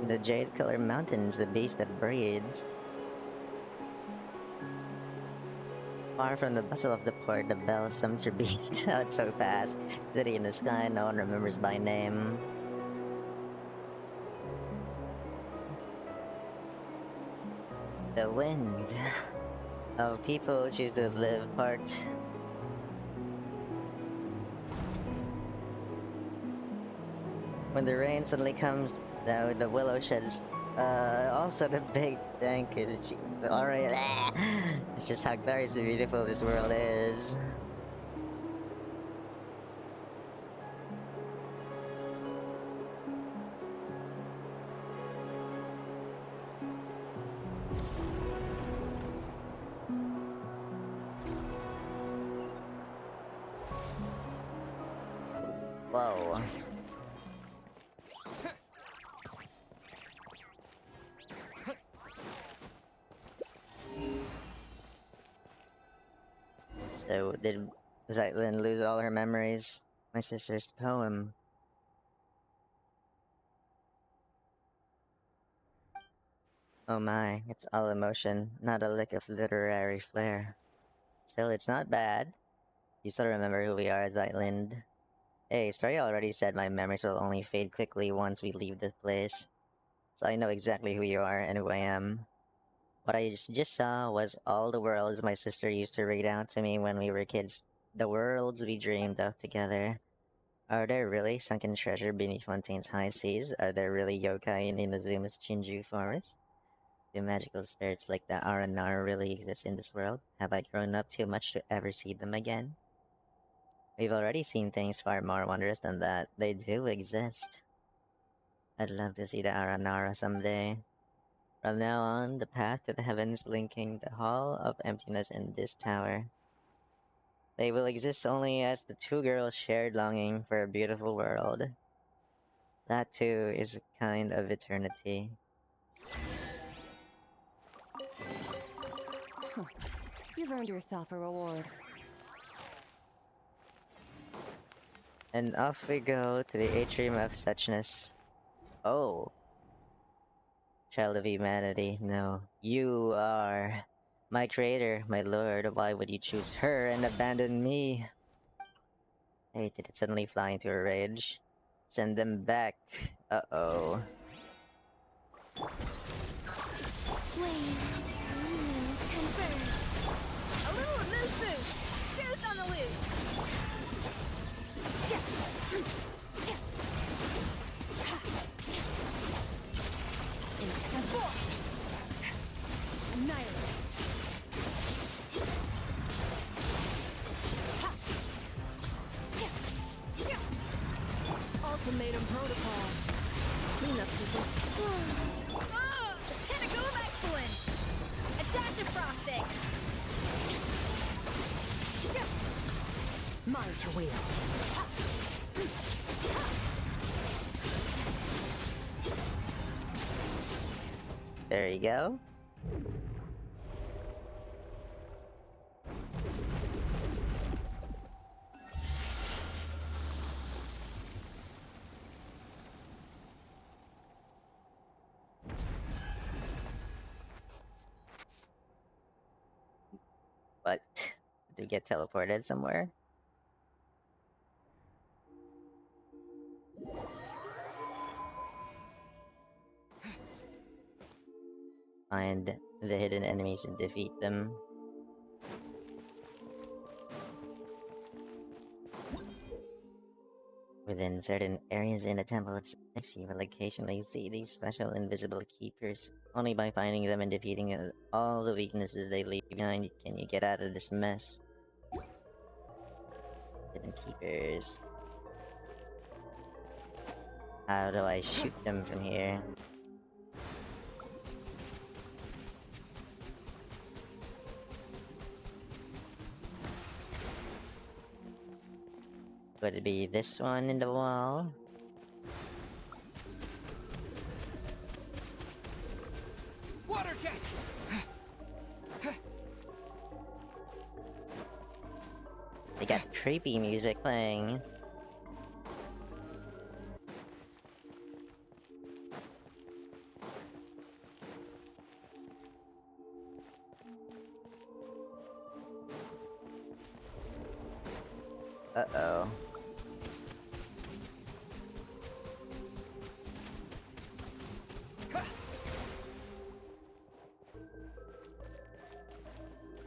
The jade-colored mountains, the beast that breeds. Far from the bustle of the port, the bell sums her beast out so fast. City in the sky, no one remembers by name. The wind of people choose to live part. When the rain suddenly comes down, the willow sheds. Also the big tank is alright. It's just how glorious and beautiful this world is. Whoa. So, did Zeitlind lose all her memories? My sister's poem. Oh my, it's all emotion, not a lick of literary flair. Still, it's not bad. You still remember who we are, Zeitlind. Hey, story already said my memories will only fade quickly once we leave this place. So I know exactly who you are and who I am. What I just saw was all the worlds my sister used to read out to me when we were kids. The worlds we dreamed of together. Are there really sunken treasure beneath Fontaine's high seas? Are there really yokai in Inazuma's Chinju forest? Do magical spirits like the Aranar really exist in this world? Have I grown up too much to ever see them again? We've already seen things far more wondrous than that. They do exist. I'd love to see the Aranara someday. From now on, the path to the heavens linking the Hall of Emptiness and this tower. They will exist only as the two girls shared longing for a beautiful world. That too is a kind of eternity. You've earned yourself a reward. And off we go to the atrium of suchness. Oh. Child of humanity, no. You are my creator, my lord. Why would you choose her and abandon me? Hey, did it suddenly fly into a rage? Send them back. Uh-oh. Flame, lumines converge. A little mood boost. Goose on the loose. Mine to wield. There you go. But did we get teleported somewhere? Find the hidden enemies and defeat them. Within certain areas in the Temple of Space, you will occasionally see these special invisible keepers. Only by finding them and defeating all the weaknesses they leave behind can you get out of this mess. Hidden keepers. How do I shoot them from here? Would it be this one in the wall? Water jet! They got creepy music playing. Uh-oh.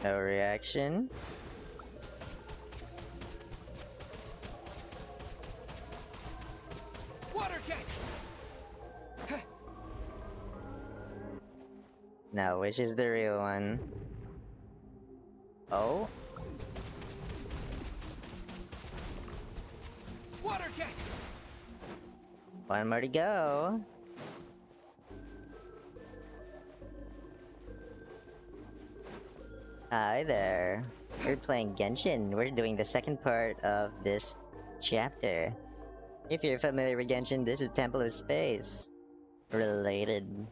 No reaction. Water jet! Now, which is the real one? Oh? Water jet! One more to go. Hi there. We're playing Genshin. We're doing the second part of this chapter. If you're familiar with Genshin, this is Temple of Space. Related.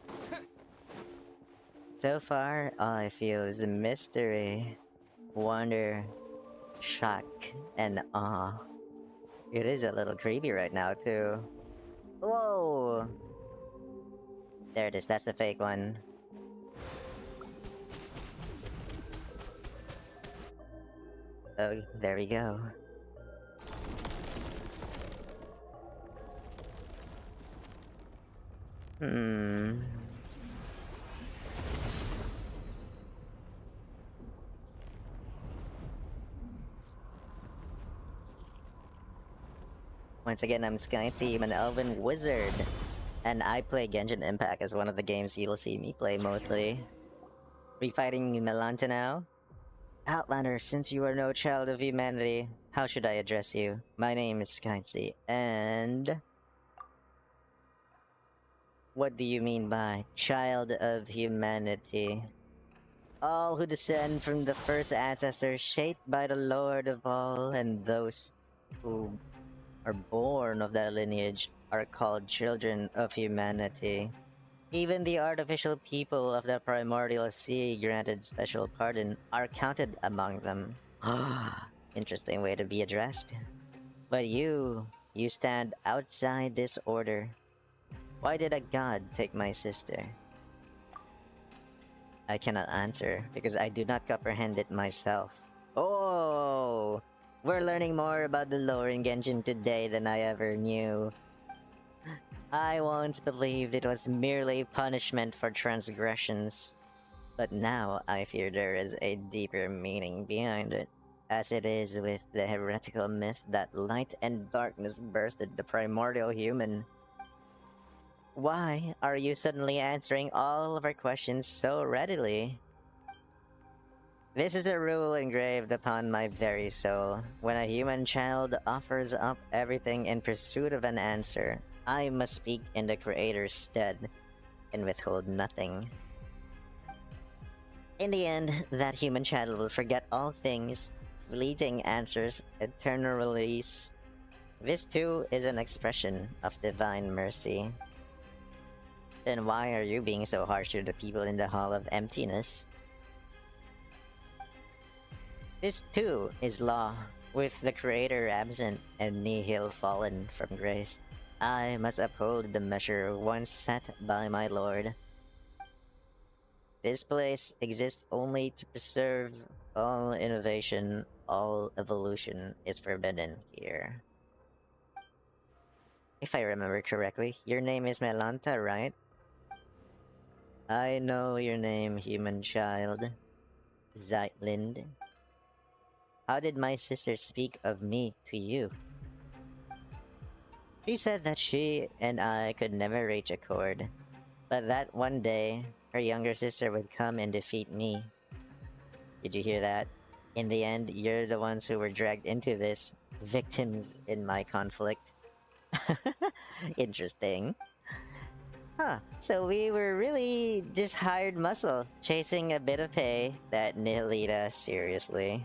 So far, all I feel is the mystery, wonder, shock, and awe. It is a little creepy right now, too. Whoa! There it is, that's the fake one. Oh, there we go. Hmm. Once again, I'm SkyTeam, an elven wizard. And I play Genshin Impact as one of the games you'll see me play mostly. We fighting Melanta now? Outlander, since you are no child of humanity, how should I address you? My name is SkyTeam, and... What do you mean by child of humanity? All who descend from the first ancestors shaped by the Lord of all, and those who are born of that lineage are called children of humanity. Even the artificial people of the primordial sea granted special pardon are counted among them. Interesting way to be addressed. But you stand outside this order. Why did a god take my sister? I cannot answer, because I do not comprehend it myself. Oh! We're learning more about the lore in Genshin today than I ever knew. I once believed it was merely punishment for transgressions. But now I fear there is a deeper meaning behind it. As it is with the heretical myth that light and darkness birthed the primordial human. Why are you suddenly answering all of our questions so readily? This is a rule engraved upon my very soul. When a human child offers up everything in pursuit of an answer, I must speak in the Creator's stead and withhold nothing. In the end, that human child will forget all things, fleeting answers, eternal release. This too is an expression of divine mercy. Then why are you being so harsh to the people in the Hall of Emptiness? This too is law, with the Creator absent and nihil fallen from grace. I must uphold the measure once set by my Lord. This place exists only to preserve all innovation, all evolution is forbidden here. If I remember correctly, your name is Melanta, right? I know your name, human child. Zeitlind. How did my sister speak of me to you? She said that she and I could never reach accord, but that one day, her younger sister would come and defeat me. Did you hear that? In the end, you're the ones who were dragged into this, victims in my conflict. Interesting. Huh, so we were really just hired muscle, chasing a bit of pay. That Nihilita, seriously.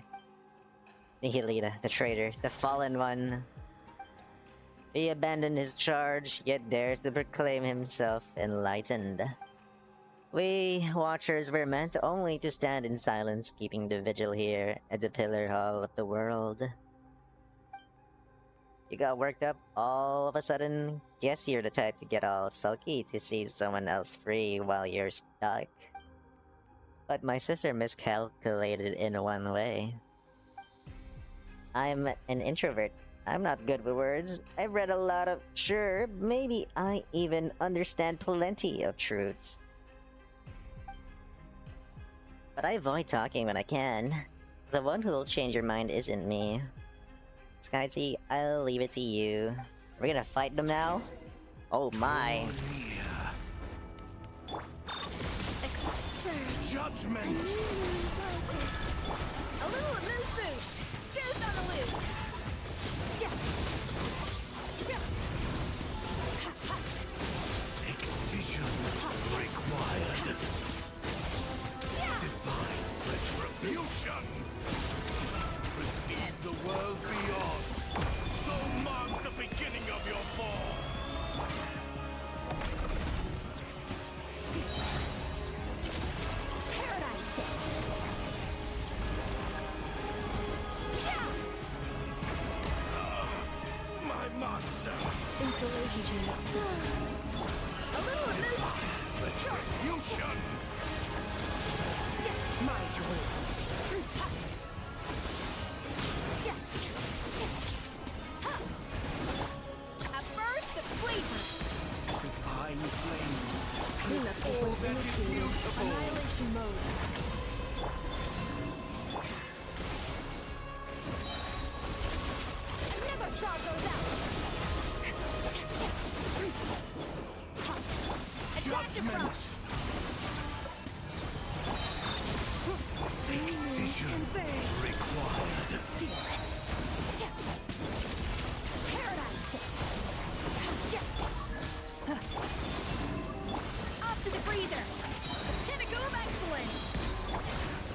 Nihilita, the traitor, the fallen one. He abandoned his charge, yet dares to proclaim himself enlightened. We Watchers were meant only to stand in silence, keeping the vigil here at the Pillar Hall of the world. You got worked up all of a sudden? Guess you're the type to get all sulky to see someone else free while you're stuck. But my sister miscalculated in one way. I'm an introvert. I'm not good with words. I've read a lot of... Sure, maybe I even understand plenty of truths. But I avoid talking when I can. The one who'll change your mind isn't me. Skyty, I'll leave it to you. We're gonna fight them now? Oh my. Judgment! A little loose boosh. Juice on the loose. Excision required. Divine retribution! Receive the world beyond. So marks the beginning of your fall. Paradigm shift. My master! Insulation chamber. A little loose. Retribution! Mine to wield. A burst of flavor. Divine flames. Cleanup sequence initiated. Annihilation mode. Another star goes out. Judgment! Excision required. Paradigm shift. Up to the freezer. Pinnacle of excellence.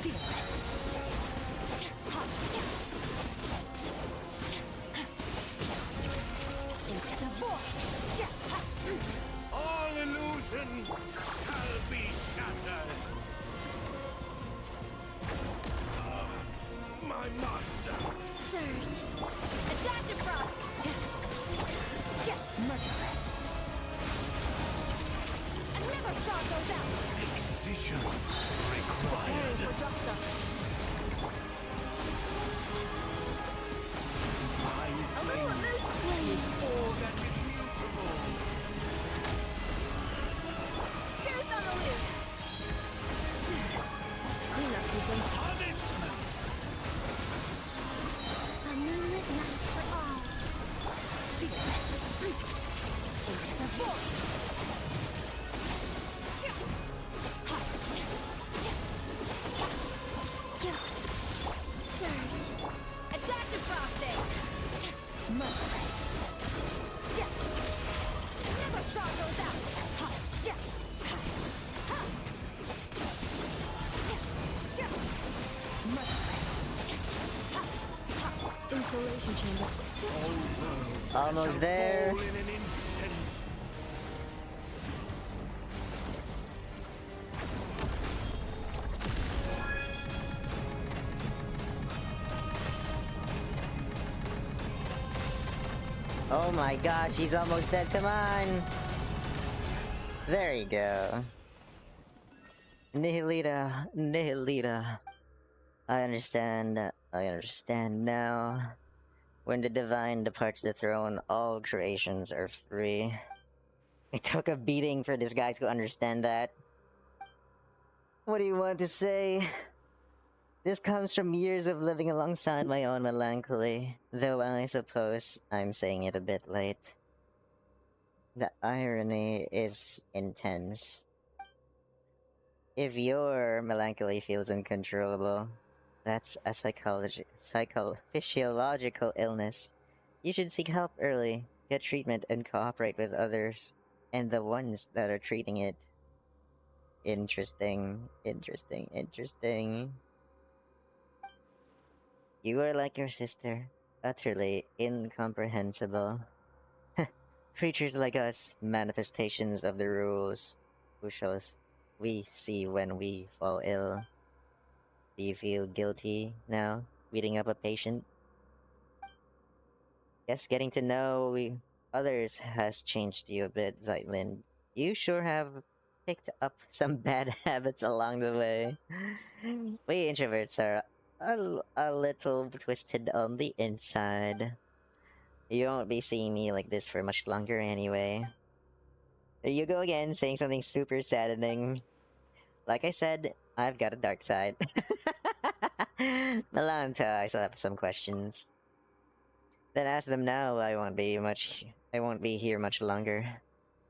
Fearless. Into the void. All illusions shall be shattered. My master. Surge. A dash of frost. Merciless. Another star goes out. Excision Preparing required. for dust up. Divine A little flames loose. is all that is mutable. Goose on the loose. Cleanup sequence. Punishment. A moonlit night for all. Fearless. Into the void. Insulation chamber. All worlds Almost shall there. fall in an instant. Oh my god, she's almost dead. Come on. There you go. Nihilita, Nihilita. I understand. I understand now. When the divine departs the throne, all creations are free. It took a beating for this guy to understand that. What do you want to say? This comes from years of living alongside my own melancholy, though I suppose I'm saying it a bit late. The irony is intense. If your melancholy feels uncontrollable, that's a physiological illness. You should seek help early, get treatment, and cooperate with others, and the ones that are treating it. Interesting, interesting, interesting. You are like your sister, utterly incomprehensible. Creatures like us, manifestations of the rules, who shows we see when we fall ill. Do you feel guilty now, beating up a patient? Guess getting to know others has changed you a bit, Zeitlind. You sure have picked up some bad habits along the way. We introverts are a little twisted on the inside. You won't be seeing me like this for much longer anyway. There you go again, saying something super saddening. Like I said, I've got a dark side. Melanta, I still have some questions. Then ask them now. I won't be here much longer.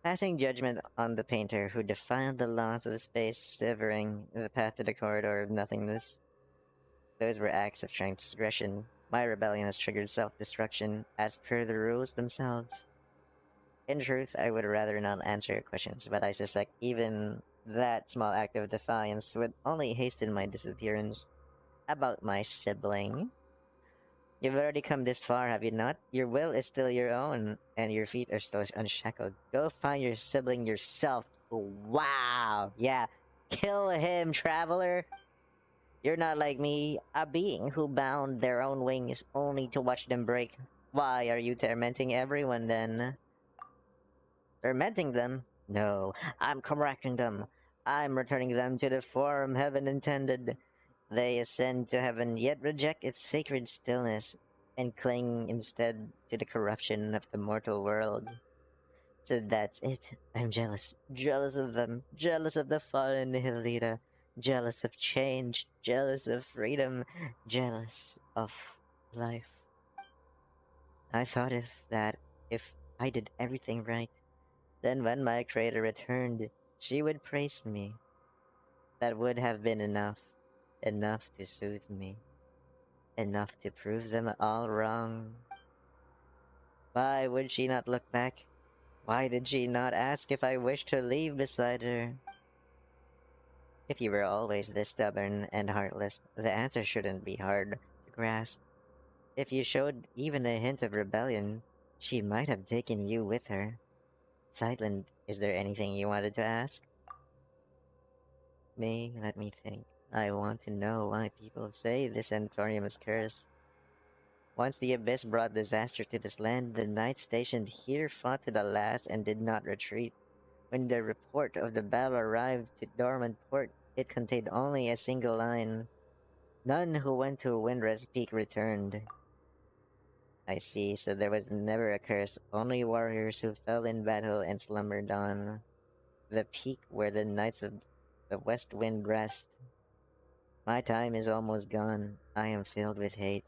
Passing judgment on the painter who defied the laws of space, severing the path to the corridor of nothingness. Those were acts of transgression. My rebellion has triggered self-destruction, as per the rules themselves. In truth, I would rather not answer your questions, but I suspect even that small act of defiance would only hasten my disappearance. About my sibling? You've already come this far, have you not? Your will is still your own, and your feet are still unshackled. Go find your sibling yourself. Wow! Yeah, kill him, traveler! You're not like me, a being who bound their own wings only to watch them break. Why are you tormenting everyone then? Tormenting them? No, I'm correcting them. I'm returning them to the form heaven intended. They ascend to heaven, yet reject its sacred stillness, and cling instead to the corruption of the mortal world. So that's it. I'm jealous. Jealous of them. Jealous of the fallen Hilda. Jealous of change. Jealous of freedom. Jealous of life. I thought if I did everything right, then when my creator returned, she would praise me. That would have been enough. Enough to soothe me. Enough to prove them all wrong. Why would she not look back? Why did she not ask if I wished to leave beside her? If you were always this stubborn and heartless, the answer shouldn't be hard to grasp. If you showed even a hint of rebellion, she might have taken you with her. Zeitlind, is there anything you wanted to ask? Let me think. I want to know why people say this sanatorium is cursed. Once the Abyss brought disaster to this land, the knights stationed here fought to the last and did not retreat. When the report of the battle arrived to Dormant Port, it contained only a single line. None who went to Windrest Peak returned. I see, so there was never a curse, only warriors who fell in battle and slumbered on the peak where the knights of the West Wind rest. My time is almost gone. I am filled with hate.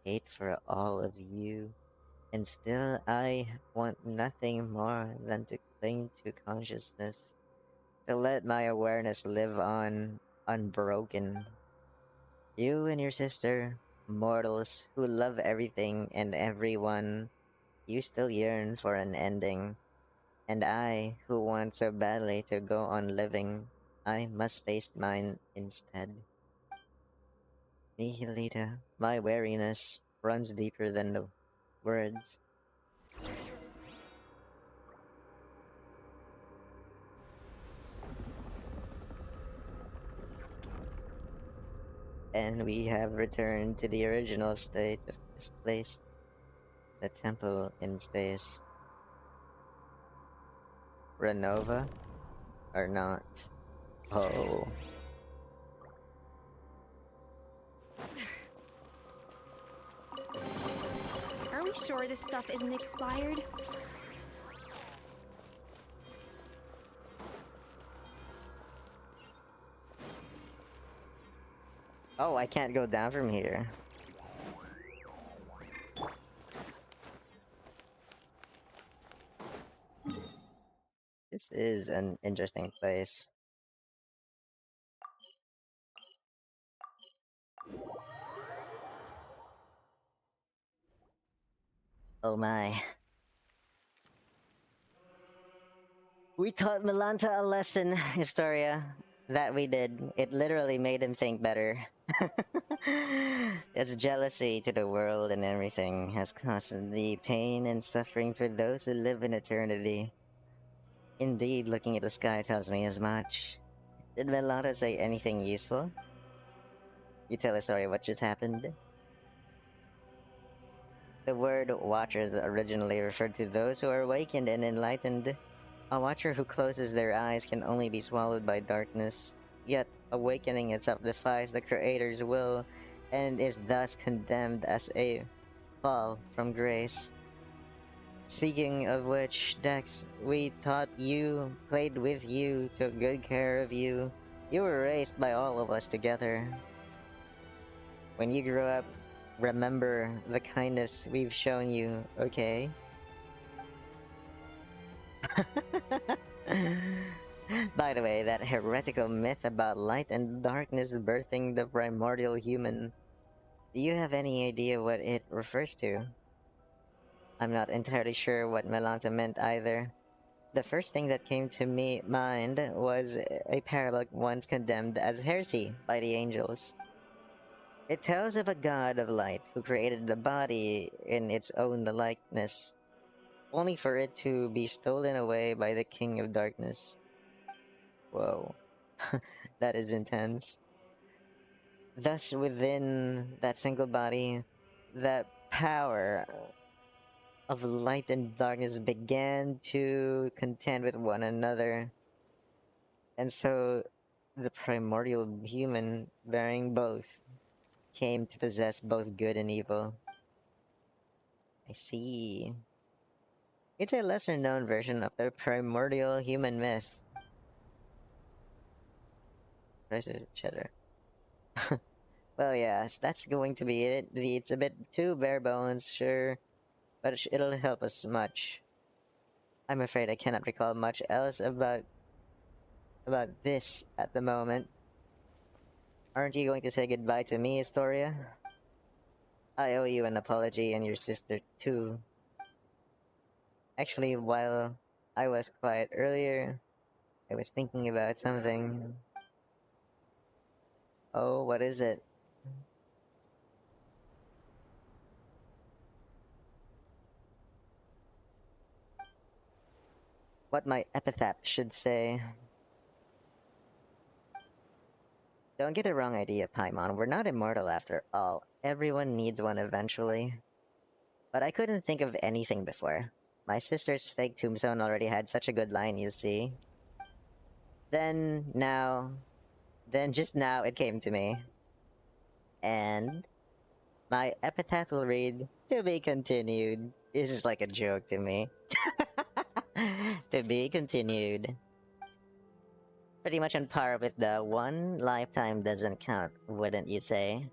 Hate for all of you. And still I want nothing more than to cling to consciousness. To let my awareness live on, unbroken. You and your sister, mortals who love everything and everyone, you still yearn for an ending. And I, who want so badly to go on living, I must face mine instead. Nihilita, my wariness, runs deeper than the words. And we have returned to the original state of this place, the temple in space. Renova? Or not? Oh. Are we sure this stuff isn't expired? Oh, I can't go down from here. This is an interesting place. Oh my. We taught Melanta a lesson, Historia. That we did. It literally made him think better. Its jealousy to the world and everything has caused the pain and suffering for those who live in eternity. Indeed, looking at the sky tells me as much. Did Melanta say anything useful? You tell us, sorry, what just happened? The word watchers originally referred to those who are awakened and enlightened. A watcher who closes their eyes can only be swallowed by darkness. Yet, awakening itself defies the Creator's will and is thus condemned as a fall from grace. Speaking of which, Dex, we taught you, played with you, took good care of you. You were raised by all of us together. When you grow up, remember the kindness we've shown you, okay? By the way, that heretical myth about light and darkness birthing the primordial human, do you have any idea what it refers to? I'm not entirely sure what Melanta meant either. The first thing that came to me mind was a parable once condemned as heresy by the angels. It tells of a god of light who created the body in its own likeness, only for it to be stolen away by the king of darkness. Whoa. That is intense. Thus, within that single body, that power of light and darkness began to contend with one another. And so, the primordial human, bearing both, came to possess both good and evil. I see. It's a lesser known version of the primordial human myth. Price of cheddar. Well, yes, that's going to be it. It's a bit too bare bones, sure, but it'll help us much. I'm afraid I cannot recall much else about this at the moment. Aren't you going to say goodbye to me, Astoria? I owe you an apology and your sister too. Actually, while I was quiet earlier, I was thinking about something. Oh, what is it? What my epitaph should say. Don't get the wrong idea, Paimon. We're not immortal after all. Everyone needs one eventually. But I couldn't think of anything before. My sister's fake tombstone already had such a good line, you see. Then, now, then just now it came to me. And my epitaph will read, "To be continued." This is like a joke to me. To be continued. Pretty much on par with the one lifetime doesn't count, wouldn't you say?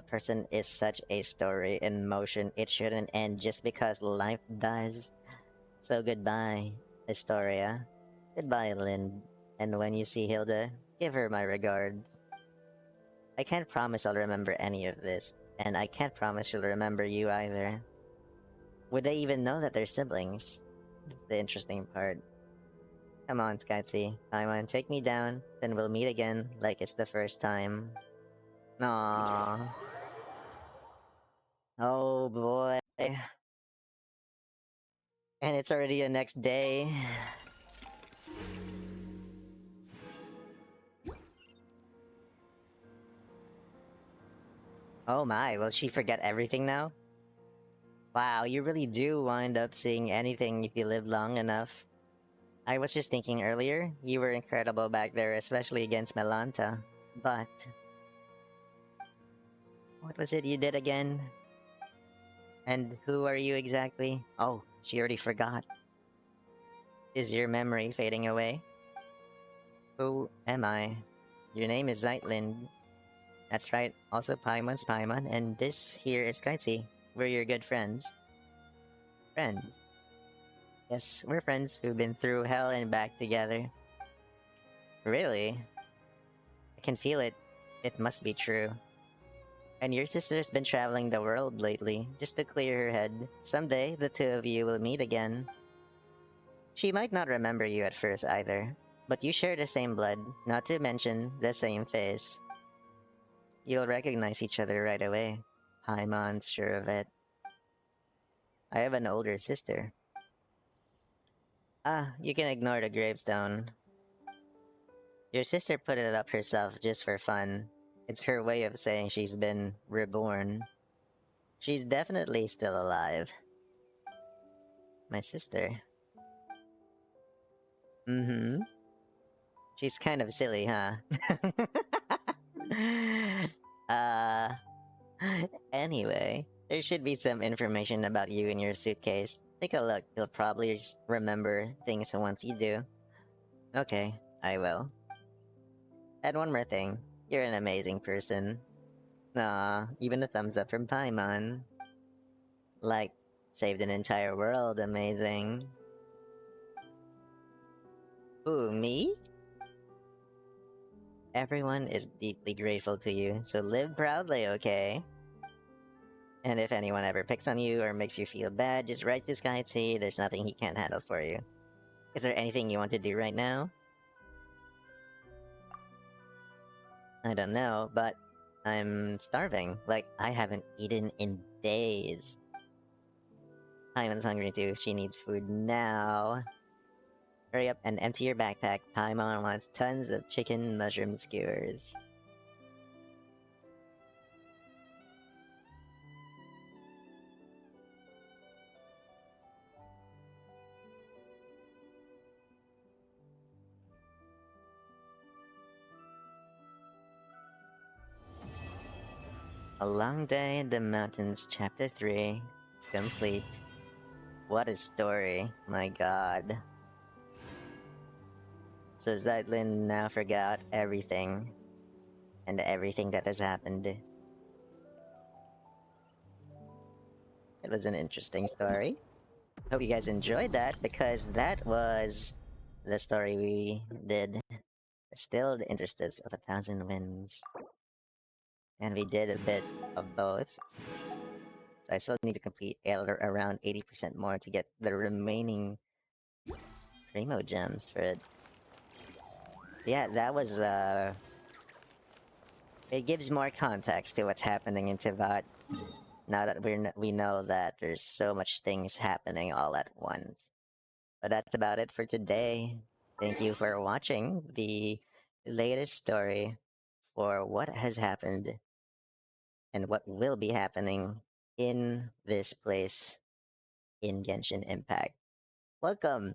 A person is such a story in motion, it shouldn't end just because life does. So goodbye, Historia. Goodbye, Lynn. And when you see Hilda, give her my regards. I can't promise I'll remember any of this, and I can't promise she'll remember you either. Would they even know that they're siblings? That's the interesting part. Come on, Skytsy. Come on, take me down, then we'll meet again like it's the first time. Aww. Oh boy. And it's already the next day. Oh my, will she forget everything now? Wow, you really do wind up seeing anything if you live long enough. I was just thinking earlier, you were incredible back there, especially against Melanta. But what was it you did again? And who are you exactly? Oh, she already forgot. Is your memory fading away? Who am I? Your name is Zeitlind. That's right, also Paimon's Paimon, and this here is Kaitsi. We're your good friends. Friends. Yes, we're friends who've been through hell and back together. Really? I can feel it. It must be true. And your sister's been traveling the world lately, just to clear her head. Someday, the two of you will meet again. She might not remember you at first either, but you share the same blood, not to mention the same face. You'll recognize each other right away. Paimon's sure of it. I have an older sister. Ah, you can ignore the gravestone. Your sister put it up herself just for fun. It's her way of saying she's been reborn. She's definitely still alive. My sister. Mm-hmm. She's kind of silly, huh? uh... Anyway, there should be some information about you in your suitcase. Take a look, you'll probably remember things once you do. Okay, I will. And one more thing, you're an amazing person. Aw, even a thumbs up from Paimon. Like, saved an entire world, amazing. Who, me? Everyone is deeply grateful to you, so live proudly, okay? And if anyone ever picks on you or makes you feel bad, just write this guy and say there's nothing he can't handle for you. Is there anything you want to do right now? I don't know, but I'm starving. Like, I haven't eaten in days. Paimon's hungry too. She needs food now. Hurry up and empty your backpack. Paimon wants tons of chicken mushroom skewers. A Long Day in the Mountains, Chapter 3. Complete. What a story. My god. So Zeitlind now forgot everything. And everything that has happened. It was an interesting story. Hope you guys enjoyed that, because that was the story we did. Still the Interstice of a Thousand Winds. And we did a bit of both. So I still need to complete around 80% more to get the remaining Primo gems for it. Yeah, that was it gives more context to what's happening in Teyvat. Now that we know that there's so much things happening all at once. But that's about it for today. Thank you for watching the latest story for what has happened and what will be happening in this place in Genshin Impact. Welcome!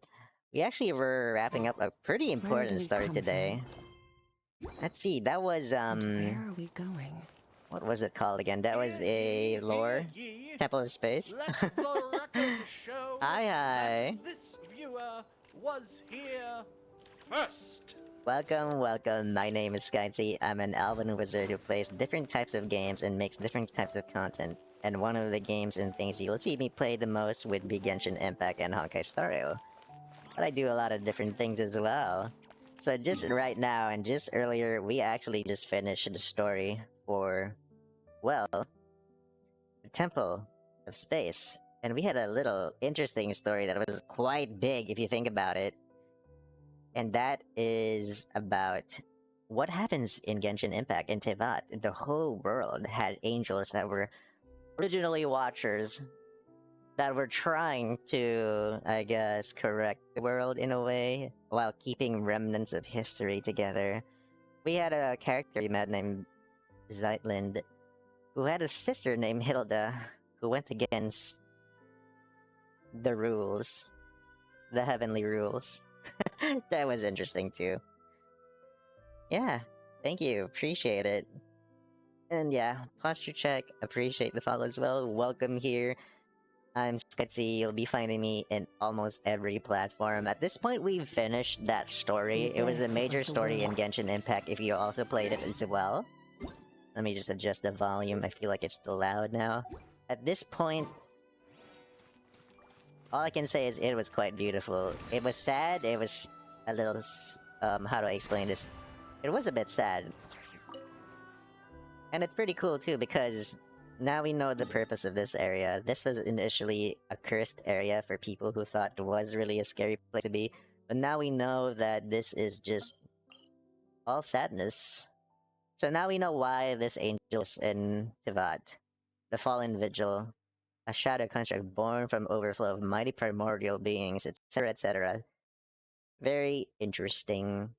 We actually were wrapping up a pretty Where do important we story come today. Let's see, that was And where are we going? what was it called again? That was a lore? Ye. Temple of Space? Let the record show Hi, hi. that this viewer was here first. Welcome, welcome. My name is Skyzy. I'm an elven wizard who plays different types of games and makes different types of content. And one of the games and things you'll see me play the most would be Genshin Impact and Honkai Star Rail. But I do a lot of different things as well. So just right now and just earlier, we actually just finished the story for, well, the Temple of Space. And we had a little interesting story that was quite big if you think about it. And that is about what happens in Genshin Impact in Teyvat. The whole world had angels that were originally watchers that were trying to, I guess, correct the world in a way while keeping remnants of history together. We had a character we met named Zeitlind, who had a sister named Hilda, who went against the rules, the heavenly rules. That was interesting too. Yeah, thank you, appreciate it. And yeah, posture check, appreciate the follow as well. Welcome here. I'm Sketsy. You'll be finding me in almost every platform. At this point, we've finished that story. It was a abyss is major like the story in world. Genshin Impact if you also played it as well. Let me just adjust the volume. I feel like it's still loud now. At this point, all I can say is it was quite beautiful. It was sad. It was a little... how do I explain this? It was a bit sad. And it's pretty cool too because now we know the purpose of this area. This was initially a cursed area for people who thought it was really a scary place to be. But now we know that this is just all sadness. So now we know why this angel is in Teyvat, the fallen vigil, a shadow construct born from overflow of mighty primordial beings, etc., etc. Very interesting.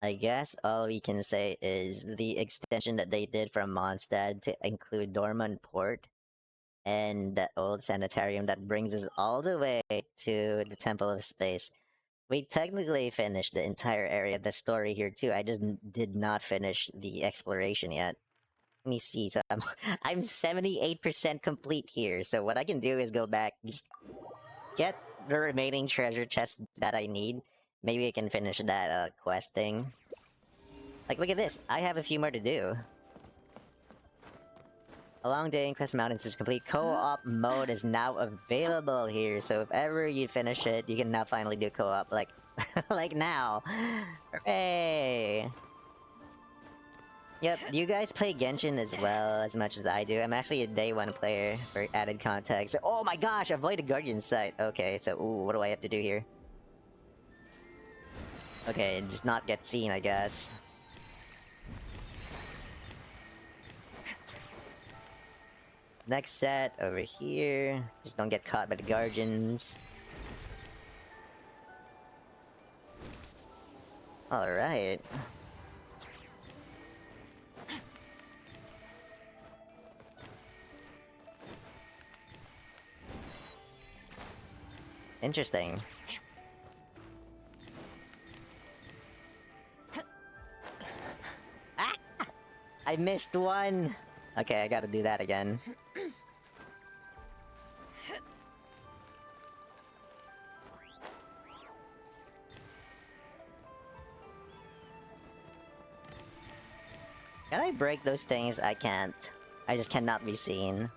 I guess all we can say is the extension that they did from Mondstadt to include Dormant Port and that old sanitarium that brings us all the way to the Temple of Space. We technically finished the entire area of the story here too. I just did not finish the exploration yet. Let me see. So I'm 78% complete here. So what I can do is go back, just get the remaining treasure chests that I need. Maybe I can finish that quest thing. Like, look at this. I have a few more to do. A long day in Crest Mountains is complete. Co-op mode is now available here. So if ever you finish it, you can now finally do co-op. Like, like now. Hooray! Yep, you guys play Genshin as well as much as I do. I'm actually a day one player for added context. Oh my gosh, avoid a guardian site. Okay, so ooh, what do I have to do here? Okay, just not get seen, I guess. Next set, over here. Just don't get caught by the guardians. Alright. Interesting. Ah! I missed one! Okay, I gotta do that again. Can I break those things? I can't. I just cannot be seen.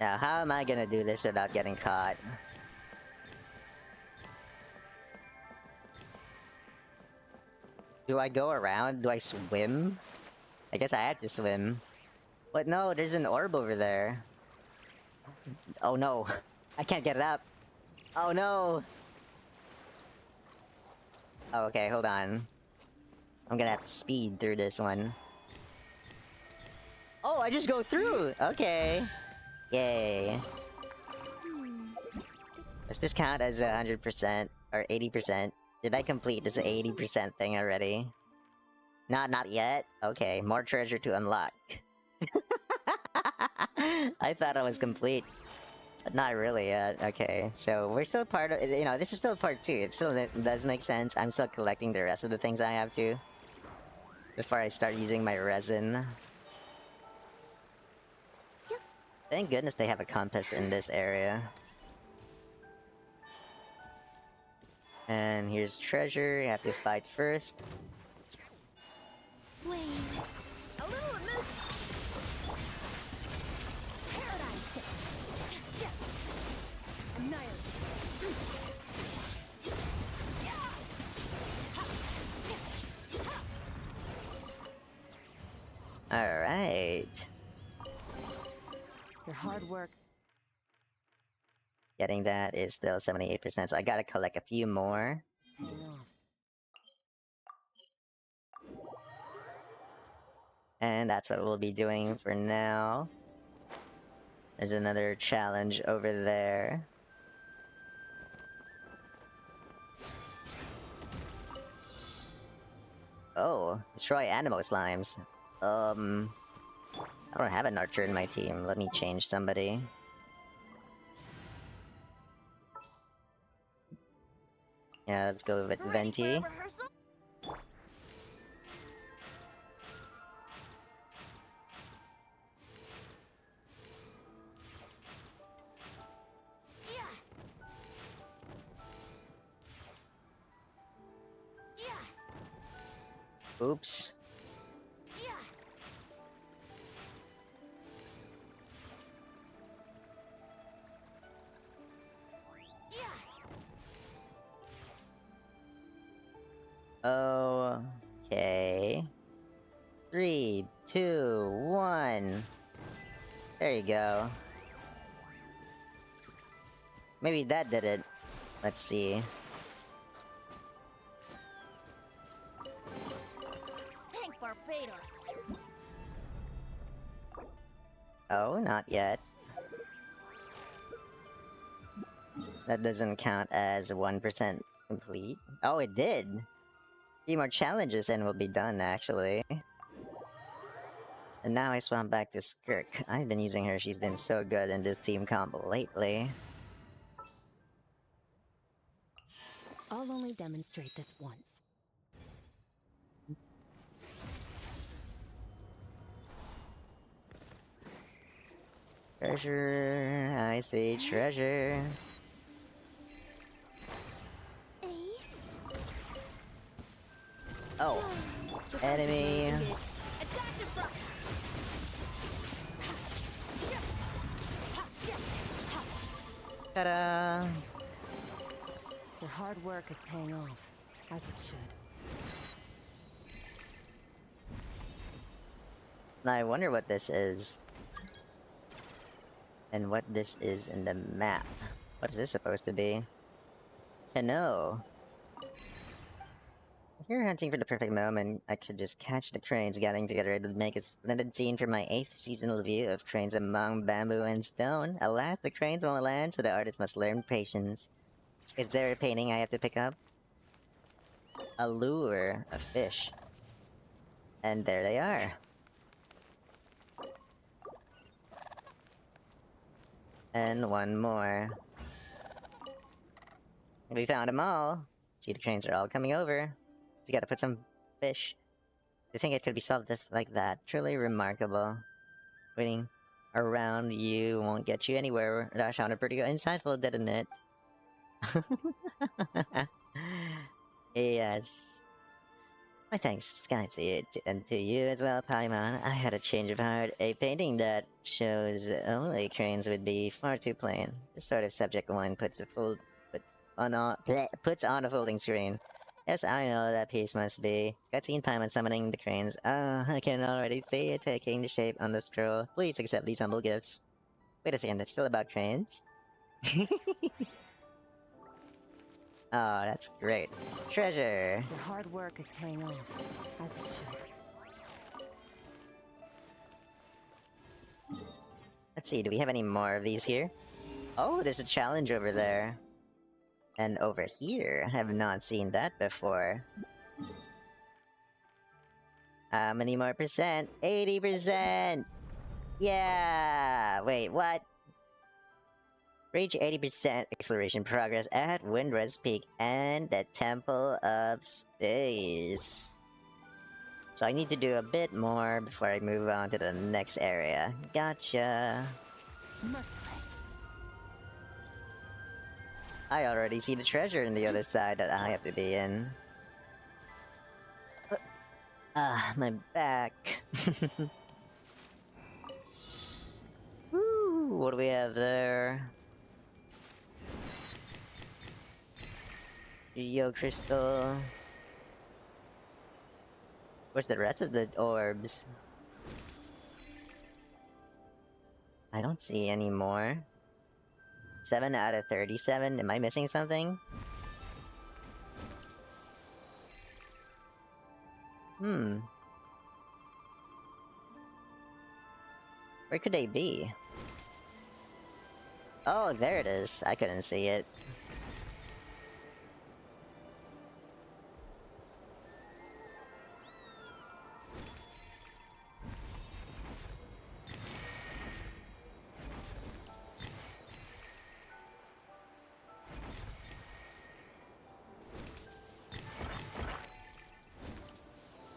Now, how am I gonna do this without getting caught? Do I go around? Do I swim? I guess I had to swim. But no, there's an orb over there. Oh no. I can't get it up. Oh no! Oh, okay, hold on. I'm gonna have to speed through this one. Oh, I just go through! Okay. Yay. Does this count as 100% or 80%? Did I complete this 80% thing already? Not yet? Okay, more treasure to unlock. I thought I was complete. But not really yet. Okay, so we're still part of... You know, this is still part 2. It still does make sense. I'm still collecting the rest of the things I have to. Before I start using my resin. Thank goodness they have a compass in this area. And here's treasure. You have to fight first. Wait. A little of this. Paradigm shift. Annihilate. Alright. Your hard work. Getting that is still 78%, so I gotta collect a few more. Paying off. And that's what we'll be doing for now. There's another challenge over there. Oh, destroy animal slimes. I don't have an archer in my team. Let me change somebody. Yeah, let's go with Venti. Oops. Okay. 3, 2, 1. There you go. Maybe that did it. Let's see. Thank Barbados. Oh, not yet. That doesn't count as 1% complete. Oh, it did! 3 more challenges and we'll be done, actually. And now I swam back to Skirk. I've been using her, she's been so good in this team combo lately. I'll only demonstrate this once. Treasure, I see treasure. Oh, enemy. Ta-da! Your hard work is paying off, as it should. Now I wonder what this is. And what this is in the map. What is this supposed to be? Canoe. If you're hunting for the perfect moment, I could just catch the cranes getting together. It would make a splendid scene for my 8th seasonal view of cranes among bamboo and stone. Alas, the cranes won't land, so the artist must learn patience. Is there a painting I have to pick up? A lure, a fish. And there they are. And one more. We found them all. See, the trains are all coming over. You gotta put some fish. To think it could be solved just like that. Truly remarkable. Waiting around you won't get you anywhere. That sounded pretty insightful, didn't it? Yes. My thanks, Sky, to you, and to you as well, Paimon. I had a change of heart. A painting that shows only cranes would be far too plain. This sort of subject line puts on a folding screen. Yes, I know that piece must be. Cutscene Paimon summoning the cranes. Ah, I can already see it taking the shape on the scroll. Please accept these humble gifts. Wait a second, it's still about cranes? Oh, that's great. Treasure! Your hard work is paying off, as it should. Let's see, do we have any more of these here? Oh, there's a challenge over there. And over here, I have not seen that before. How many more percent? 80%! Yeah! Wait, what? Reach 80% exploration progress at Windrest Peak and the Temple of Space. So I need to do a bit more before I move on to the next area. Gotcha. Merciless. I already see the treasure in the other side that I have to be in. My back. Woo, what do we have there? Yo, crystal. Where's the rest of the orbs? I don't see any more. 7 out of 37? Am I missing something? Where could they be? Oh, there it is. I couldn't see it.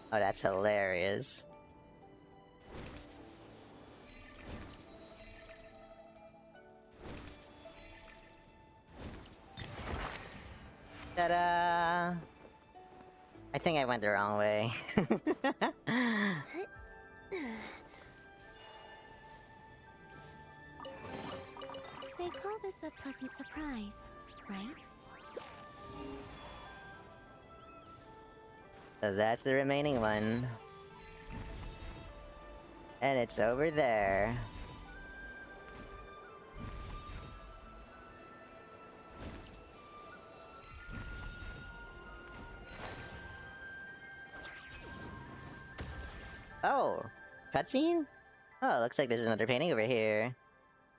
Oh, that's hilarious. Ta-da! I think I went the wrong way. They call this a pleasant surprise, right? So that's the remaining one. And it's over there. Oh! Cutscene? Oh, looks like there's another painting over here.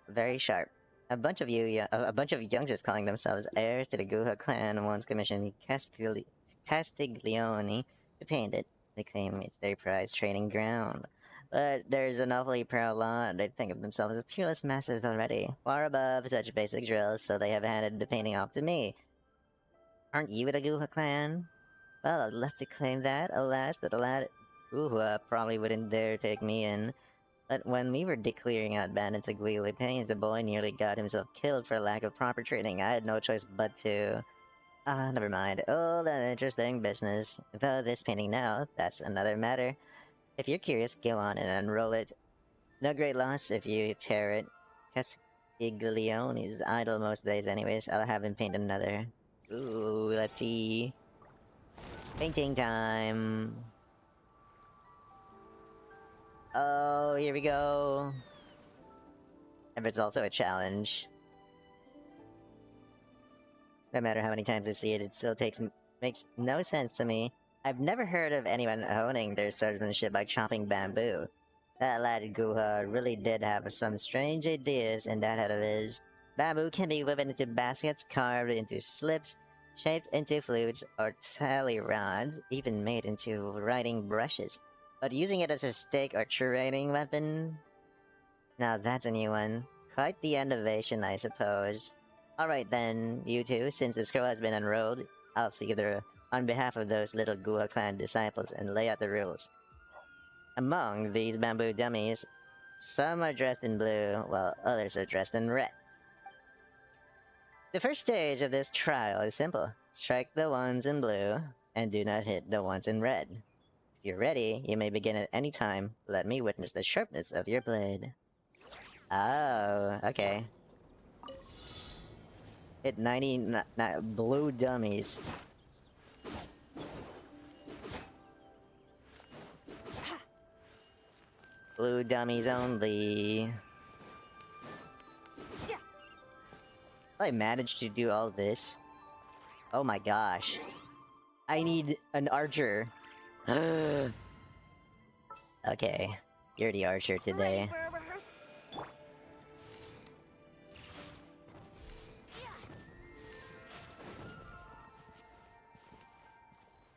Very sharp. A bunch of youngsters calling themselves heirs to the Guha clan once commissioned Castiglione to paint it. They claim it's their prized training ground. But there's an awfully proud lot. They think of themselves as peerless masters already, far above such basic drills, so they have handed the painting off to me. Aren't you the Guha clan? Well, I'd love to claim that, alas, but the lad Guha probably wouldn't dare take me in. But when we were declaring out bandits of Guili Pains, the boy nearly got himself killed for lack of proper training. I had no choice but to... Ah, never mind. Oh, that interesting business. Though this painting now, that's another matter. If you're curious, go on and unroll it. No great loss if you tear it. Castiglione is idle most days anyways. I'll have him paint another. Ooh, let's see. Painting time! Oh, here we go. And it's also a challenge. No matter how many times I see it, it still makes no sense to me. I've never heard of anyone honing their swordsmanship by chopping bamboo. That lad Guha really did have some strange ideas in that head of his. Bamboo can be woven into baskets, carved into slips, shaped into flutes or tally rods, even made into writing brushes. But using it as a stick or trading weapon? Now that's a new one. Quite the innovation, I suppose. Alright then, you two, since the scroll has been unrolled, I'll speak on behalf of those little Guha clan disciples and lay out the rules. Among these bamboo dummies, some are dressed in blue, while others are dressed in red. The first stage of this trial is simple. Strike the ones in blue, and do not hit the ones in red. If you're ready, you may begin at any time. Let me witness the sharpness of your blade. Oh, okay. Hit 90 blue dummies. Blue dummies only. I managed to do all this. Oh my gosh. I need an archer. Okay, you're the archer today. Ready for a rehearsal?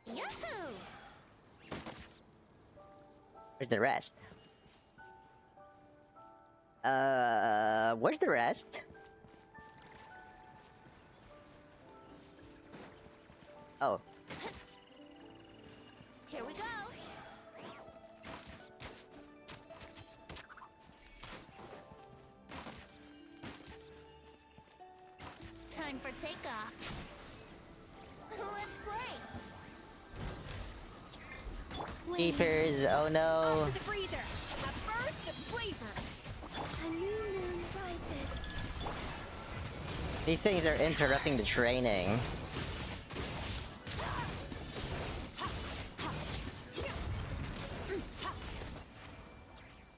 Yahoo! Where's the rest? Where's the rest? Oh. Here we go. Time for takeoff. Let's play. Keepers, oh no. To the freezer. A burst of flavor. A new moon rises. These things are interrupting the training.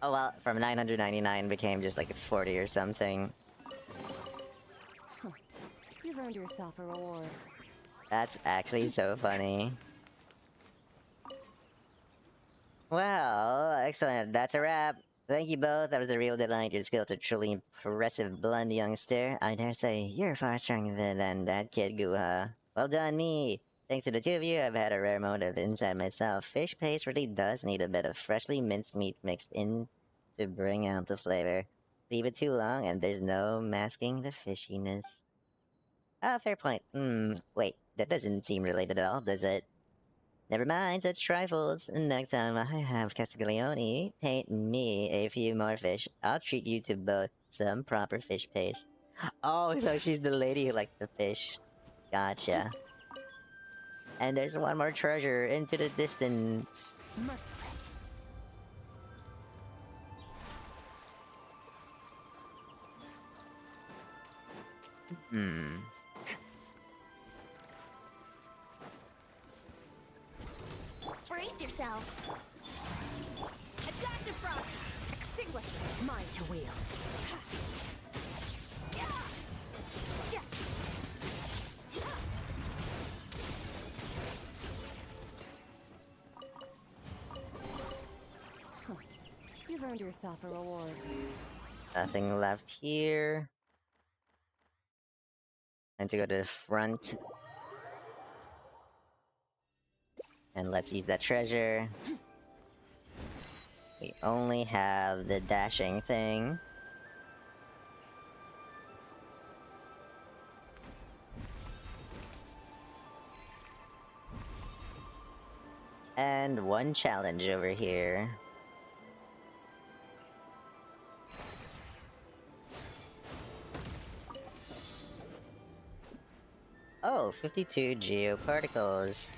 Oh well, from 999 became just like 40 or something. You've earned yourself a reward. That's actually so funny. Well, excellent. That's a wrap. Thank you both. That was a real delight. Your skills are truly impressive, blonde youngster. I dare say you're far stronger than that kid Guha. Well done, me. Thanks to the two of you, I've had a rare moment of insight myself. Fish paste really does need a bit of freshly minced meat mixed in to bring out the flavor. Leave it too long, and there's no masking the fishiness. Ah, fair point. Wait, that doesn't seem related at all, does it? Never mind such trifles. Next time I have Castiglione paint me a few more fish, I'll treat you to both some proper fish paste. Oh, so she's the lady who likes the fish. Gotcha. And there's one more treasure into the distance. Merciless. Hmm. Brace yourselves. Adaptive frost. Extinguished. Mine to wield. You've earned yourself a reward. Nothing left here. Time to go to the front. And let's use that treasure. We only have the dashing thing. And one challenge over here. Oh, 52 geoparticles.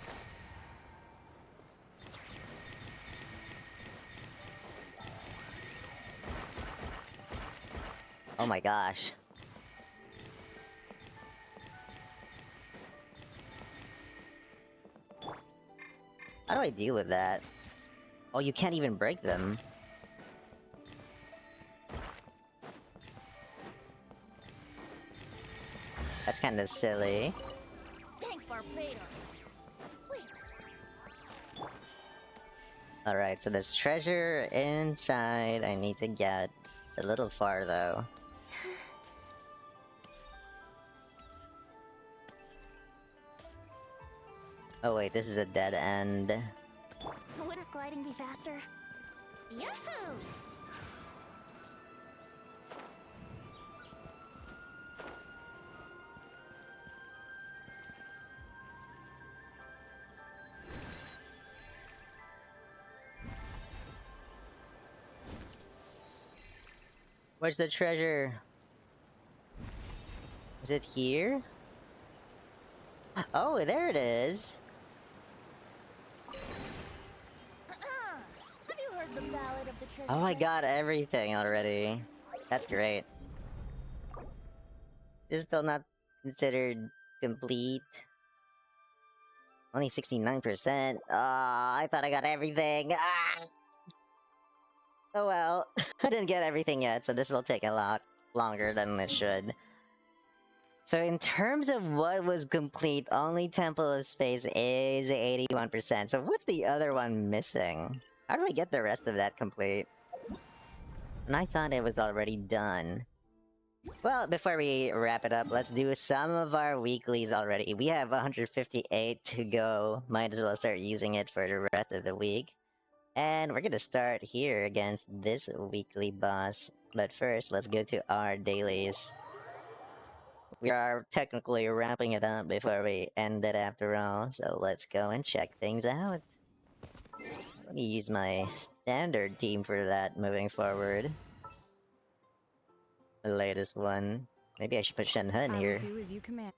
Oh my gosh. How do I deal with that? Oh, you can't even break them. That's kinda silly. Thank Barbados. Wait, Alright, so there's treasure inside I need to get. It's a little far though. Oh wait, this is a dead end. wouldn't gliding be faster? Yahoo! Where's the treasure? Is it here? Oh, there it is! Have you heard the ballad of the treasure Oh, I chest? got everything already. That's great. This is still not considered complete. Only 69%. Ah, I thought I got everything. Ah! Oh well. I didn't get everything yet, so this will take a lot longer than it should. So in terms of what was complete, only Temple of Space is 81%. So what's the other one missing? How do I get the rest of that complete? And I thought it was already done. Well, before we wrap it up, let's do some of our weeklies already. We have 158 to go. Might as well start using it for the rest of the week. And we're gonna start here against this weekly boss. But first, let's go to our dailies. We are technically wrapping it up before we end it after all, so let's go and check things out. Let me use my standard team for that moving forward. The latest one. Maybe I should put Shenhe in I here. will do as you command.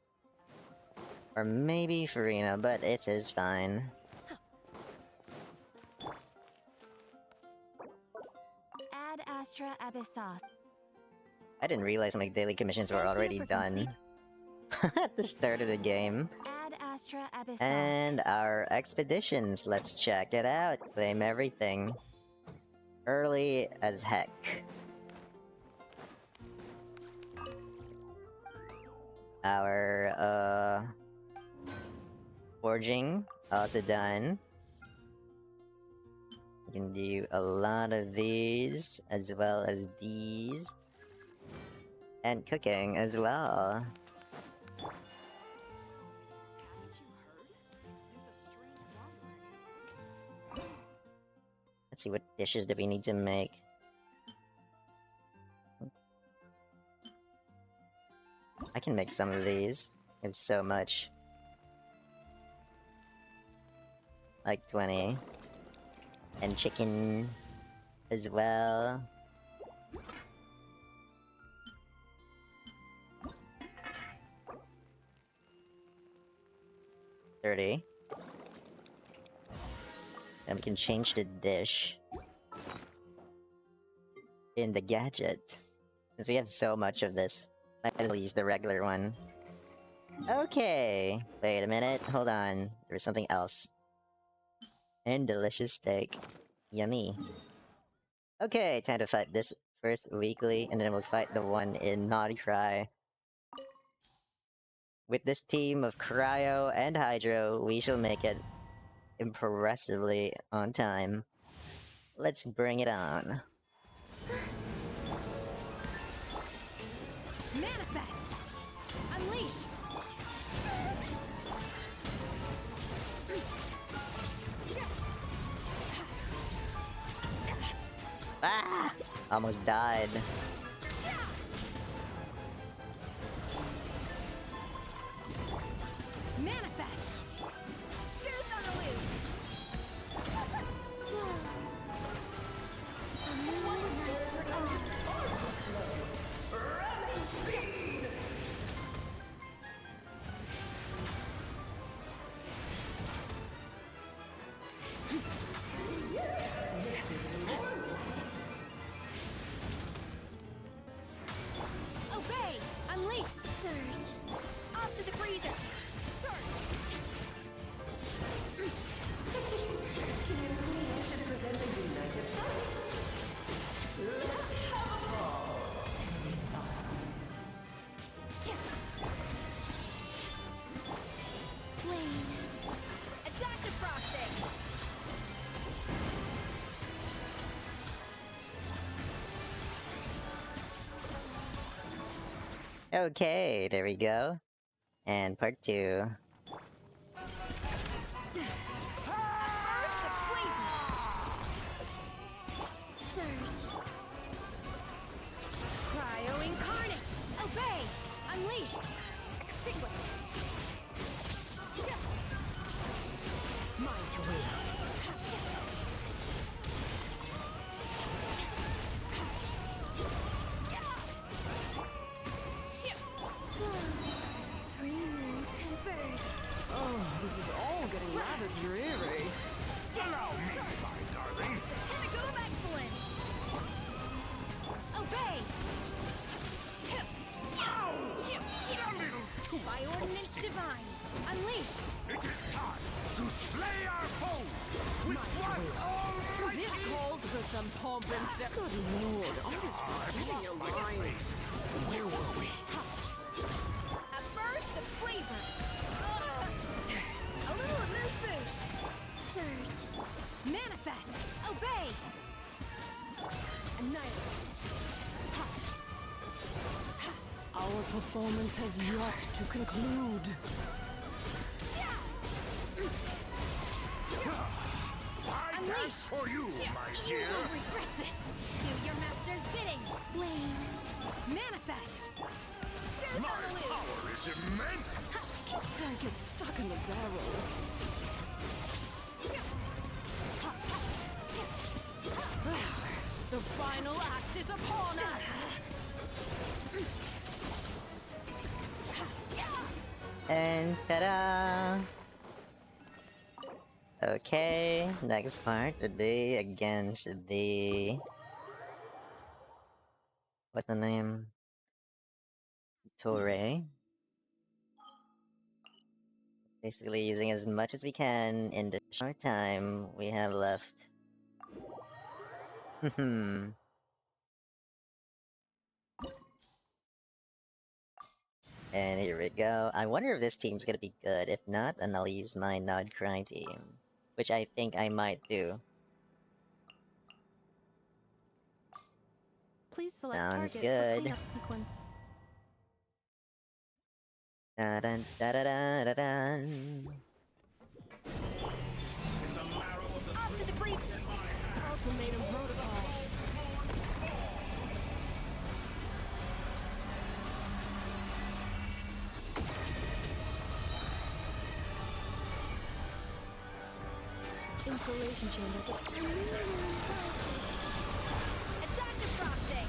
Or maybe Farina, but it is fine. Ad Astra Abyssos. I didn't realize my daily commissions were Thank you already for done. At the start of the game. Ad Astra Abyssos. And our expeditions, let's check it out. Claim everything. Early as heck. Our, forging, also done. We can do a lot of these, as well as these. And cooking as well. Let's see what dishes do we need to make. I can make some of these. I have so much. Like 20. And chicken as well. $30. And we can change the dish in the gadget. Since we have so much of this, might as well use the regular one. Okay. Wait a minute. Hold on. There's something else. And delicious steak. Yummy. Okay, time to fight this first weekly, and then we'll fight the one in Naughty Cry. With this team of Cryo and Hydro, we shall make it impressively on time. Let's bring it on. Manifest! Unleash! Ah! Almost died. Manifest! Goose on the loose! Obey! Unleash! Surge. Off to the freezer! Surge! Flame. Attack the frosting! Okay, there we go. And part 2. Burst of flavor! Surge. Cryo incarnate! Obey! Unleashed! Extinguish! Mine to wield! Shoot! Three moons converge. Oh, this is all getting rather dreary. Allow me, my darling. Pinnacle of excellence! Obey! Shoot! A little too By ordinance toasty. divine! Unleash! It is time to slay our foes with one almighty... This calls for some pomp and Good lord, I'm just forgetting your lines. Where were we? A burst of flavor! A little amuse bouche! Surge. Manifest! Obey! Annihilate! Our performance has yet to conclude. I Unleash! dance for you, my You dear. will regret this! Do your master's bidding! Flame. Manifest! Goose My on the loose! power is immense. Just don't get stuck in the barrel. The final act is upon us. And ta-da! Okay, next part would be against the... What's the name? Torre. Basically using as much as we can in the short time we have left. Hmm. And here we go. I wonder if this team's gonna be good. If not, then I'll use my Nod Cry team. Which I think I might do. Please select Sounds target good. for cleanup sequence. Da dun da da da da dun. Off to the breach! Ultimatum protocol. Installation chamber. Attack the frosting!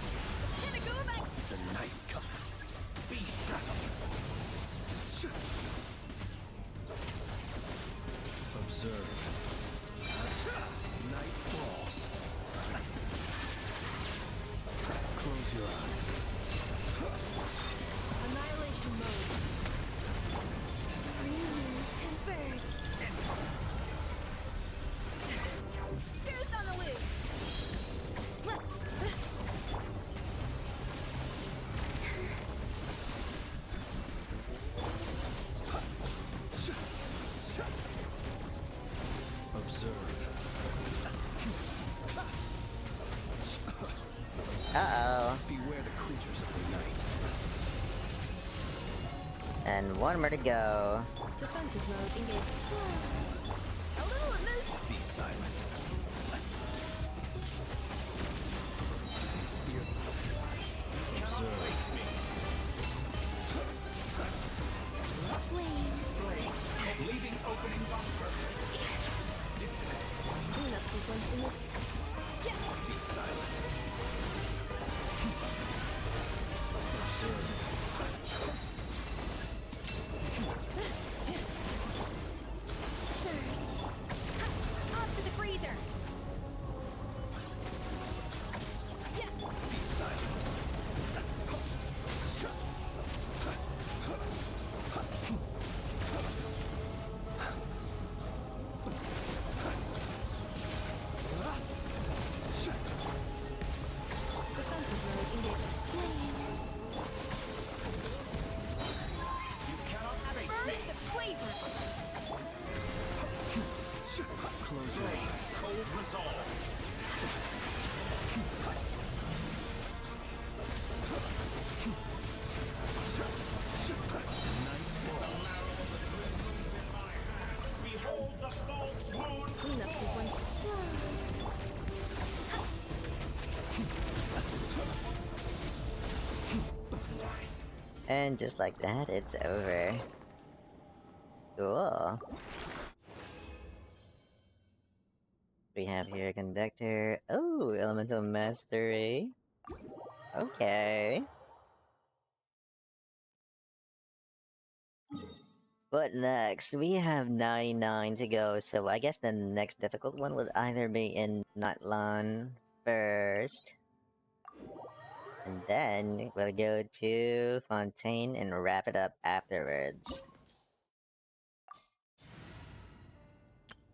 Pinnacle The night cometh. Be shackled. Observe. Night falls. Close your eyes. Annihilation mode. Converge. Goose on the loose! Observe. Uh-oh. Beware the creatures of the night. And one more to go. Defensive mode engaged. A little loose. Be silent. Fear. Observe. Blades, leaving openings on purpose. Cleanup sequence in the... Be silent. Observe. Off to the freezer! Be silent. Defensive mode engaged. You cannot face me. Burst of flavor! Close your eyes. Cold resolve. Night falls. Behold the false moon. Cleanup sequence. And just like that, it's over. Cool. We have here conductor. Oh, elemental mastery. Okay. But next, we have 99 to go, so I guess the next difficult one would either be in Nutlan first. And then we'll go to Fontaine and wrap it up afterwards.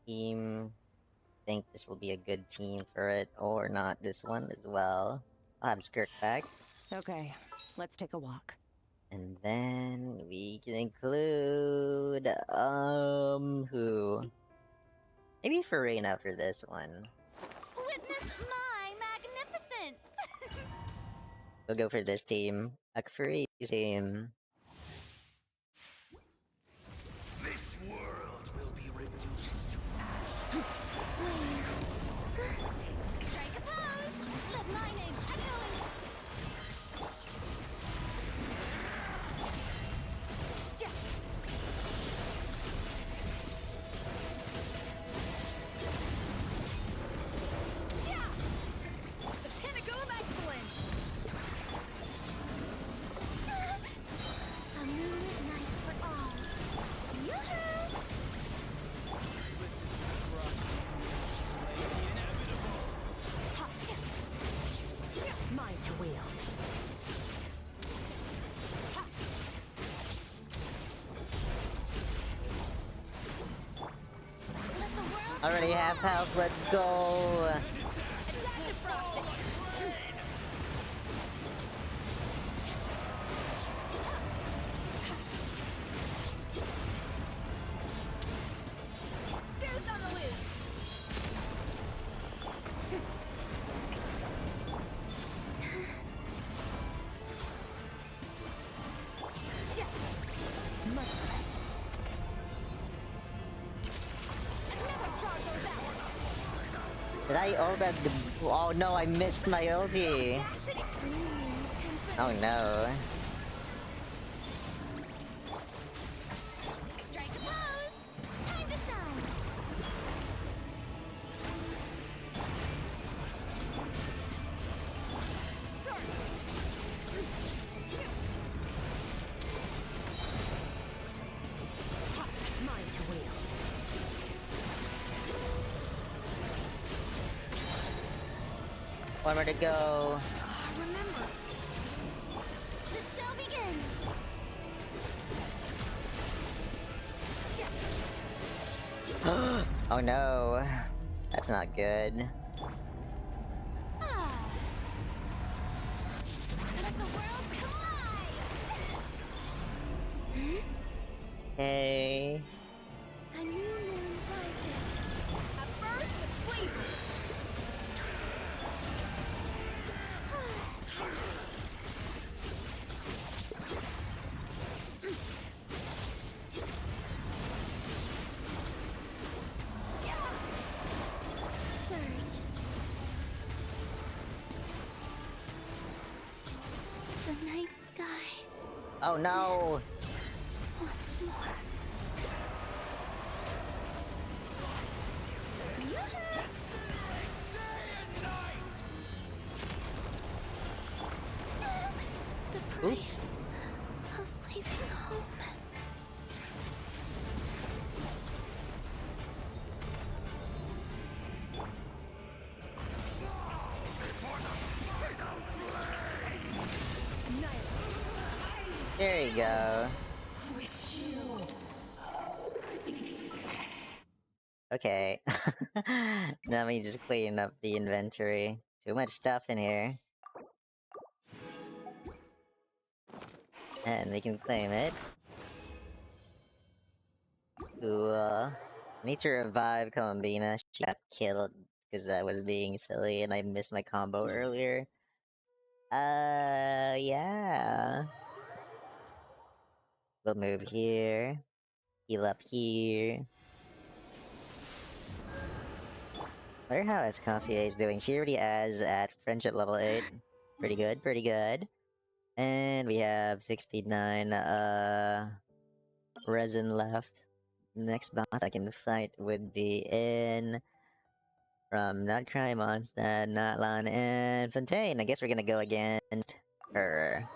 Team. Think this will be a good team for it, or not this one as well. I'll have Skirk back. Okay, let's take a walk. And then we can include who? Maybe Farina for this one. Witness my magnificence! We'll go for this team. Akfari's team. This world will be reduced to Strike a pose! Let my name echo in... The pinnacle of excellence! A moonlit night for all. Yoo-hoo! Mine to wield. Let the world Already have health, let's go! Attack the frosting! Goose on the loose! Did I ult at the... Oh no, I missed my ulti! Oh no. Strike a pose! Time to shine! Mine to wield. One more to go. Remember, the show begins! Oh no. That's not good. Ah. Let the world collide! Hey. A new moon rises. A burst of flavor. Surge. The night sky. Oh no! Once more. The price Oops. of leaving home. There you go. Okay. Now we just clean up the inventory. Too much stuff in here. And we can claim it. Cool. Need to revive Columbina. She got killed because I was being silly and I missed my combo earlier. Yeah. We'll move here. Heal up here. Wonder how Escoffier is doing. She already has at friendship level 8. Pretty good, pretty good. And we have 69 resin left. Next boss I can fight would be in from not Cry Mondstadt, not Lan, and Fontaine. I guess we're gonna go against her.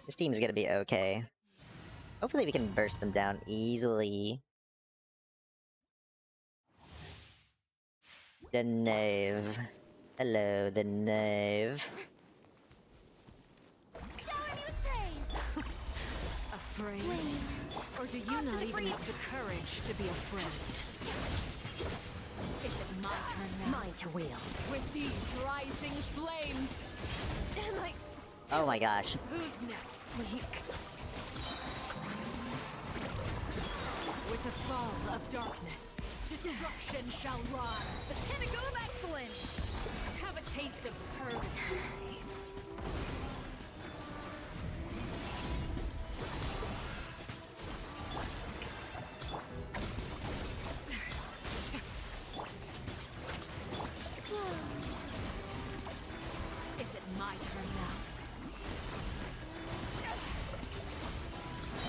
This team is gonna be okay. Hopefully we can burst them down easily. The knave. Hello, the knave. Shower me with praise! Afraid? Flame. Or do you not even have the courage to be afraid? Is it my turn now? Mine to wield. With these rising flames! Am I Oh my gosh. Who's next? Weak. With the fall of darkness, destruction shall rise. The pinnacle of excellence. Have a taste of purgatory. Is it my turn now?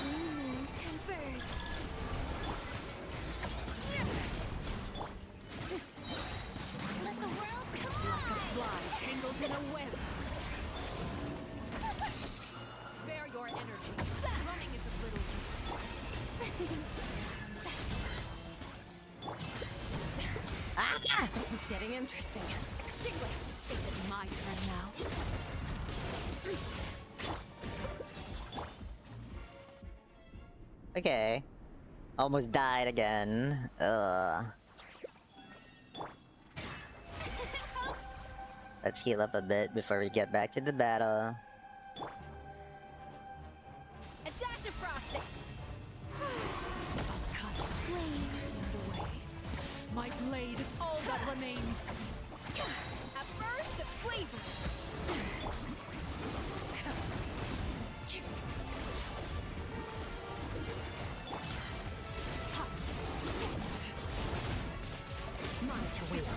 New moons converge. Let the world Like a collide! fly tangled in a web. Spare your energy. Running is of little use. This is getting interesting. Extinguish. Is it my turn now? Okay. Almost died again. Ugh. Let's heal up a bit before we get back to the battle. A dash of frosting. Flames away. My blade is all that remains. A burst of flavor. to wield.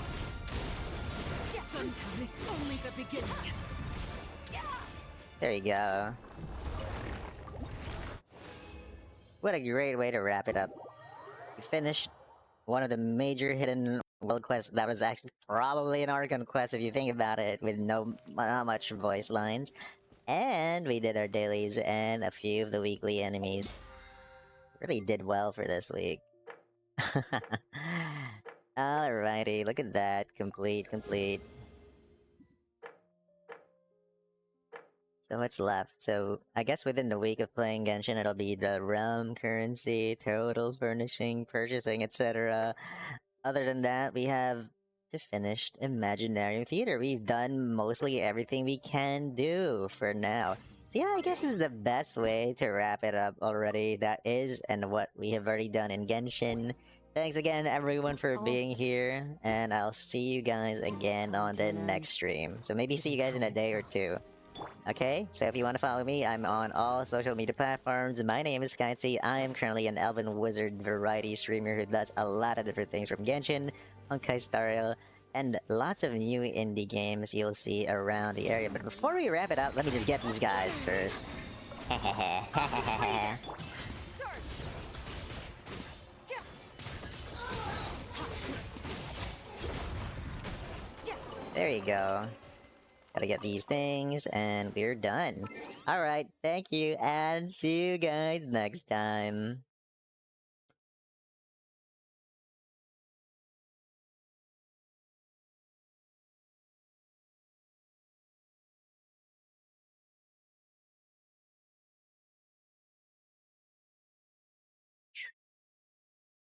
Sometimes it's only the beginning. There you go. What a great way to wrap it up. We finished one of the major hidden world quests that was actually probably an Archon quest if you think about it, with not much voice lines. And we did our dailies and a few of the weekly enemies. Really did well for this week. Alrighty, look at that. Complete. So what's left? So I guess within the week of playing Genshin, it'll be the realm, currency, total, furnishing, purchasing, etc. Other than that, we have the finished Imaginary Theater. We've done mostly everything we can do for now. So yeah, I guess is the best way to wrap it up already. That is, and what we have already done in Genshin. Thanks again, everyone, for being here, and I'll see you guys again on the next stream. So maybe see you guys in a day or two. Okay, so if you want to follow me, I'm on all social media platforms. My name is Skytzy. I am currently an Elven Wizard variety streamer who does a lot of different things from Genshin, Honkai Star Rail, and lots of new indie games you'll see around the area. But before we wrap it up, let me just get these guys first. There you go. Gotta get these things, and we're done. Alright, thank you, and see you guys next time.